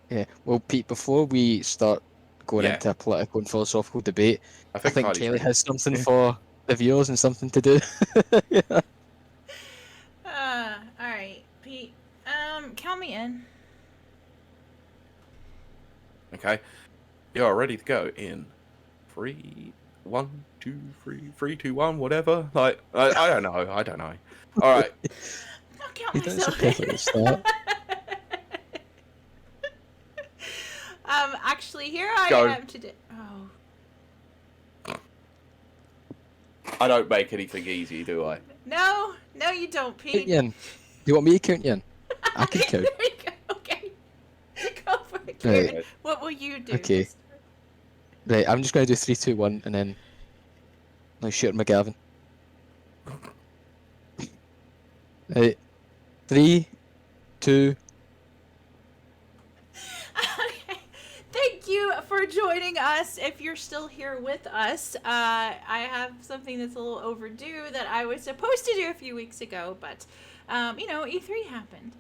C: Yeah. Well, Pete, before we start going into a political and philosophical debate, I think Kiley has something for the viewers and something to do.
A: Yeah. All right, Pete. Count me in.
B: Okay. You're ready to go in 3, 1, 2, 3, 3, 2, 1, whatever. Like I don't know. All right.
A: I'll count myself. Actually, here I am today. Oh.
B: I don't make anything easy, do I?
A: No, you don't, Pete.
C: Do you want me to count you in? I can count.
A: There you go. Okay. Go for it, Karen. Right. What will you do?
C: Okay. Right, I'm just going to do 3, 2, 1, and then I'll shoot McGavin. Right. 3, 2.
A: Okay. Thank you for joining us. If you're still here with us, I have something that's a little overdue that I was supposed to do a few weeks ago, but E3 happened.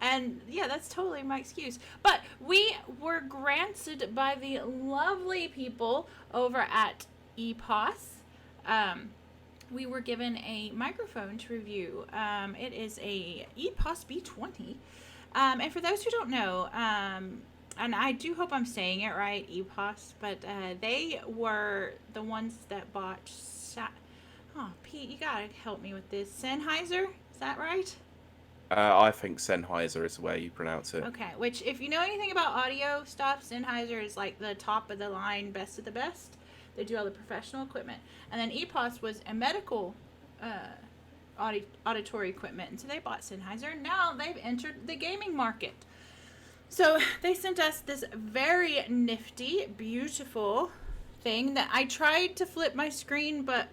A: And yeah, that's totally my excuse. But we were granted by the lovely people over at EPOS. We were given a microphone to review. It is a EPOS B20. And for those who don't know, and I do hope I'm saying it right, EPOS, but they were the ones that bought... Pete, you gotta help me with this. Sennheiser? Is that right?
B: I think Sennheiser is the way you pronounce it.
A: Okay, which if you know anything about audio stuff, Sennheiser is like the top of the line, best of the best. They do all the professional equipment. And then EPOS was a medical auditory equipment, and so they bought Sennheiser. Now they've entered the gaming market. So they sent us this very nifty, beautiful thing that I tried to flip my screen, but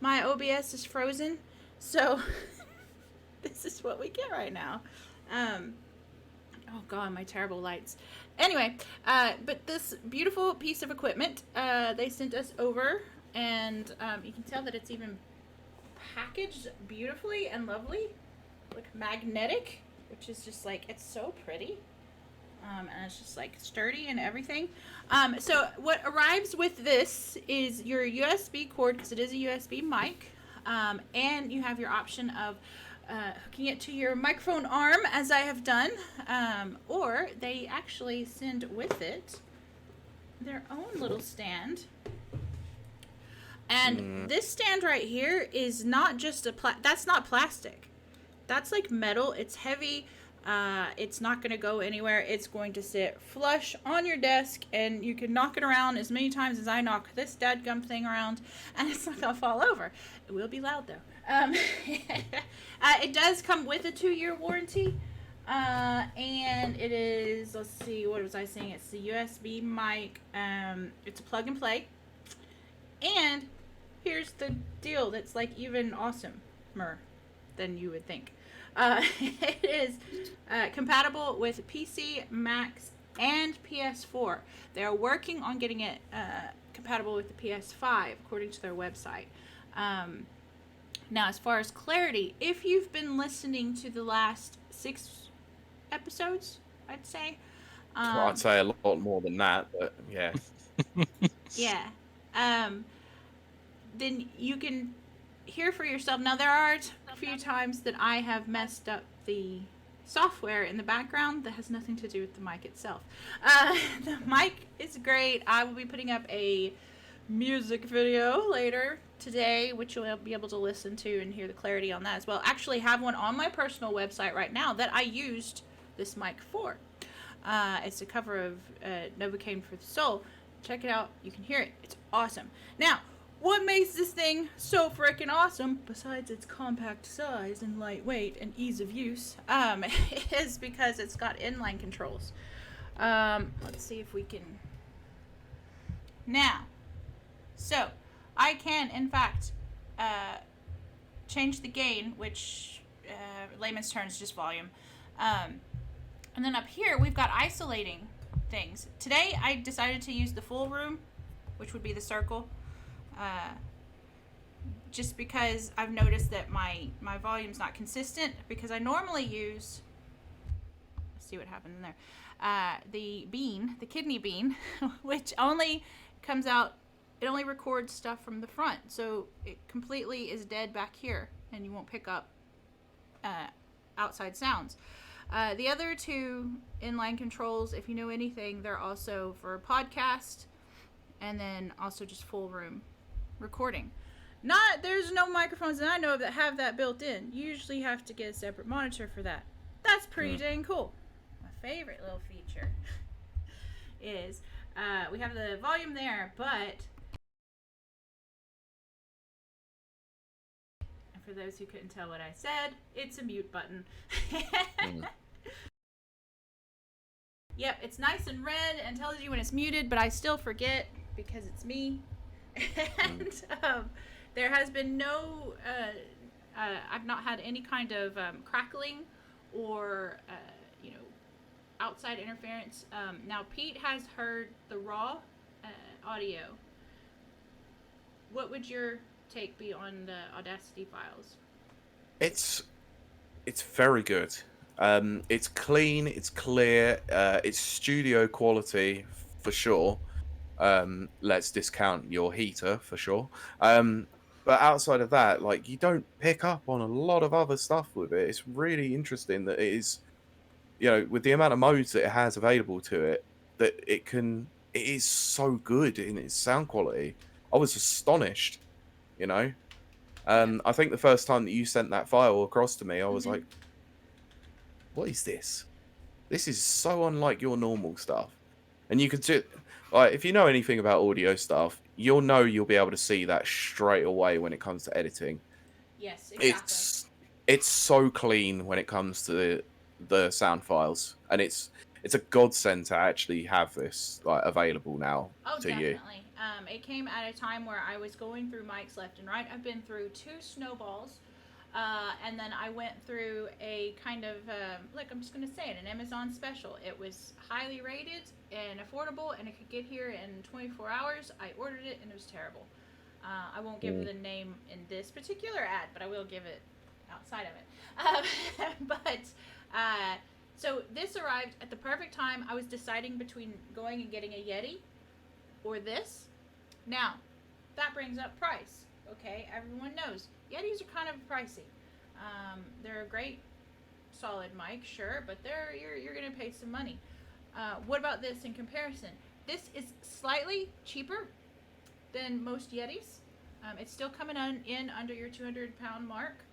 A: my OBS is frozen. So this is what we get right now. Oh god, my terrible lights. Anyway, but this beautiful piece of equipment, they sent us over, and you can tell that it's even packaged beautifully and lovely, like magnetic, which is just like, it's so pretty. And it's just like sturdy and everything. So what arrives with this is your USB cord, because it is a USB mic, and you have your option of hooking it to your microphone arm, as I have done, or they actually send with it their own little stand. And this stand right here is not just that's not plastic. That's like metal. It's heavy. It's not going to go anywhere. It's going to sit flush on your desk, and you can knock it around as many times as I knock this dadgum thing around, and it's not going to fall over. It will be loud, though. It does come with a 2-year warranty, and it is, let's see, what was I saying? It's the USB mic. It's a plug and play. And here's the deal that's like even awesomer than you would think. It is compatible with PC, Macs, and PS4. They are working on getting it compatible with the PS5, according to their website. Now, as far as clarity, if you've been listening to the last 6 episodes, I'd say.
B: Well, I'd say a lot more than that, but yeah.
A: Yeah. Then you can hear for yourself. Now, there are a few times that I have messed up the software in the background that has nothing to do with the mic itself. The mic is great. I will be putting up a music video later today, which you'll be able to listen to and hear the clarity on that as well. Actually have one on my personal website right now that I used this mic for. It's a cover of Novocaine for the Soul. Check it out. You can hear it. It's awesome. Now, what makes this thing so freaking awesome, besides its compact size and lightweight and ease of use, is because it's got inline controls. Let's see if we can... Now, so, I can, in fact, change the gain, which layman's terms is just volume. And then up here, we've got isolating things. Today, I decided to use the full room, which would be the circle. Just because I've noticed that my volume's not consistent, because I normally use, let's see what happened in there, the kidney bean, which only comes out, it only records stuff from the front, so it completely is dead back here, and you won't pick up outside sounds. The other 2 inline controls, if you know anything, they're also for podcast, and then also just full room recording. There's no microphones that I know of that have that built in. You usually have to get a separate monitor for that. That's pretty dang cool. My favorite little feature is we have the volume there, but and for those who couldn't tell what I said, it's a mute button. Yep, it's nice and red and tells you when it's muted, but I still forget because it's me. And there has been no, I've not had any kind of crackling or, outside interference. Now, Pete has heard the raw audio. What would your take be on the Audacity files?
B: It's very good. It's clean, it's clear, it's studio quality for sure. Let's discount your heater for sure. But outside of that, like, you don't pick up on a lot of other stuff with it. It's really interesting that it is, with the amount of modes that it has available to it, that it is so good in its sound quality. I was astonished, I think the first time that you sent that file across to me, I was like, what is this? This is so unlike your normal stuff. And you can see, like, if you know anything about audio stuff, you'll be able to see that straight away when it comes to editing.
A: Yes, exactly.
B: It's so clean when it comes to the sound files, and it's a godsend to actually have this available now to
A: definitely.
B: you.
A: It came at a time where I was going through mics left and right. I've been through 2 snowballs. And then I went through a kind of, I'm just going to say it, an Amazon special. It was highly rated and affordable, and it could get here in 24 hours. I ordered it, and it was terrible. I won't give the name in this particular ad, but I will give it outside of it. So this arrived at the perfect time. I was deciding between going and getting a Yeti or this. Now, that brings up price. Okay, everyone knows Yetis are kind of pricey. They're a great solid mic, sure, but you're gonna pay some money. What about this in comparison? This is slightly cheaper than most Yetis. It's still coming in under your 200-pound mark,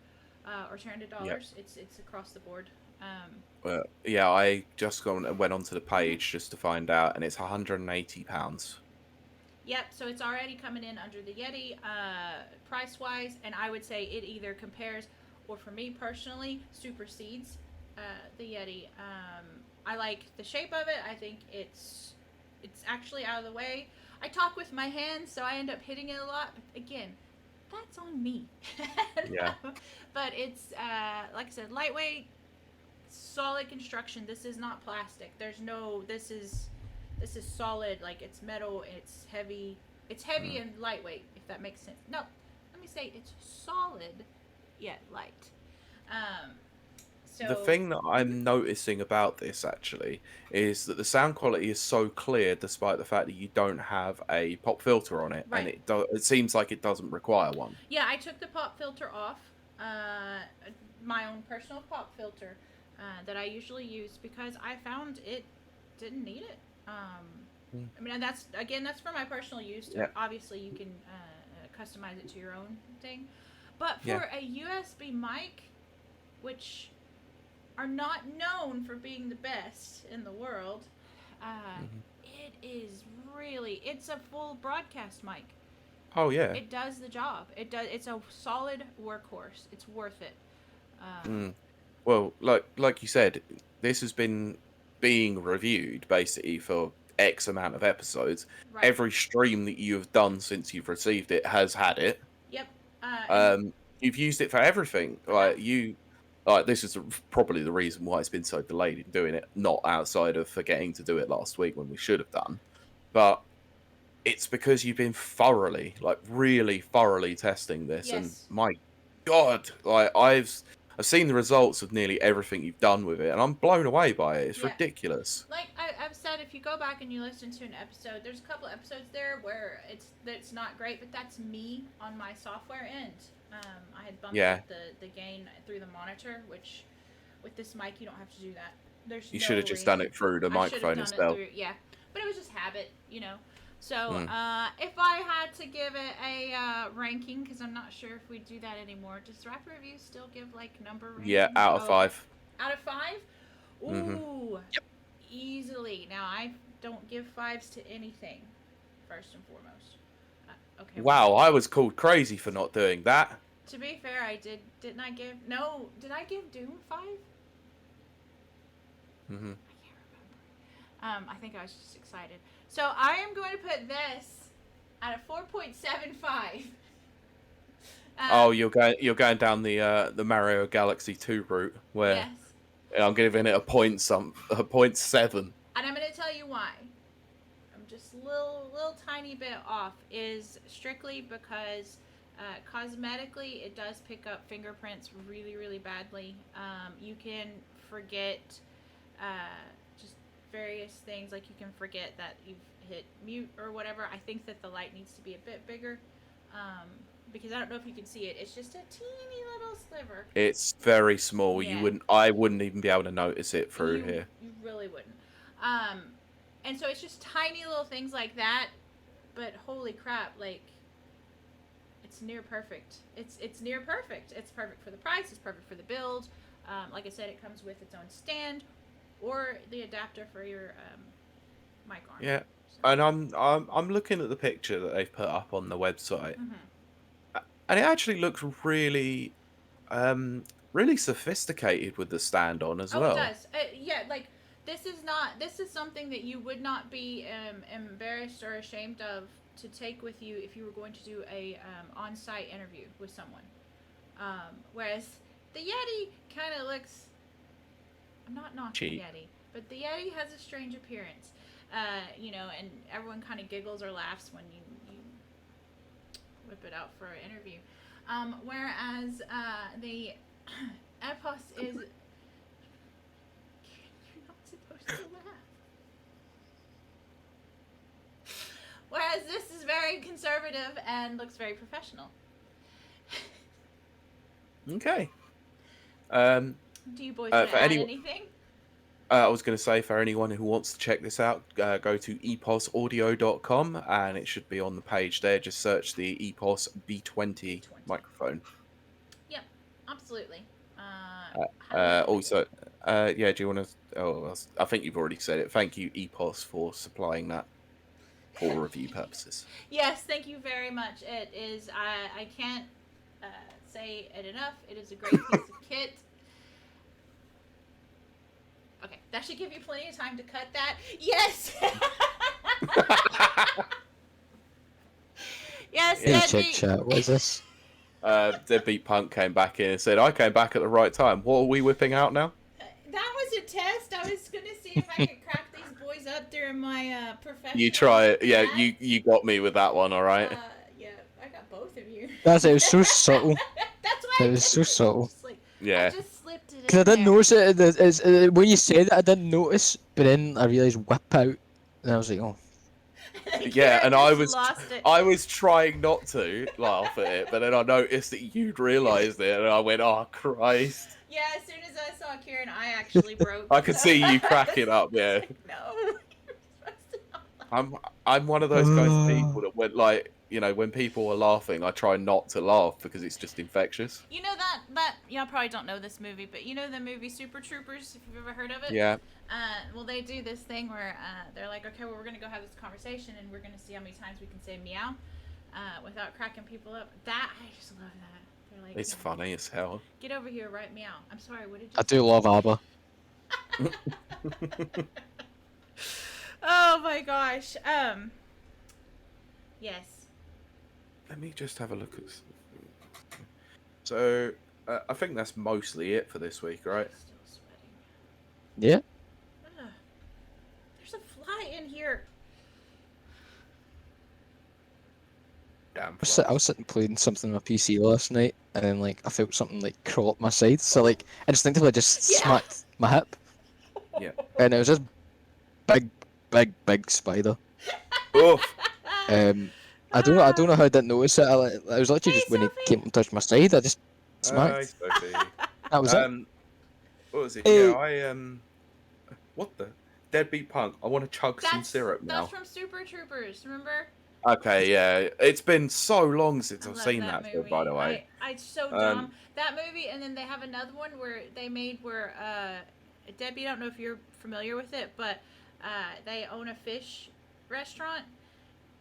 A: or $200.
B: Yep.
A: It's across the board.
B: Yeah, I just went onto the page just to find out, and it's £180.
A: Yep, so it's already coming in under the Yeti price-wise, and I would say it either compares, or for me personally, supersedes the Yeti. I like the shape of it. I think it's actually out of the way. I talk with my hands, so I end up hitting it a lot. But again, that's on me.
B: Yeah.
A: But it's like I said, lightweight, solid construction. This is not plastic. There's no. This is solid. Like it's metal. It's heavy. It's heavy and lightweight. If that makes sense. No, let me say it's solid, yet light. So
B: The thing that I'm noticing about this actually is that the sound quality is so clear, despite the fact that you don't have a pop filter on it, and
A: Right.
B: it seems like it doesn't require one.
A: Yeah, I took the pop filter off. My own personal pop filter that I usually use because I found it didn't need it. I mean, that's for my personal use.
B: Yeah.
A: Obviously, you can customize it to your own thing. But for
B: Yeah.
A: a USB mic, which are not known for being the best in the world, it is really, it's a full broadcast mic.
B: Oh yeah.
A: It does the job. It does. It's a solid workhorse. It's worth it.
B: Well, like you said, this has been being reviewed basically for X amount of episodes.
A: Right.
B: Every stream that you have done since you've received it has had it.
A: Yep.
B: You've used it for everything. This is probably the reason why it's been so delayed in doing it. Not outside of forgetting to do it last week when we should have done, but it's because you've been really thoroughly testing this.
A: Yes.
B: And my God, I've seen the results of nearly everything you've done with it, and I'm blown away by it. It's ridiculous.
A: Like I've said, if you go back and you listen to an episode, there's a couple episodes there where it's not great, but that's me on my software end. I had bumped up the gain through the monitor, which with this mic you don't have to do that. You
B: should have just done it through the microphone itself.
A: But it was just habit, So if I had to give it a ranking, because I'm not sure if we do that anymore, does Rapid Review still give number rankings?
B: Yeah, out of 5.
A: Out of 5? Ooh,
C: Yep.
A: Easily. Now I don't give 5s to anything. First and foremost. Okay.
B: Wow, I was called crazy for not doing that.
A: To be fair, I did. Didn't I give? No, did I give Doom 5? I can't remember. I think I was just excited. So I am going to put this at a 4.75.
B: You're going down the Mario Galaxy 2 route where
A: Yes.
B: I'm giving it a 0.7.
A: And I'm going to tell you why. I'm just a little tiny bit off. Is strictly because cosmetically it does pick up fingerprints really, really badly. You can forget just various things, like you can forget that you've hit mute or whatever. I think that the light needs to be a bit bigger, because I don't know if you can see it. It's just a teeny little sliver.
B: It's very small.
A: Yeah.
B: I wouldn't even be able to notice it through here.
A: You really wouldn't. And so it's just tiny little things like that. But holy crap, it's near perfect. It's near perfect. It's perfect for the price. It's perfect for the build. Like I said, it comes with its own stand or the adapter for your mic arm.
B: Yeah,
A: So.
B: and I'm looking at the picture that they've put up on the website, and it actually looks really, really sophisticated with the stand on as well.
A: Oh, it does. This is something that you would not be embarrassed or ashamed of to take with you if you were going to do a on-site interview with someone. Whereas the Yeti kind of looks, I'm not knocking the Yeti, but the Yeti has a strange appearance. And everyone kind of giggles or laughs when you whip it out for an interview. Whereas the Epos is, you're not supposed to laugh. Whereas this is very conservative and looks very professional.
B: Okay.
A: Do you boys
B: for
A: want to add
B: any-
A: anything?
B: I was going to say, for anyone who wants to check this out, go to eposaudio.com and it should be on the page there. Just search the Epos B20 microphone.
A: Yep, absolutely.
B: Also, yeah, do you want to... Oh, I think you've already said it. Thank you, Epos, for supplying that for review purposes.
A: Yes, thank you very much. It is, I can't say it enough. It is a great piece of kit. Okay, that should give you plenty of time to cut that. Yes! Yes,
C: Hey,
A: Deadbeat.
C: check chat. What is this?
B: Deadbeat Punk came back in and said, I came back at the right time. What are we whipping out now?
A: That was a test. I was going to see if I could crack these boys up during my professional...
B: You try it. Yeah,
A: class.
B: you got me with that one, all right?
A: Yeah, I got both of you.
C: That's it. It was so subtle.
A: That's why
C: It was so subtle.
B: Yeah.
A: I just slipped it in
C: Because I didn't
A: there.
C: notice it. When you said it, I didn't notice. But then I realised whip out. And I was like, oh.
B: Yeah, and I
A: Lost it.
B: was trying not to laugh at it, but then I noticed that you'd realised it, and I went, "Oh Christ!"
A: Yeah, as soon as I saw Ciaran, I actually broke.
B: I could see you cracking up. Yeah,
A: No.
B: I'm one of those kinds of people that when people are laughing, I try not to laugh because it's just infectious.
A: You know that y'all probably don't know this movie, but you know the movie Super Troopers, if you've ever heard of it?
B: Yeah.
A: Well, they do this thing where they're like, okay, well, we're going to go have this conversation, and we're going to see how many times we can say meow without cracking people up. I just love that. They're like,
B: It's funny as hell.
A: Get over here, right meow. I'm sorry, what did you
C: I do love ABBA.
A: Oh my gosh. Yes.
B: Let me just have a look at... So, I think that's mostly it for this week, right?
A: Still sweating.
C: Yeah.
A: Ugh. There's a fly in here.
B: Damn.
C: I was sitting playing something on my PC last night, and then I felt something crawl up my side, so instinctively I just smacked my hip.
B: Yeah.
C: And it was this big spider.
B: Oh.
C: I don't know how I didn't notice it. I was literally just when he came and touched my side, I just smacked. That was it.
B: What was it?
C: Hey.
B: Yeah, what the? Deadbeat Punk. I want to chug some syrup now.
A: That's from Super Troopers, remember?
B: Okay, yeah. It's been so long since I've
A: love
B: seen that
A: movie.
B: by the way.
A: It's so dumb. That movie, and then they have another one where they made Debbie, I don't know if you're familiar with it, but they own a fish restaurant,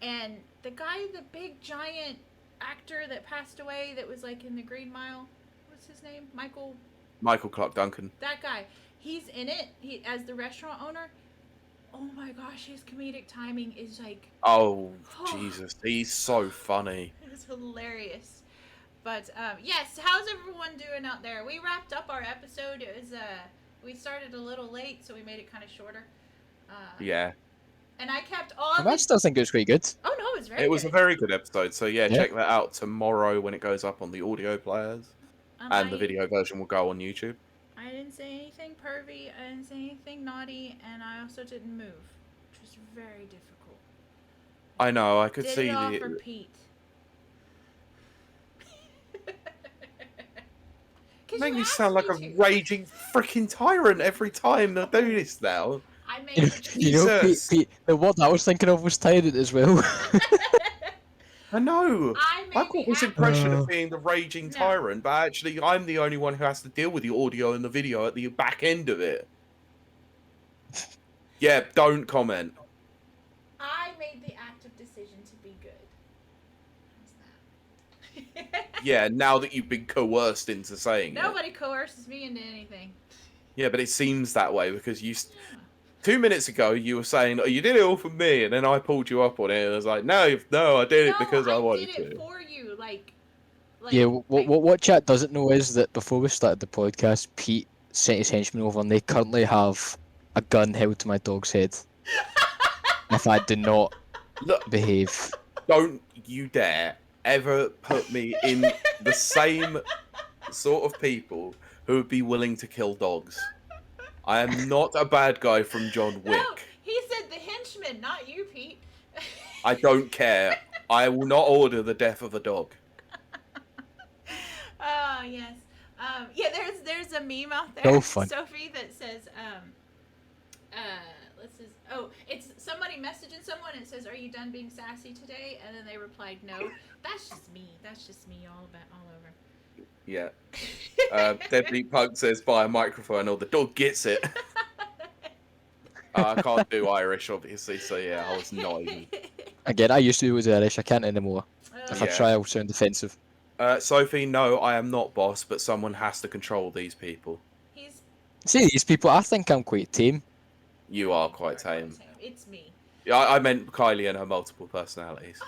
A: and the guy, the big giant actor that passed away that was in the Green Mile, what's his name?
B: Michael Clark Duncan.
A: That guy. He's in it. As the restaurant owner. Oh my gosh, his comedic timing is
B: Oh, Jesus. He's so funny.
A: It's hilarious. But yes, how's everyone doing out there? We wrapped up our episode. It was we started a little late, so we made it kind of shorter.
B: Yeah.
A: And I kept all
C: I still think it was quite good.
A: Oh no, it was very good.
B: It was a very good episode. So yeah, check that out tomorrow when it goes up on the audio players. And the video version will go on YouTube.
A: I didn't say anything pervy, I didn't say anything naughty, and I also didn't move, which was very difficult.
B: I know, I could see
A: it all for Pete.
B: Make me sound like a raging freaking tyrant every time I do this now.
A: I made
C: Pete, the word I was thinking of was tyrant as well.
B: I know. I've got this impression of being the raging
A: No.
B: tyrant, but actually I'm the only one who has to deal with the audio and the video at the back end of it. Yeah, don't comment.
A: I made the active decision to be good. How's that?
B: Yeah, now that you've been coerced into saying
A: Nobody coerces me into anything.
B: Yeah, but it seems that way because you... 2 minutes ago, you were saying, oh, you did it all for me, and then I pulled you up on it, and I was like, no, I did it because I wanted to.
A: I did it for you,
C: yeah, what chat doesn't know is that before we started the podcast, Pete sent his henchmen over, and they currently have a gun held to my dog's head. If I do not behave.
B: Don't you dare ever put me in the same sort of people who would be willing to kill dogs. I am not a bad guy from John Wick.
A: No, he said the henchman, not you, Pete.
B: I don't care. I will not order the death of a dog.
A: Oh, yes. Yeah, there's a meme out there,
C: So fun.
A: Sophie, that says, let's just, oh, it's somebody messaging someone and it says, "Are you done being sassy today?" And then they replied, "No." That's just me. That's just me all over.
B: Yeah. Deadbeat Pug says, "Buy a microphone or the dog gets it." I can't do Irish, obviously, so yeah, I was not even.
C: Again, I used to do with Irish. I can't anymore. If I
B: Yeah.
C: try, I'll sound defensive.
B: Sophie, no, I am not boss, but someone has to control these people.
C: See, these people, I think I'm quite tame.
B: You are quite tame.
A: It's me.
B: Yeah, I meant Kylie and her multiple personalities.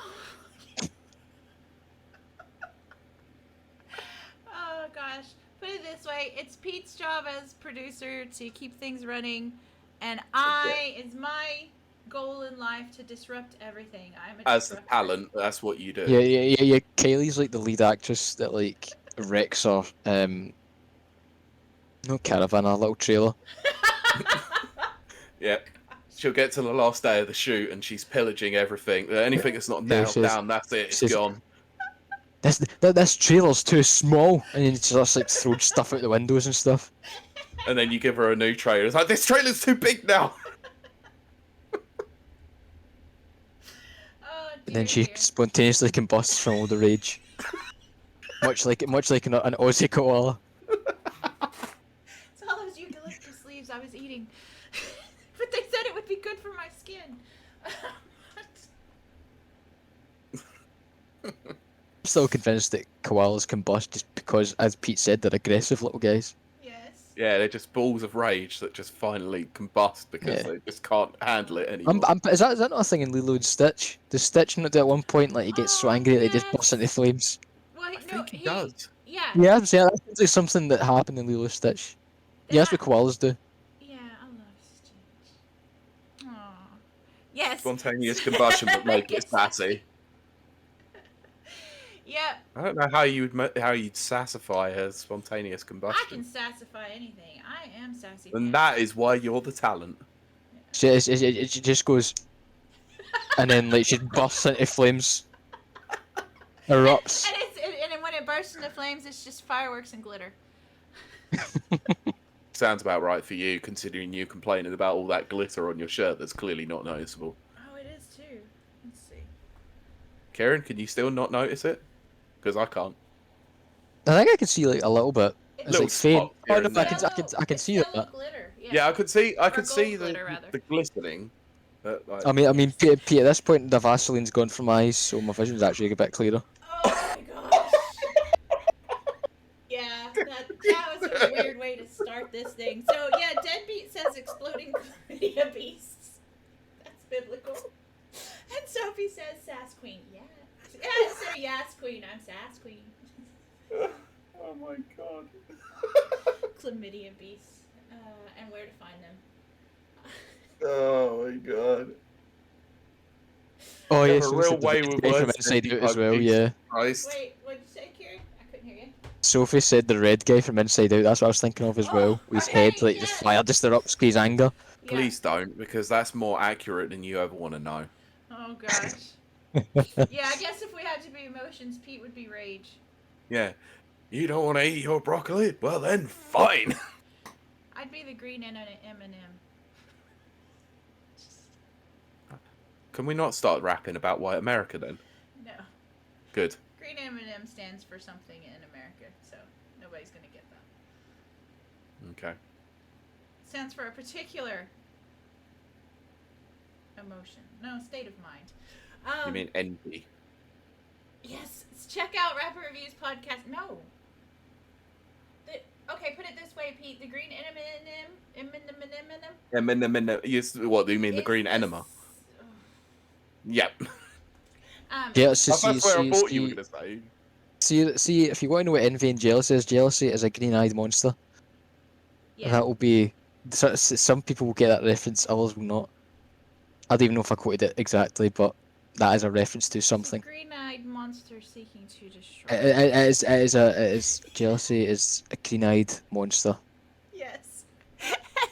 A: Oh gosh. Put it this way, it's Pete's job as producer to keep things running, and it's my goal in life to disrupt everything. I'm a
B: As the
A: disruptor.
B: talent, that's what you do.
C: Yeah. Kylie's like the lead actress that like wrecks our no caravan, our little trailer.
B: Yep. She'll get to the last day of the shoot and she's pillaging everything. Anything that's not nailed down, that's it. It's gone.
C: This trailer's too small, and then she just like throws stuff out the windows and stuff.
B: And then you give her a new trailer. It's like, this trailer's too big now.
C: And then she spontaneously combusts from all the rage, much like an Aussie koala.
A: It's all those eucalyptus leaves I was eating, but they said it would be good for my skin.
C: I'm still convinced that koalas combust just because, as Pete said, they're aggressive little guys.
A: Yes.
B: Yeah, they're just balls of rage that just finally combust because they just can't handle it anymore.
C: Is that not a thing in Lilo and Stitch? Does Stitch not do at one point like he gets so angry that he just bursts into flames?
A: Well,
B: I think he does.
A: Yeah.
C: Yeah, I'm saying that's like something that happened in Lilo and Stitch. Yeah, that's what koalas do.
A: Yeah, I love Stitch. Aww. Yes.
B: Spontaneous combustion, but make it sassy.
A: Yep.
B: I don't know how you'd sassify her spontaneous combustion.
A: I can sassify anything. I am sassy.
B: And that is why you're the talent.
C: She just goes, and then like she bursts into flames, erupts.
A: And when it bursts into flames, it's just fireworks and glitter.
B: Sounds about right for you, considering you complaining about all that glitter on your shirt that's clearly not noticeable.
A: Oh, it is too. Let's see.
B: Ciaran, can you still not notice it? Because I can't.
C: I think I can see like a little bit. It's
B: Little
C: like faint.
B: spot here
C: Oh no,
B: and
C: I can see that.
A: Glitter.
B: Yeah, I could see
A: glitter,
B: the glistening. But, like,
C: I mean, Pete, at this point, the Vaseline's gone from my eyes, so my vision's actually a bit clearer.
A: Oh my gosh. Yeah, that was a weird way to start this thing. So yeah, Deadbeat says exploding chlamydia beasts. That's biblical. And Sophie says sass queen. Yeah. Yeah, so Yas Queen. I'm Sass Queen.
B: Oh my god.
A: Chlamydia beasts. And where to find them.
B: Oh my god.
C: Oh yeah,
B: a real way with
C: from
B: words.
C: Inside Out as well. Yeah.
B: Christ.
A: Wait, what did you say, Ciaran? I couldn't hear you.
C: Sophie said the red guy from Inside Out. That's what I was thinking of as well. With his head, like the fire just erupts his anger.
A: Yeah.
B: Please don't, because that's more accurate than you ever want to know.
A: Oh gosh. Yeah, I guess if we had to be emotions, Pete would be rage.
B: Yeah. You don't want to eat your broccoli? Well then, fine.
A: I'd be the green M&M.
B: Can we not start rapping about white America then?
A: No.
B: Good.
A: Green M&M stands for something in America, so nobody's gonna get that.
B: Okay.
A: It stands for a particular emotion. No, state of mind.
B: You mean envy?
A: Yes. Check out Rapper Reviews podcast. No. Okay, put it this way, Pete. The green M&M.
B: What do you mean? The green enema? Yep.
C: Yeah,
B: That's where I thought you were going to say.
C: See, if you want to know what envy and jealousy is a green-eyed monster.
A: Yeah.
C: That will be. Some people will get that reference, others will not. I don't even know if I quoted it exactly, but that is a reference to something.
A: Green-eyed monster seeking to destroy.
C: It is jealousy is a green-eyed monster.
A: Yes.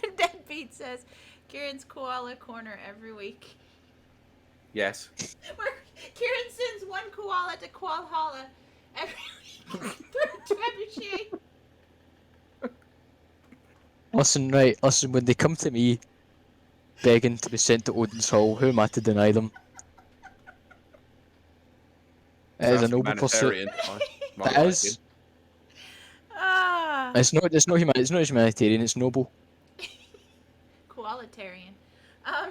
A: And Deadbeat says, Kieran's koala corner every week.
B: Yes.
A: Where Ciaran sends one koala to Koalhalla every week through a trebuchet.
C: Listen, right, listen, when they come to me begging to be sent to Odin's Hall, who am I to deny them? It is a
B: Sounds
C: noble pursuit.
B: humanitarian. My
C: That is.
A: Ah,
C: It's not humanitarian, it's noble.
A: koalatarian.
C: I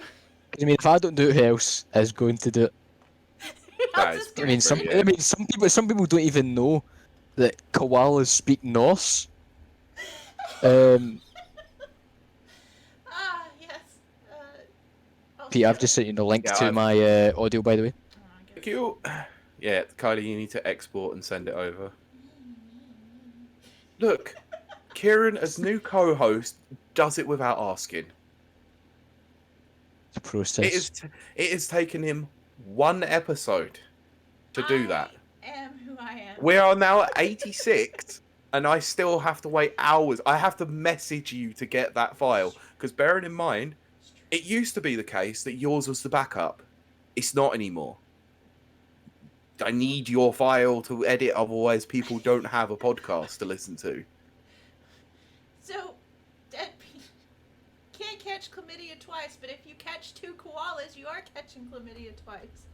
C: mean, if I don't do it, who else is going to do it?
A: Who
B: That
A: else
B: is
A: is
C: I
A: gonna
C: mean,
A: do
B: pretty,
A: it?
B: yeah.
C: some people don't even know that koalas speak Norse. Um,
A: Ah, yes. Oh,
C: Pete, I've just sent you the link
B: Yeah,
C: to my audio, by the way.
B: Thank you. Yeah, Kylie, you need to export and send it over. Look, Ciaran, as new co-host, does it without asking.
C: It's a process.
B: It has taken him one episode to do that.
A: I am who I am.
B: We are now at 86, and I still have to wait hours. I have to message you to get that file. Because bearing in mind, it used to be the case that yours was the backup. It's not anymore. I need your file to edit, otherwise people don't have a podcast to listen to.
A: So, dead Pete can't catch chlamydia twice, but if you catch 2 koalas, you are catching chlamydia twice.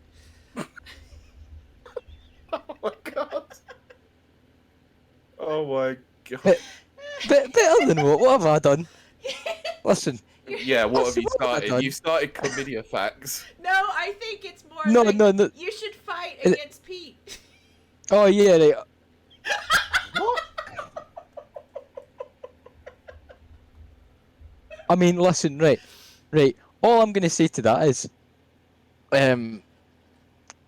B: Oh my god. Oh my god.
C: Better than what? What have I done? Listen,
B: Yeah, what have you
C: What have I
B: started?
C: done?
B: You started chlamydia facts.
A: No, I think it's more
C: No,
A: like
C: no.
A: you should fight against Pete.
C: Oh yeah, right.
B: What?
C: I mean, listen, right. All I'm gonna say to that is, can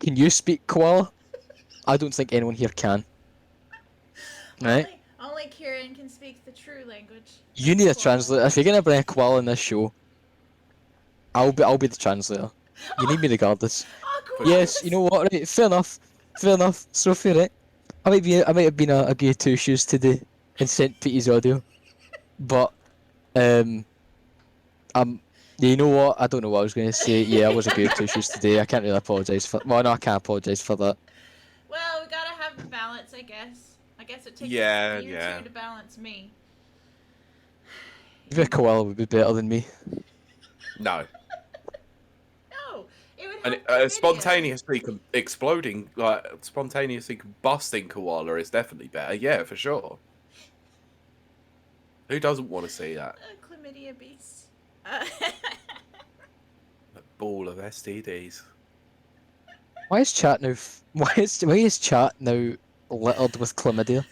C: you speak koala? I don't think anyone here can. Right?
A: Only Ciaran can speak the true language.
C: You need a translator. If you're gonna bring a koala in this show, I'll be the translator. You need me regardless.
A: Oh,
C: Yes, you know what? Right, fair enough. So fair, right? I might have been a gay two shoes today and sent Petey's audio, but you know what? I don't know what I was going to say. Yeah, I was a gay two shoes today. I can't really apologise for. Well, no, I can't apologise for that.
A: Well, we gotta have the balance, I guess. I guess it takes
B: Yeah,
A: you
B: yeah.
A: two to balance me.
C: Maybe a koala would be better than me.
B: No.
A: No, it would
B: And
A: have chlamydia.
B: spontaneously exploding, like spontaneously combusting koala is definitely better. Yeah, for sure. Who doesn't want to see that?
A: Chlamydia beast.
B: A ball of STDs.
C: Why is chat now? Why is chat now littered with chlamydia?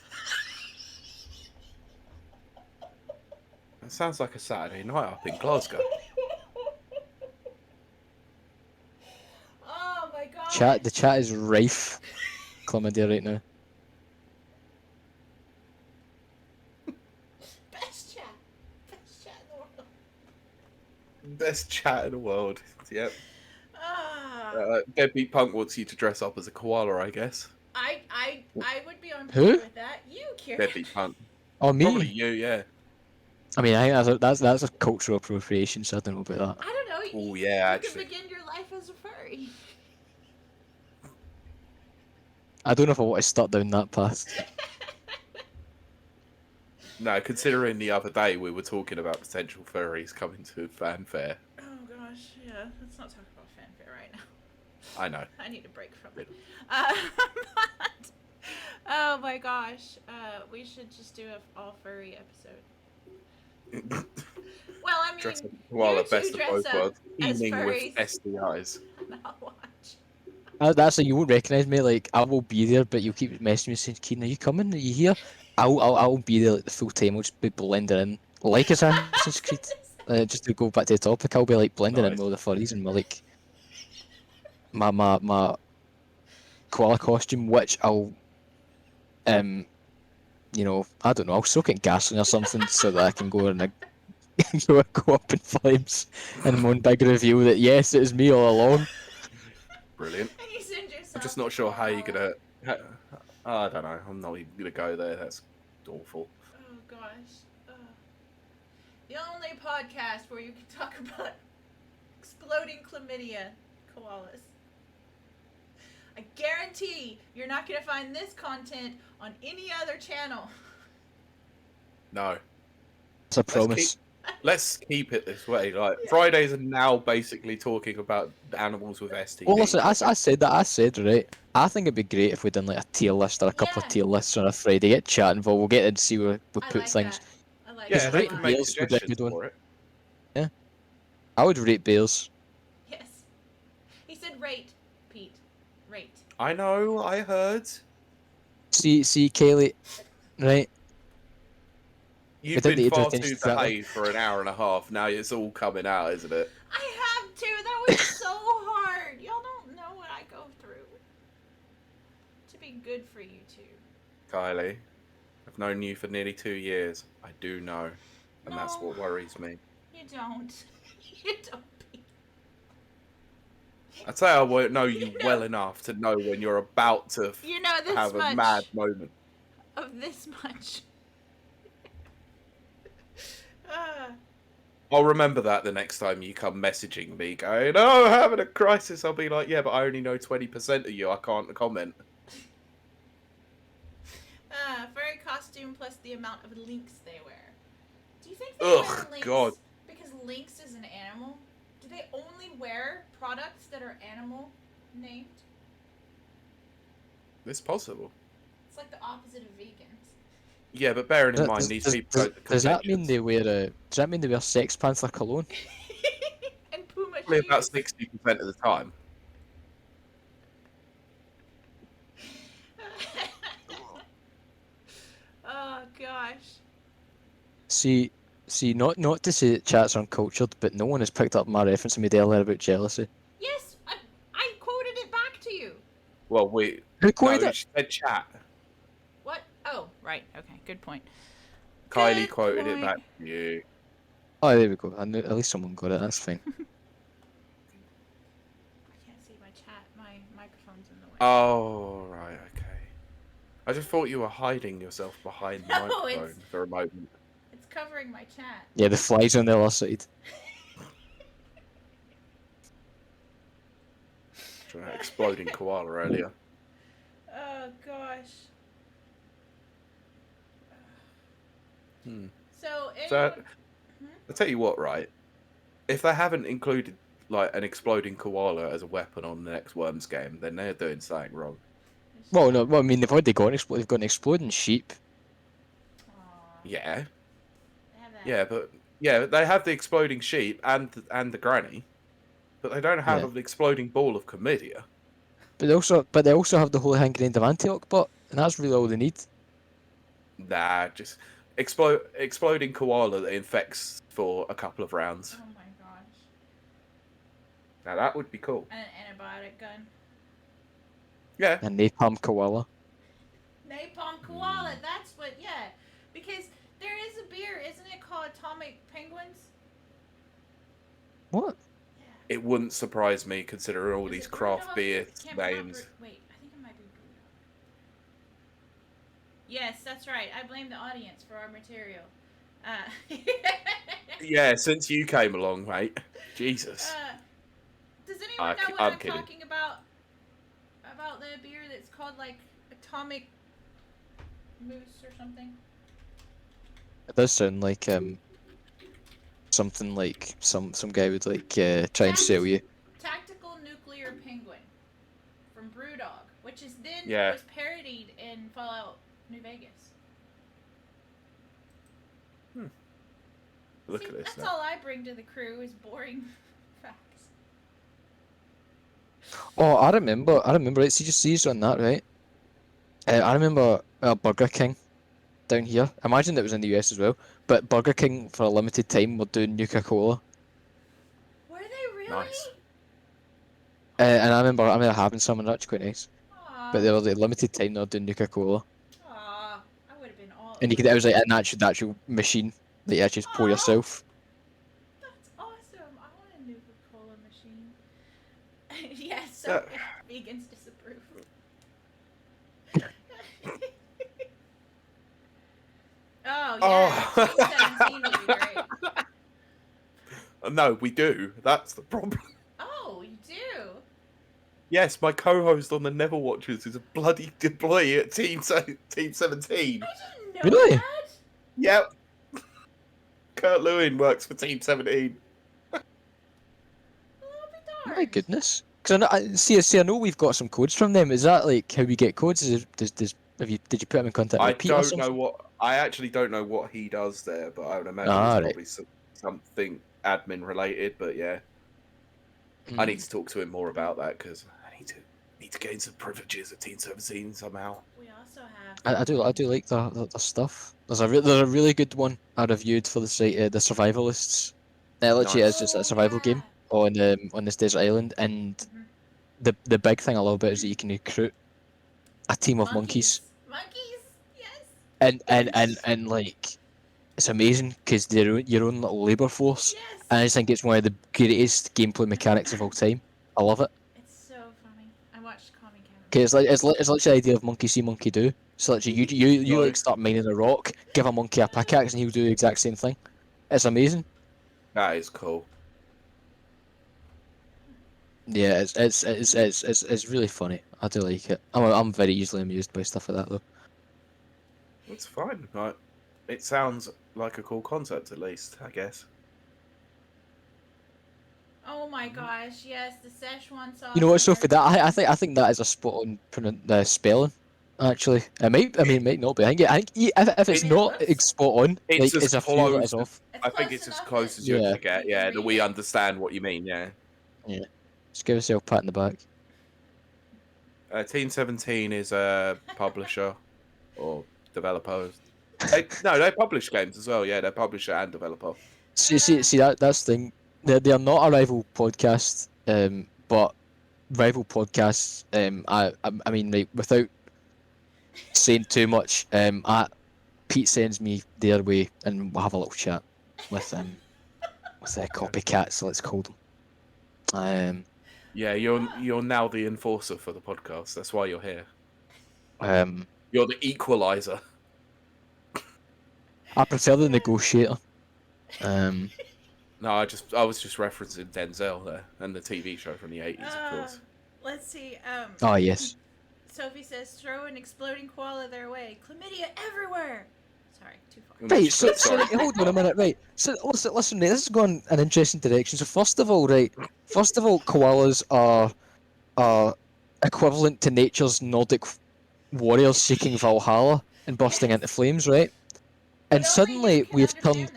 B: That sounds like a Saturday night up in Glasgow.
A: Oh my god.
C: The chat is rife chlamydia right now.
A: Best chat in the world.
B: Best chat in the world. Yep.
A: Ah.
B: Deadbeat Punk wants you to dress up as a koala, I guess.
A: I would be on
C: Who?
A: board with that. You, Ciaran.
B: Deadbeat Punk.
C: Oh, me?
B: Probably you, yeah.
C: I mean, I think that's a cultural appropriation, so I don't know about that.
A: I don't know.
B: Oh, yeah,
A: You
B: actually.
A: can begin your life as a furry.
C: I don't know if I want to start down that path.
B: No, considering the other day we were talking about potential furries coming to fanfare.
A: Oh gosh, yeah. Let's not talk about fanfare right now.
B: I know.
A: I need a break from it. Oh my gosh. We should just do an all furry episode. Well, I mean,
B: Dress up as a koala,
A: you two
B: best of
A: dress
B: both
A: up
B: worlds.
A: as
B: Teeming with
A: furries.
B: STIs.
A: And I'll watch.
C: That's like, you won't recognise me. Like, I will be there, but you'll keep messaging me saying, "Keen, are you coming? Are you here?" I'll be there like the full time. I'll just be blending in, like Assassin's Creed. Just to go back to the topic, I'll be like blending in
B: Nice.
C: with all the furries and my koala costume, which I'll I don't know, I'll soak it in gasoline or something so that I can go and go up in flames and one big reveal that yes, it is me all along.
B: Brilliant.
A: And you send yourself
B: I'm just
A: to
B: not sure how you're
A: Koala.
B: gonna. I don't know. I'm not even gonna go there. That's awful.
A: Oh gosh. The only podcast where you can talk about exploding chlamydia koalas. I guarantee you're not going to find this content on any other channel.
B: No.
C: It's a promise.
B: Let's keep it this way. Like
A: Yeah.
B: Fridays are now basically talking about animals with STDs.
C: Well, listen, I said that. I said, right, I think it'd be great if we done like a tier list or a couple of
A: Yeah.
C: tier lists on a Friday, get chatting, but we'll get in and see where we
A: I
C: put
A: like
C: things.
A: that. I like
C: Because
B: Yeah,
A: that a
B: they
C: rate
B: can
A: lot.
B: make
C: Bears would be a
B: suggestions
C: good one.
B: for it.
C: Yeah. I would rate Bears.
A: Yes. He said rate, Pete. Rate.
B: I know, I heard.
C: See, Kaylee, right?
B: You've
C: Without
B: been
C: the age of
B: far too
C: attention to that one.
B: behaved for an hour and a half. Now it's all coming out, isn't it?
A: I have to. That was so hard. Y'all don't know what I go through. To be good for you two.
B: Kylie, I've known you for nearly 2 years. I do know. And that's
A: No.
B: what worries me.
A: You don't. You don't. Pete.
B: I'd say I won't know you
A: You know-
B: well enough to know when you're about to
A: You know this
B: have
A: much
B: a mad moment.
A: of this much.
B: I'll remember that the next time you come messaging me going, oh, I'm having a crisis. I'll be like, yeah, but I only know 20% of you. I can't comment.
A: Furry costume plus the amount of links they wear. Do you think they
B: Ugh,
A: wear links
B: God.
A: because lynx is an animal? Do they only wear products that are animal named?
B: It's possible.
A: It's like the opposite of vegans.
B: Yeah, but bearing in mind, these people go to
C: does that mean
B: conventions.
C: they wear does that mean they wear Sex Panther cologne?
A: And Puma
B: Probably about
A: shoes.
B: 60% of the time.
A: Oh gosh.
C: See, not to say that chat's uncultured, but no one has picked up my reference I made earlier about jealousy.
A: Yes, I quoted it back to you.
B: Well, we...
C: Who
B: No,
C: quoted it?
B: she said chat.
A: What? Oh, right. Okay, good point.
B: Kylie
A: Good
B: quoted it
A: point.
B: back to you.
C: Oh, there we go. I knew, at least someone got it. That's fine.
A: I can't see my chat. My microphone's in the way.
B: Oh, right, okay. I just thought you were hiding yourself behind the
A: No,
B: microphone
A: it's-
B: for a moment.
A: It's covering my chat.
C: Yeah, the flies on the other side.
B: Exploding koala earlier.
A: Oh gosh.
B: Hmm.
A: So
B: So,
A: anyone...
B: I'll tell you what, right? If they haven't included like an exploding koala as a weapon on the next Worms game, then they're doing something wrong.
C: Well, no, well, I mean they've already got they've got an exploding sheep.
A: Aw,
B: Yeah,
A: they have that.
B: yeah, but yeah, they have the exploding sheep and the granny, but they don't have
C: Yeah.
B: an exploding ball of chlamydia.
C: But they also have the whole hand grenade of Antioch bot, and that's really all they need.
B: Nah, just exploding koala that infects for a couple of rounds.
A: Oh my gosh.
B: Now that would be cool.
A: And an antibiotic gun.
B: Yeah.
C: And napalm koala.
A: Napalm koala, that's what, yeah. Because there is a beer, isn't it, called Atomic Penguins?
C: What?
B: It wouldn't surprise me considering all
A: Is
B: these
A: it
B: craft
A: Brewdog?
B: beer
A: Can't be not
B: names.
A: Wait, I think it might be Brewdog. Yes, that's right. I blame the audience for our material.
B: Yeah, since you came along, mate. Jesus.
A: Does anyone know what I'm talking about? About the beer that's called like Atomic Moose or something?
C: It does sound like something like some guy would like try and sell you.
A: Tactical Nuclear Penguin from Brewdog, which is then
B: Yeah.
A: was parodied in Fallout New Vegas.
B: Look
A: See,
B: at this
A: that's
B: now.
A: all I bring to the crew is boring facts.
C: Oh, I remember. Right, see, just seized on that, right? I remember Burger King down here. Imagine it was in the US as well. But Burger King for a limited time were doing Nuka-Cola.
A: Were they really?
B: Nice.
C: And I remember having some, and that's quite nice.
A: Aww.
C: But they were like limited time. They were doing Nuka-Cola,
A: Aw, I would have been all.
C: and you could. It was like an actual machine that you actually just pour
A: Aw.
C: yourself.
A: That's awesome. I want a Nuka-Cola machine. Yes, so
B: Yeah.
A: if vegans disapprove. Oh yeah,
B: Oh.
A: 2017 would be great.
B: No, we do. That's the problem.
A: Oh, you do?
B: Yes, my co-host on the Never Watchers is a bloody employee at Team 17.
A: I didn't know
C: Really?
A: that.
B: Yep. Kurt Lewin works for Team 17.
A: Well, I'll be
C: My
A: darned.
C: goodness. Because I know we've got some codes from them. Is that like how we get codes? Did you put them in contact
B: I
C: with Pete or
B: don't
C: something?
B: know what. I actually don't know what he does there, but I would imagine
C: Ah,
B: it's
C: right.
B: probably something admin related. But yeah, I need to talk to him more about that because I need to gain some privileges at Team 17 somehow.
A: We also have.
C: I do like the stuff. There's a really good one I reviewed for the site, the Survivalists. It literally
B: Nice.
C: is just a survival game on this desert island, and the big thing I love about it is that you can recruit a team of monkeys,
A: Monkeys, yes.
C: and like it's amazing because they're your own little labor force,
A: Yes.
C: and I just think it's one of the greatest gameplay mechanics of all time. I love it.
A: It's so funny. I watched Comic
C: Cause it's literally the idea of monkey see, monkey do. So literally, you
B: No.
C: like start mining a rock, give a monkey a pickaxe, and he'll do the exact same thing. It's amazing.
B: That is cool.
C: Yeah, it's really funny. I do like it. I'm very easily amused by stuff like that though.
B: It's fine. Like, it sounds like a cool concept, at least, I guess.
A: Oh my gosh, yes, the Szechuan sauce.
C: You know what, Sophie? That I think that is a spot on spelling. Actually, it might not be. I think if it's not spot on,
B: It's
C: like
B: as
C: it's a few letters
B: close.
C: off.
B: I think it's as close as you're
C: Yeah.
B: gonna get. Yeah, that we understand what you mean. Yeah.
C: Yeah. Just give yourself a pat in the back.
B: Team 17 is a publisher or developer. No, they publish games as well. Yeah, they're publisher and developer.
C: See that's the thing. They're not a rival podcast, but rival podcasts. I mean, like without saying too much, Pete sends me their way, and we'll have a little chat with their copycats. Let's call them.
B: Yeah, you're now the enforcer for the podcast. That's why you're here.
C: Um,
B: You're the equalizer.
C: I prefer the negotiator.
B: No, I was just referencing Denzel there and the TV show from the 80s, of course.
A: Let's see.
C: Oh yes.
A: Sophie says, "Throw an exploding koala their way. Chlamydia everywhere." Sorry, too far.
C: Right, so hold on a minute, right. So listen, mate, this is going an interesting direction. So first of all, koalas are equivalent to nature's Nordic warriors seeking Valhalla and bursting into flames, right? And suddenly we've turned.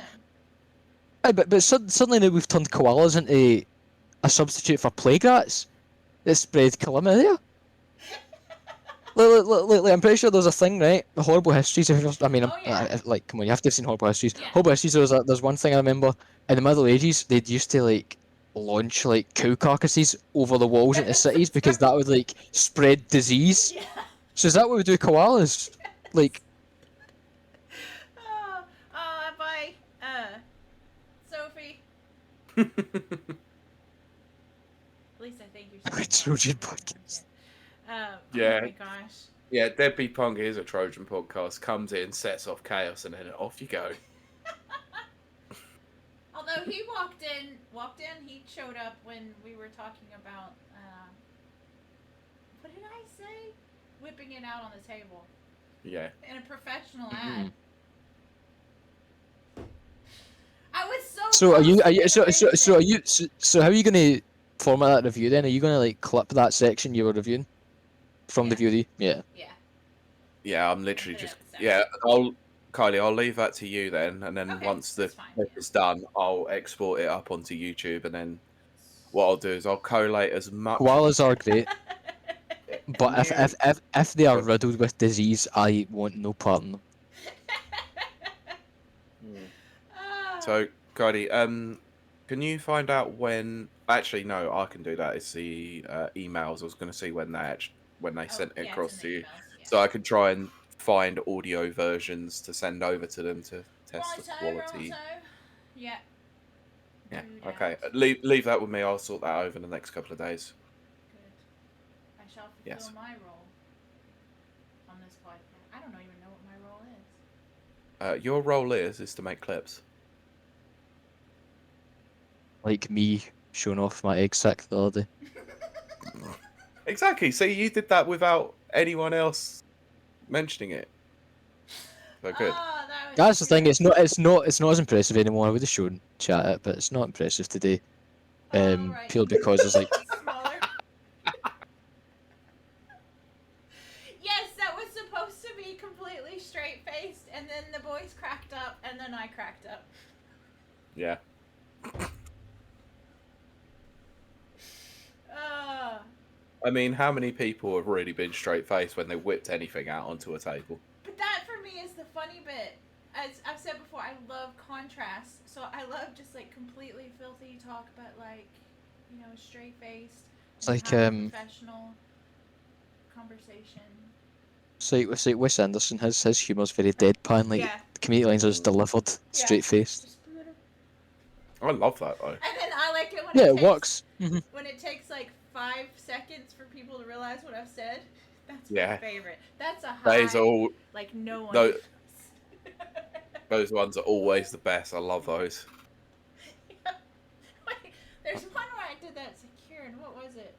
C: Aye, but suddenly now we've turned koalas into a substitute for plague rats that spread chlamydia. Like, I'm pretty sure there's a thing, right? The horrible histories. Like, come on, you have to have seen horrible histories.
A: Yeah.
C: Horrible histories. There's one thing I remember in the Middle Ages. They'd used to like launch like cow carcasses over the walls into cities because that would like spread disease.
A: Yeah.
C: So is that what we do with koalas? Like,
A: Bye, Sophie. At least I think you're.
C: Trojan podcast.
B: Yeah.
A: Oh my gosh.
B: Yeah, Deadbeat Punk is a Trojan podcast. Comes in, sets off chaos, and then off you go.
A: Although he walked in, he showed up when we were talking about, what did I say? Whipping it out on the table.
B: Yeah.
A: In a professional ad. I was so.
C: So how are you gonna format that review then? Are you gonna like clip that section you were reviewing from the VOD? Yeah.
A: Yeah.
B: Yeah, I'm literally
A: Put it
B: just.
A: up the
B: Yeah, Kylie, I'll leave that to you then, and then once the clip is done, I'll export it up onto YouTube, and then what I'll do is I'll collate as much.
C: Koalas are great, but if they are riddled with disease, I want no part in them.
B: So, Kylie, can you find out when? Actually, no, I can do that. It's the emails. I was going to see when they sent it across to you, so I can try and find audio versions to send over to them to test the quality.
A: Yeah.
B: Yeah. Okay. Leave that with me. I'll sort that over in the next couple of days.
A: Good. I shall fulfill my role on this podcast. I don't even know what my role is.
B: Your role is to make clips.
C: Like me showing off my egg sack the other day.
B: Exactly. See, you did that without anyone else mentioning it. So good.
A: Oh, that
C: That's the thing. It's not as impressive anymore. I would have shown chat it, but it's not impressive today.
A: Right.
C: Purely because it's like
A: It's smaller. Yes, that was supposed to be completely straight faced, and then the boys cracked up, and then I cracked up.
B: Yeah. I mean, how many people have really been straight faced when they whipped anything out onto a table?
A: But that for me is the funny bit. As I've said before, I love contrast, so I love just like completely filthy talk, but like, you know, straight faced.
C: It's like
A: professional conversation.
C: It's like Wes Anderson. His humor's very deadpan. Like the comedic lines are just delivered straight faced.
B: I love that though.
A: And then I like it when
C: Yeah,
A: it
C: it
A: takes,
C: works.
A: when it takes like 5 seconds for people to realize what I've said. That's my favorite. That's a high.
B: Those are all
A: like no one.
B: Those ones are always the best. I love those.
A: Yeah. Wait, there's one where I did that to Ciaran. What was it?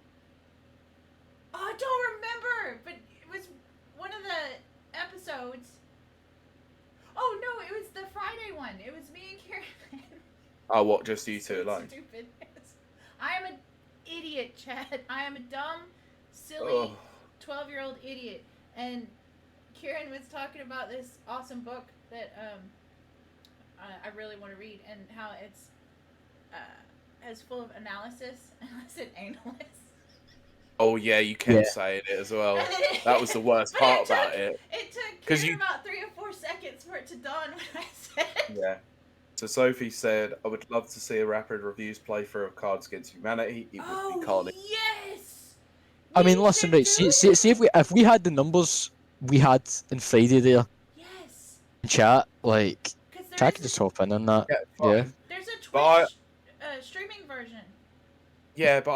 A: Oh, I don't remember. But it was one of the episodes. Oh no, it was the Friday one. It was me and Ciaran.
B: Oh, what? Just you two alone?
A: Stupid. I am an idiot, Chad. I am a dumb, silly 12-year-old idiot. And Ciaran was talking about this awesome book that I really want to read, and how it's full of analysis. And I said analyst.
B: Oh yeah, you kept saying it as well. That was the worst part about it.
A: It took Ciaran about 3 or 4 seconds for it to dawn when I said.
B: Yeah. So Sophie said, "I would love to see a rapid reviews playthrough of Cards Against Humanity. It would be carnage."
A: Yes.
C: I mean, listen, right? See if we had the numbers we had in Friday there.
A: Yes.
C: In chat, like, chat could just hop in on that. Yeah.
A: There's a Twitch streaming version.
B: Yeah, but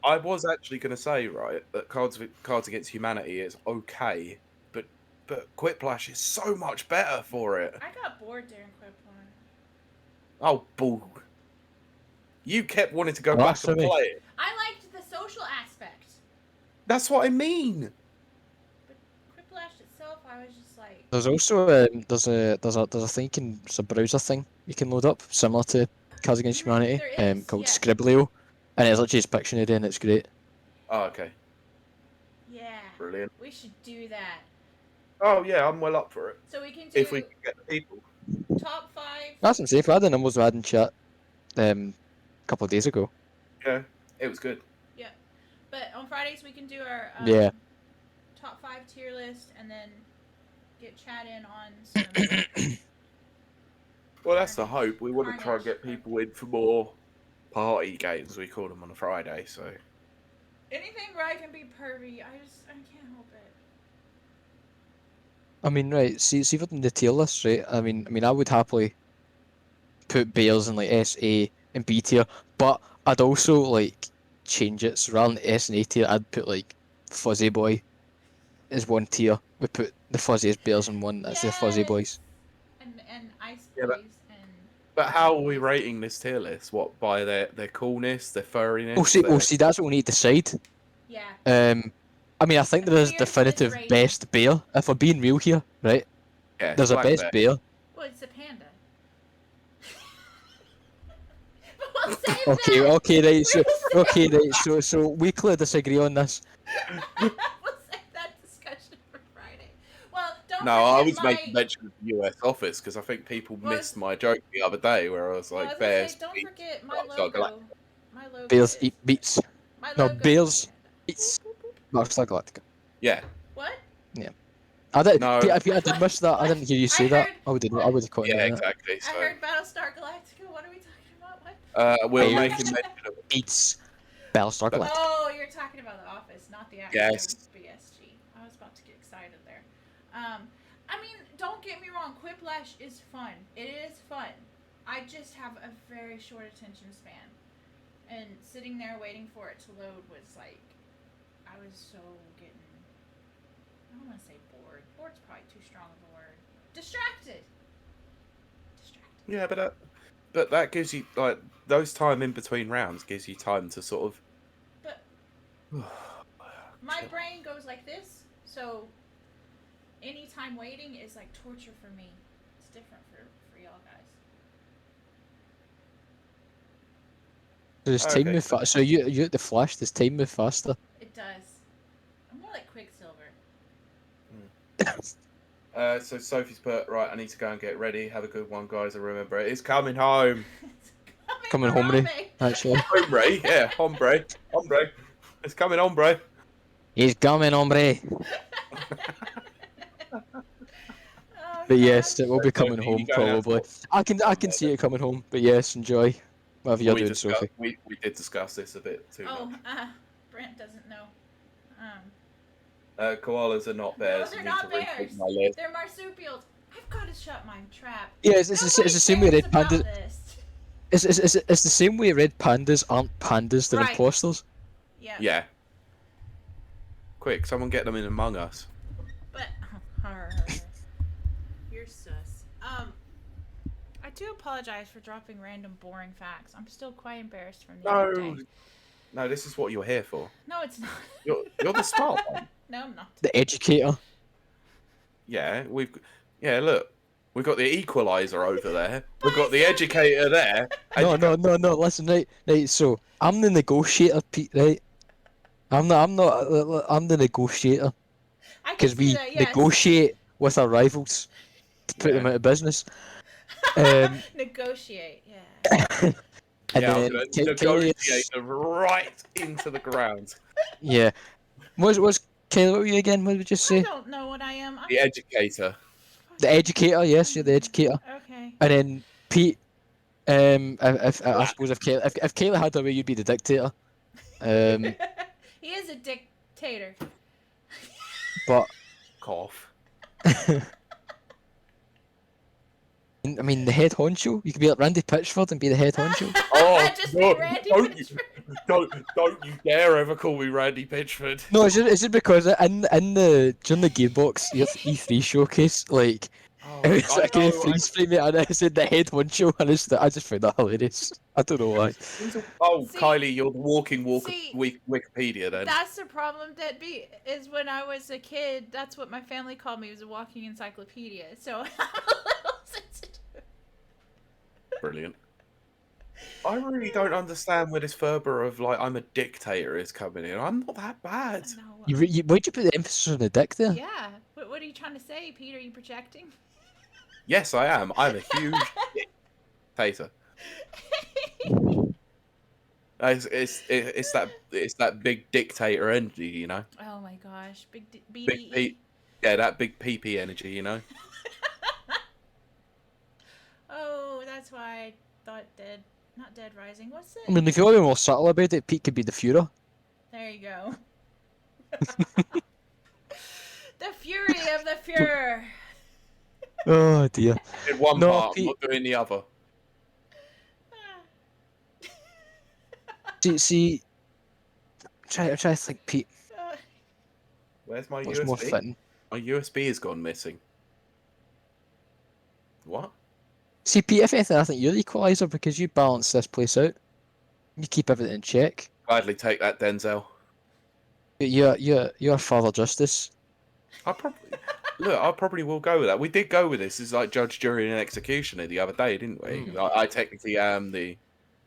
B: I was actually gonna say, right, that Cards Against Humanity is okay, but Quiplash is so much better for it.
A: I got bored during Quiplash.
B: Oh, bull! You kept wanting to go back and play it.
A: I liked the social aspect.
B: That's what I mean.
A: But Quiplash itself, I was just like.
C: There's also there's a thing it's a browser thing you can load up similar to Cards Against Humanity, called Scriblio, and it's literally just Pictionary and it's great.
B: Oh, okay.
A: Yeah.
B: Brilliant.
A: We should do that.
B: Oh yeah, I'm well up for it.
A: So we can do.
B: If we can get the people.
A: Top 5.
C: That's insane. I had the numbers we had in chat a couple of days ago.
B: Yeah, it was good.
A: Yeah, but on Fridays we can do our top 5 tier list, and then get chat in on some.
B: Well, that's the hope. We want to try and get people in for more party games. We call them on a Friday, so.
A: Anything where I can be pervy, I can't help it.
C: I mean, right, see within the tier list, right? I mean, I would happily put Bears in like S, A, and B tier, but I'd also like change it. So rather than S and A tier, I'd put like Fuzzy Boy as one tier. We put the fuzziest bears in one. That's the Fuzzy Boys.
A: And Ice Boys.
B: But how are we rating this tier list? What, by their coolness, their furriness?
C: See, that's what we need to decide.
A: Yeah.
C: I mean, I think there is a definitive best bear. If we're being real here, right?
B: Yeah,
C: there's a best bear.
A: Well, it's a panda. We'll save that.
C: Okay, right. So we clearly disagree on this.
A: We'll save that discussion for Friday. Well, don't.
B: No, I was making mention of the US office because I think people missed my joke the other day where I was like, "Bears."
A: Don't forget my logo. My logo.
C: Bears eat beats. No, Bears eats. Battlestar Galactica.
B: Yeah.
A: What?
C: Yeah. I did.
B: No.
C: I did miss that. I didn't hear you say that. I would have caught it.
B: Yeah, exactly.
A: So. I heard Battlestar Galactica. What are we talking about? What?
B: We're making mention of
C: beats Battlestar Galactica.
A: Oh, you're talking about The Office, not the actual BSG. I was about to get excited there. I mean, don't get me wrong. Quiplash is fun. It is fun. I just have a very short attention span, and sitting there waiting for it to load was like, I was so getting. I don't want to say bored. Bored's probably too strong of a word. Distracted.
B: Yeah, but that gives you like those time in between rounds gives you time to sort of.
A: But my brain goes like this, so any time waiting is like torture for me. it's different for y'all guys.
C: So does time
B: Okay.
C: move faster? So you at the Flash, does time move faster?
A: It does. I'm more like Quicksilver.
B: So Sophie's put, right, I need to go and get ready. Have a good one, guys. I remember it. It's coming home.
A: It's
C: Coming home, Ray, actually.
B: Hombre, yeah, hombre. It's coming, hombre.
C: He's coming, hombre.
A: Oh,
C: But
A: gosh.
C: yes, it will be
B: So,
C: coming
B: are you
C: home
B: going out
C: probably.
B: for-
C: I can see it coming home. But yes, enjoy whatever you're doing, Sophie.
B: We did discuss this a bit too
A: Oh,
B: much.
A: Brent doesn't know.
B: Koalas are not bears.
A: No, they're
B: You need
A: not
B: to rethink
A: bears.
B: my list.
A: They're marsupials. I've got to shut my trap.
C: Yeah, it's the same way
A: Nobody
C: red
A: cares
C: pandas.
A: about this.
C: It's the same way red pandas aren't pandas. They're
A: Right.
C: imposters.
A: Yeah.
B: Yeah. Quick, someone get them in Among Us.
A: But you're sus. I do apologize for dropping random boring facts. I'm still quite embarrassed from the other day.
B: No, this is what you're here for.
A: No, it's not.
B: You're the smart one.
A: No, I'm not.
C: The educator.
B: Yeah, look. We've got the equalizer over there. We've got the educator there.
C: No. Listen, right. So I'm the negotiator, Pete. Right. I'm the negotiator
A: I can
C: because
A: see
C: we
A: that, yes.
C: negotiate with our rivals to put them out of business.
A: Negotiate, yeah.
C: And
B: Yeah, I was
C: then
B: going to negotiate them right into the ground.
C: Yeah. What's Kayla? What were you again? What did you just
A: I
C: say?
A: don't know what I am.
B: The educator.
C: The educator. Yes, you're the educator.
A: Okay.
C: And then Pete. I suppose if Kayla had her way, you'd be the dictator.
A: He is a dictator.
C: But
B: Cough.
C: I mean, the head honcho. You could be like Randy Pitchford and be the head honcho.
B: Oh,
A: Just
B: no,
A: be Randy
B: don't you,
A: Pitchford.
B: don't you dare ever call me Randy Pitchford.
C: No, it's just because during the Gearbox E3 showcase, like it was like a freeze frame it, and it said the head honcho, and I just found that hilarious. I don't know why.
B: Oh,
A: See-
B: Kylie, you're the walking
A: see,
B: Wikipedia then.
A: That's the problem, Deadbeat, is when I was a kid, that's what my family called me, was a walking encyclopedia. So I'm a little sensitive.
B: Brilliant. I really don't understand where this fervor of like I'm a dictator is coming in. I'm not that bad.
A: No.
C: Why'd you put the emphasis on the dick there?
A: Yeah. What are you trying to say, Pete? Are you projecting?
B: Yes, I am. I'm a huge dictator. It's that big dictator energy, you know.
A: Oh my gosh. Big
B: Big
A: BDE.
B: P, yeah, that big PP energy, you know.
A: Oh, that's why I thought not Dead Rising. What's it?
C: I mean, if you want to be more subtle about it, Pete could be the Führer.
A: There you go. The fury of the Führer.
C: Oh dear.
B: In one
C: No,
B: part, I'm
C: Pete-
B: not doing the other.
C: See, I'm trying to think, Pete.
B: Where's my
C: What's
B: USB?
C: more fitting?
B: My USB has gone missing. What?
C: See, Pete, if anything, I think you're the equalizer because you balance this place out. You keep everything in check.
B: Gladly take that, Denzel.
C: But you're Father Justice.
B: I probably will go with that. We did go with this as like judge, jury, and executioner the other day, didn't we? I technically am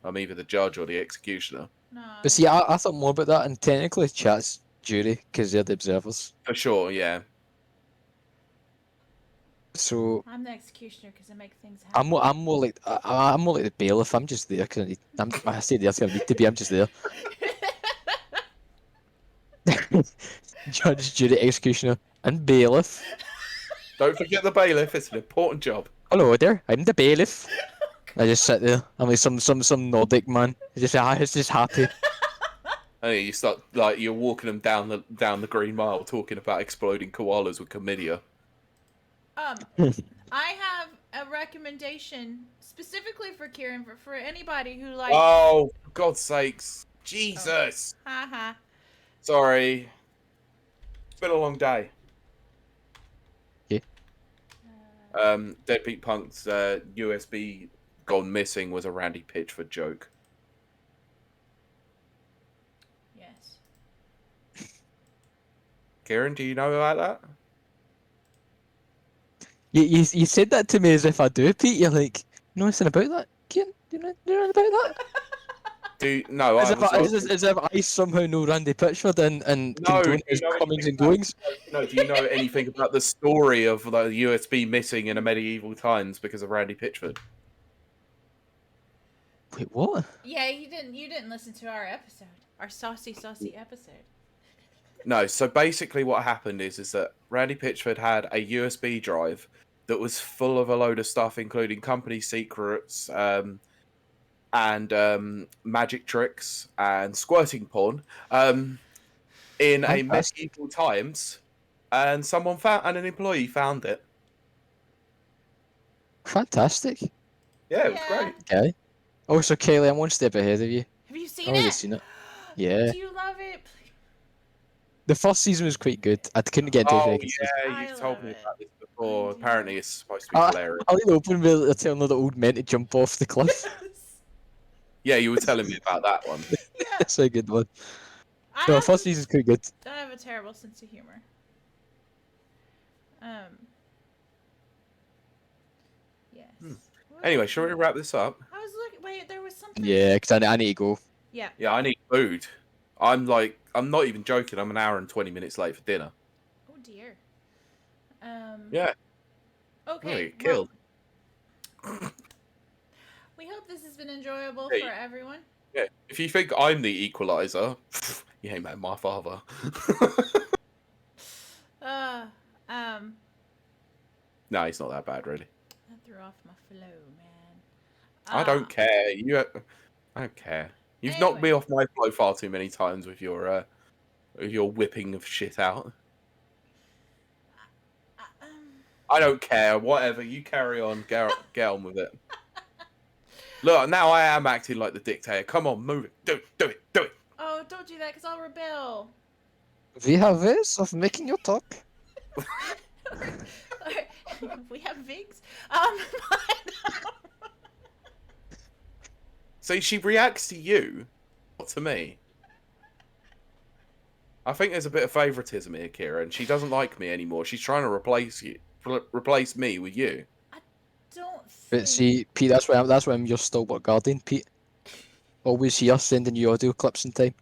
B: I'm either the judge or the executioner.
A: No.
C: But see, I thought more about that, and technically, chat's jury because they're the observers.
B: For sure, yeah.
C: So
A: I'm the executioner because I make things happen.
C: I'm more like the bailiff. I'm just there because I say there because I need to be. I'm just there. Judge, jury, executioner, and bailiff.
B: Don't forget the bailiff. It's an important job.
C: Hello there, I'm the bailiff. I just sit there. I'm like some Nordic man. It's just happy.
B: And you start like you're walking them down the Green Mile, talking about exploding koalas with chlamydia.
A: I have a recommendation specifically for Ciaran for anybody who likes.
B: Oh, for God's sakes, Jesus!
A: Haha.
B: Sorry, it's been a long day.
C: Yeah.
B: Deadbeat Punk's USB gone missing was a Randy Pitchford joke.
A: Yes.
B: Ciaran, do you know about that?
C: You said that to me as if I do, Pete. You're like, you know anything about that? Ciaran? You know anything about that?
B: No,
C: As
B: I
C: if
B: was.
C: as if I somehow know Randy Pitchford and
B: No, do
C: condone
B: you
C: his
B: know
C: comings
B: anything
C: and
B: about?
C: goings.
B: No, do you know anything about the story of the USB missing in a medieval times because of Randy Pitchford?
C: Wait, what?
A: Yeah, you didn't listen to our episode, our saucy episode.
B: No, so basically what happened is that Randy Pitchford had a USB drive that was full of a load of stuff, including company secrets, and magic tricks and squirting porn, in a
C: Fantastic.
B: medieval times, and an employee found it.
C: Fantastic.
B: Yeah, it was
A: Yeah.
B: great.
C: Okay. Oh, so Kiley, I'm one step ahead of you.
A: Have you
C: I've
A: seen
C: already
A: it?
C: seen it. Yeah.
A: Do you love it?
C: The first season was quite good. I couldn't get into the
B: Oh
C: second season.
B: yeah,
A: I
B: you've told
A: love
B: me
A: it.
B: about this
A: I
B: before.
A: do.
B: Apparently, it's supposed to be
C: I
B: hilarious.
C: like the open where they're telling the old men to jump off the cliff.
A: Yes.
B: Yeah, you were telling me about that one.
A: Yeah.
C: It's a good one.
A: I
C: No,
A: have
C: first season's quite good.
A: I have a terrible sense of humor. Yes. What
B: Anyway,
A: was
B: shall we
A: it?
B: wrap this up?
A: I was looking. Wait, there was something.
C: Yeah, because I need to go.
A: Yeah.
B: Yeah, I need food. I'm not even joking. I'm an hour and 20 minutes late for dinner.
A: Oh dear.
B: Yeah.
A: Okay.
B: get killed.
A: We hope this has been enjoyable
B: Hey.
A: for everyone.
B: Yeah. If you think I'm the equalizer, you ain't met my father. No, he's not that bad, really.
A: That threw off my flow, man.
B: I don't care. I don't care. You've knocked me
A: Anyway.
B: off my flow far too many times with your whipping of shit out. I don't care. Whatever. You carry on. Get on with it. Look, now I am acting like the dictator. Come on, move it. Do it.
A: Oh, don't do that, because I'll rebel.
C: We have ways of making you talk.
A: We have Vigs.
B: See, she reacts to you, not to me. I think there's a bit of favoritism here, Kira, and she doesn't like me anymore. She's trying to replace me with you.
A: Don't
C: But see, Pete, that's why I'm your stalwart guardian, Pete. Always here, sending you audio clips in time.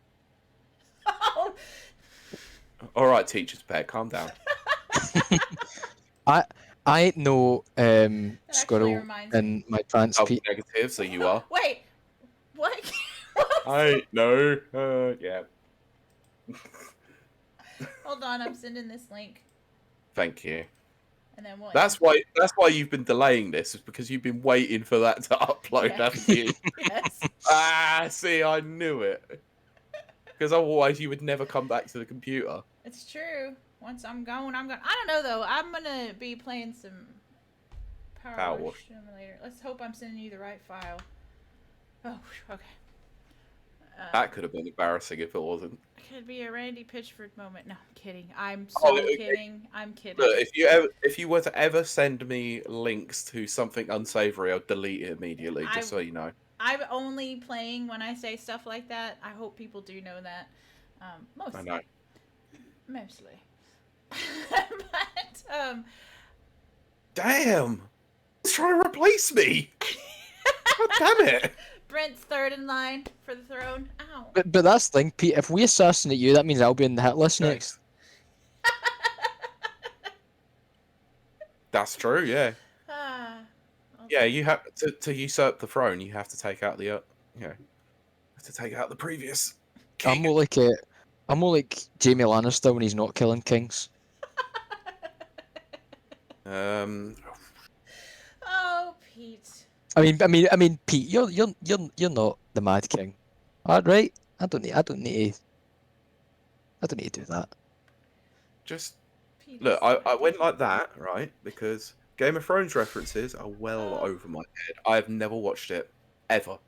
A: Oh.
B: All right, teacher's pet, calm down.
C: I ain't no squirrel
A: reminds me.
C: in my pants,
B: Double
C: Pete.
B: negative, so you are.
A: Wait. What?
B: I know. Yeah.
A: Hold on, I'm sending this link,
B: Thank you.
A: and then we'll.
B: That's why you've been delaying this, is because you've been waiting for that to upload,
A: Yeah.
B: haven't you?
A: Yes.
B: See, I knew it. Because otherwise you would never come back to the computer.
A: It's true. Once I'm going, I'm going. I don't know though. I'm gonna be playing some Power Wash Simulator. Let's hope I'm sending you the right file. Oh, okay.
B: That could have been embarrassing if it wasn't.
A: Could be a Randy Pitchford moment. No, I'm kidding. I'm so
B: okay.
A: kidding. I'm kidding.
B: Look, if you were to ever send me links to something unsavory, I'll delete it immediately, just so you know.
A: I'm only playing when I say stuff like that. I hope people do know that. Mostly.
B: I know.
A: Mostly. But,
B: Damn! He's trying to replace me! God damn it!
A: Brent's third in line for the throne. Ow.
C: But that's the thing, Pete. If we assassinate you, that means I'll be in the hit list next.
B: That's true, yeah. Yeah, you have to usurp the throne. You have to take out the, the previous king.
C: I'm more like Jaime Lannister when he's not killing kings.
A: Oh, Pete.
C: I mean, Pete, you're not the Mad King, right? I don't need to do that.
B: Just
A: Pete
B: look,
A: is
B: I
A: so
B: went like that, right? Because Game of Thrones references are well over my head. I have never watched it ever.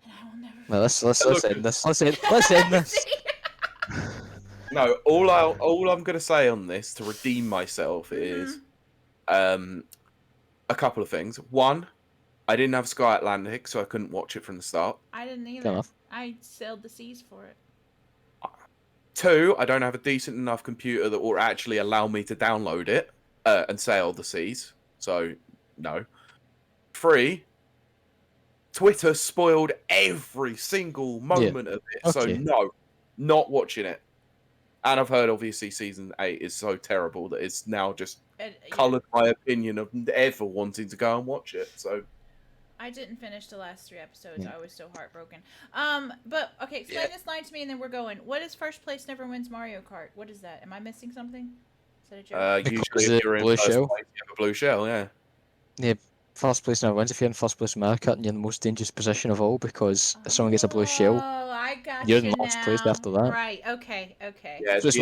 A: And I will never.
C: Well, let's end this. Let's end this.
B: No, all I'm gonna say on this to redeem myself is, a couple of things. One, I didn't have Sky Atlantic, so I couldn't watch it from the start.
A: I didn't either.
C: Fair enough.
A: I sailed the seas for it.
B: 2, I don't have a decent enough computer that will actually allow me to download it and sail the seas. So, no. 3, Twitter spoiled every single moment of it. So,
C: Okay.
B: no, not watching it. And I've heard, obviously, Season 8 is so terrible that it's now just coloured my opinion of ever wanting to go and watch it. So,
A: I didn't finish the last 3 episodes.
C: Yeah.
A: I was so heartbroken. But okay, explain this line to me, and then we're going. What is first place never wins Mario Kart? What is that? Am I missing something? Is that a joke?
C: Because
B: usually, if you're in
C: blue
B: first
C: shell.
B: place, you have a blue shell, yeah.
C: Yeah, first place never wins. If you're in first place in Mario Kart, you're in the most dangerous position of all, because if someone gets a blue shell,
A: Oh, I got
C: you're in
A: you
C: last place
A: now.
C: after that.
A: Right. Okay. Okay.
B: Yeah,
C: So it's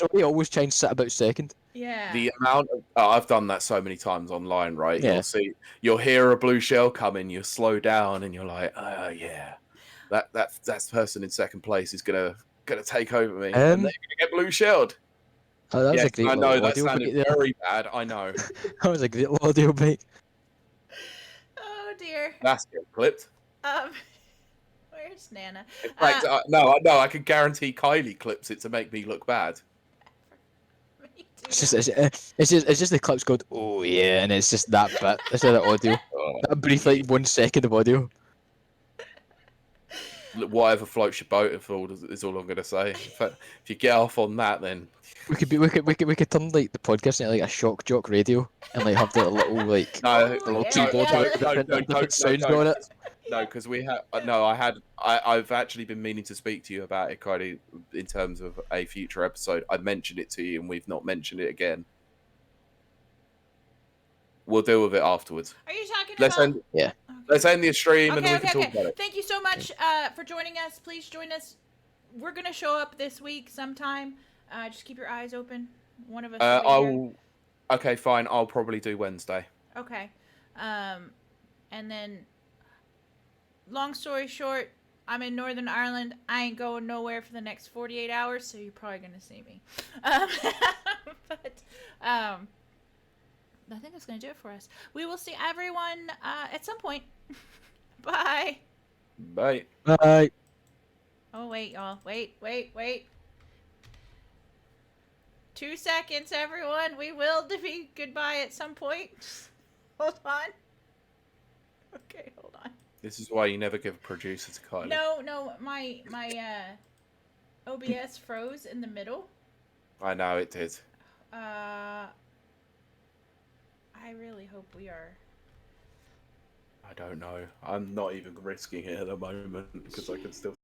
C: why you always try and sit about second.
A: Yeah.
B: the amount of I've done that so many times online, right?
C: Yeah.
B: You'll hear a blue shell coming, you slow down, and you're like, oh yeah, that person in second place is gonna take over me, and they're gonna get blue shelled.
C: Oh, that was
B: Yeah,
C: a great
B: I know
C: little
B: that
C: audio
B: sounded
C: bite there.
B: very bad. I know.
C: That was a great little audio bite.
A: Oh dear.
B: That's getting clipped.
A: Where's Nana?
B: In fact, no, I can guarantee Kylie clips it to make me look bad.
A: Me too.
C: It's just the clips go, oh yeah, and it's just that bit. It's the audio.
B: Oh,
C: That brief, like 1 second of audio.
B: whatever floats your boat, is all I'm gonna say. If you get off on that, then
C: We could turn like the podcast into like a shock jock radio and like have the little like
B: no,
C: the little
A: yeah,
C: keyboard
A: yeah.
C: with different sounds going it.
B: No, because I've actually been meaning to speak to you about it, Kylie, in terms of a future episode. I mentioned it to you, and we've not mentioned it again. We'll deal with it afterwards.
A: Are you talking
B: Let's
A: about?
B: end. Let's end the stream, and then we can talk about it.
A: Thank you so much for joining us. Please join us. We're gonna show up this week sometime. Just keep your eyes open. One of us. Will be here.
B: Okay, fine. I'll probably do Wednesday.
A: Okay. And then, long story short, I'm in Northern Ireland. I ain't going nowhere for the next 48 hours, so you're probably gonna see me. But I think that's gonna do it for us. We will see everyone at some point. Bye.
B: Bye.
C: Bye.
A: Oh wait, y'all. Wait. 2 seconds, everyone. We will be goodbye at some point. Hold on. Okay, hold on.
B: This is why you never give a producer to Kylie.
A: No, my OBS froze in the middle.
B: I know it did.
A: I really hope we are.
B: I don't know. I'm not even risking it at the moment because I can still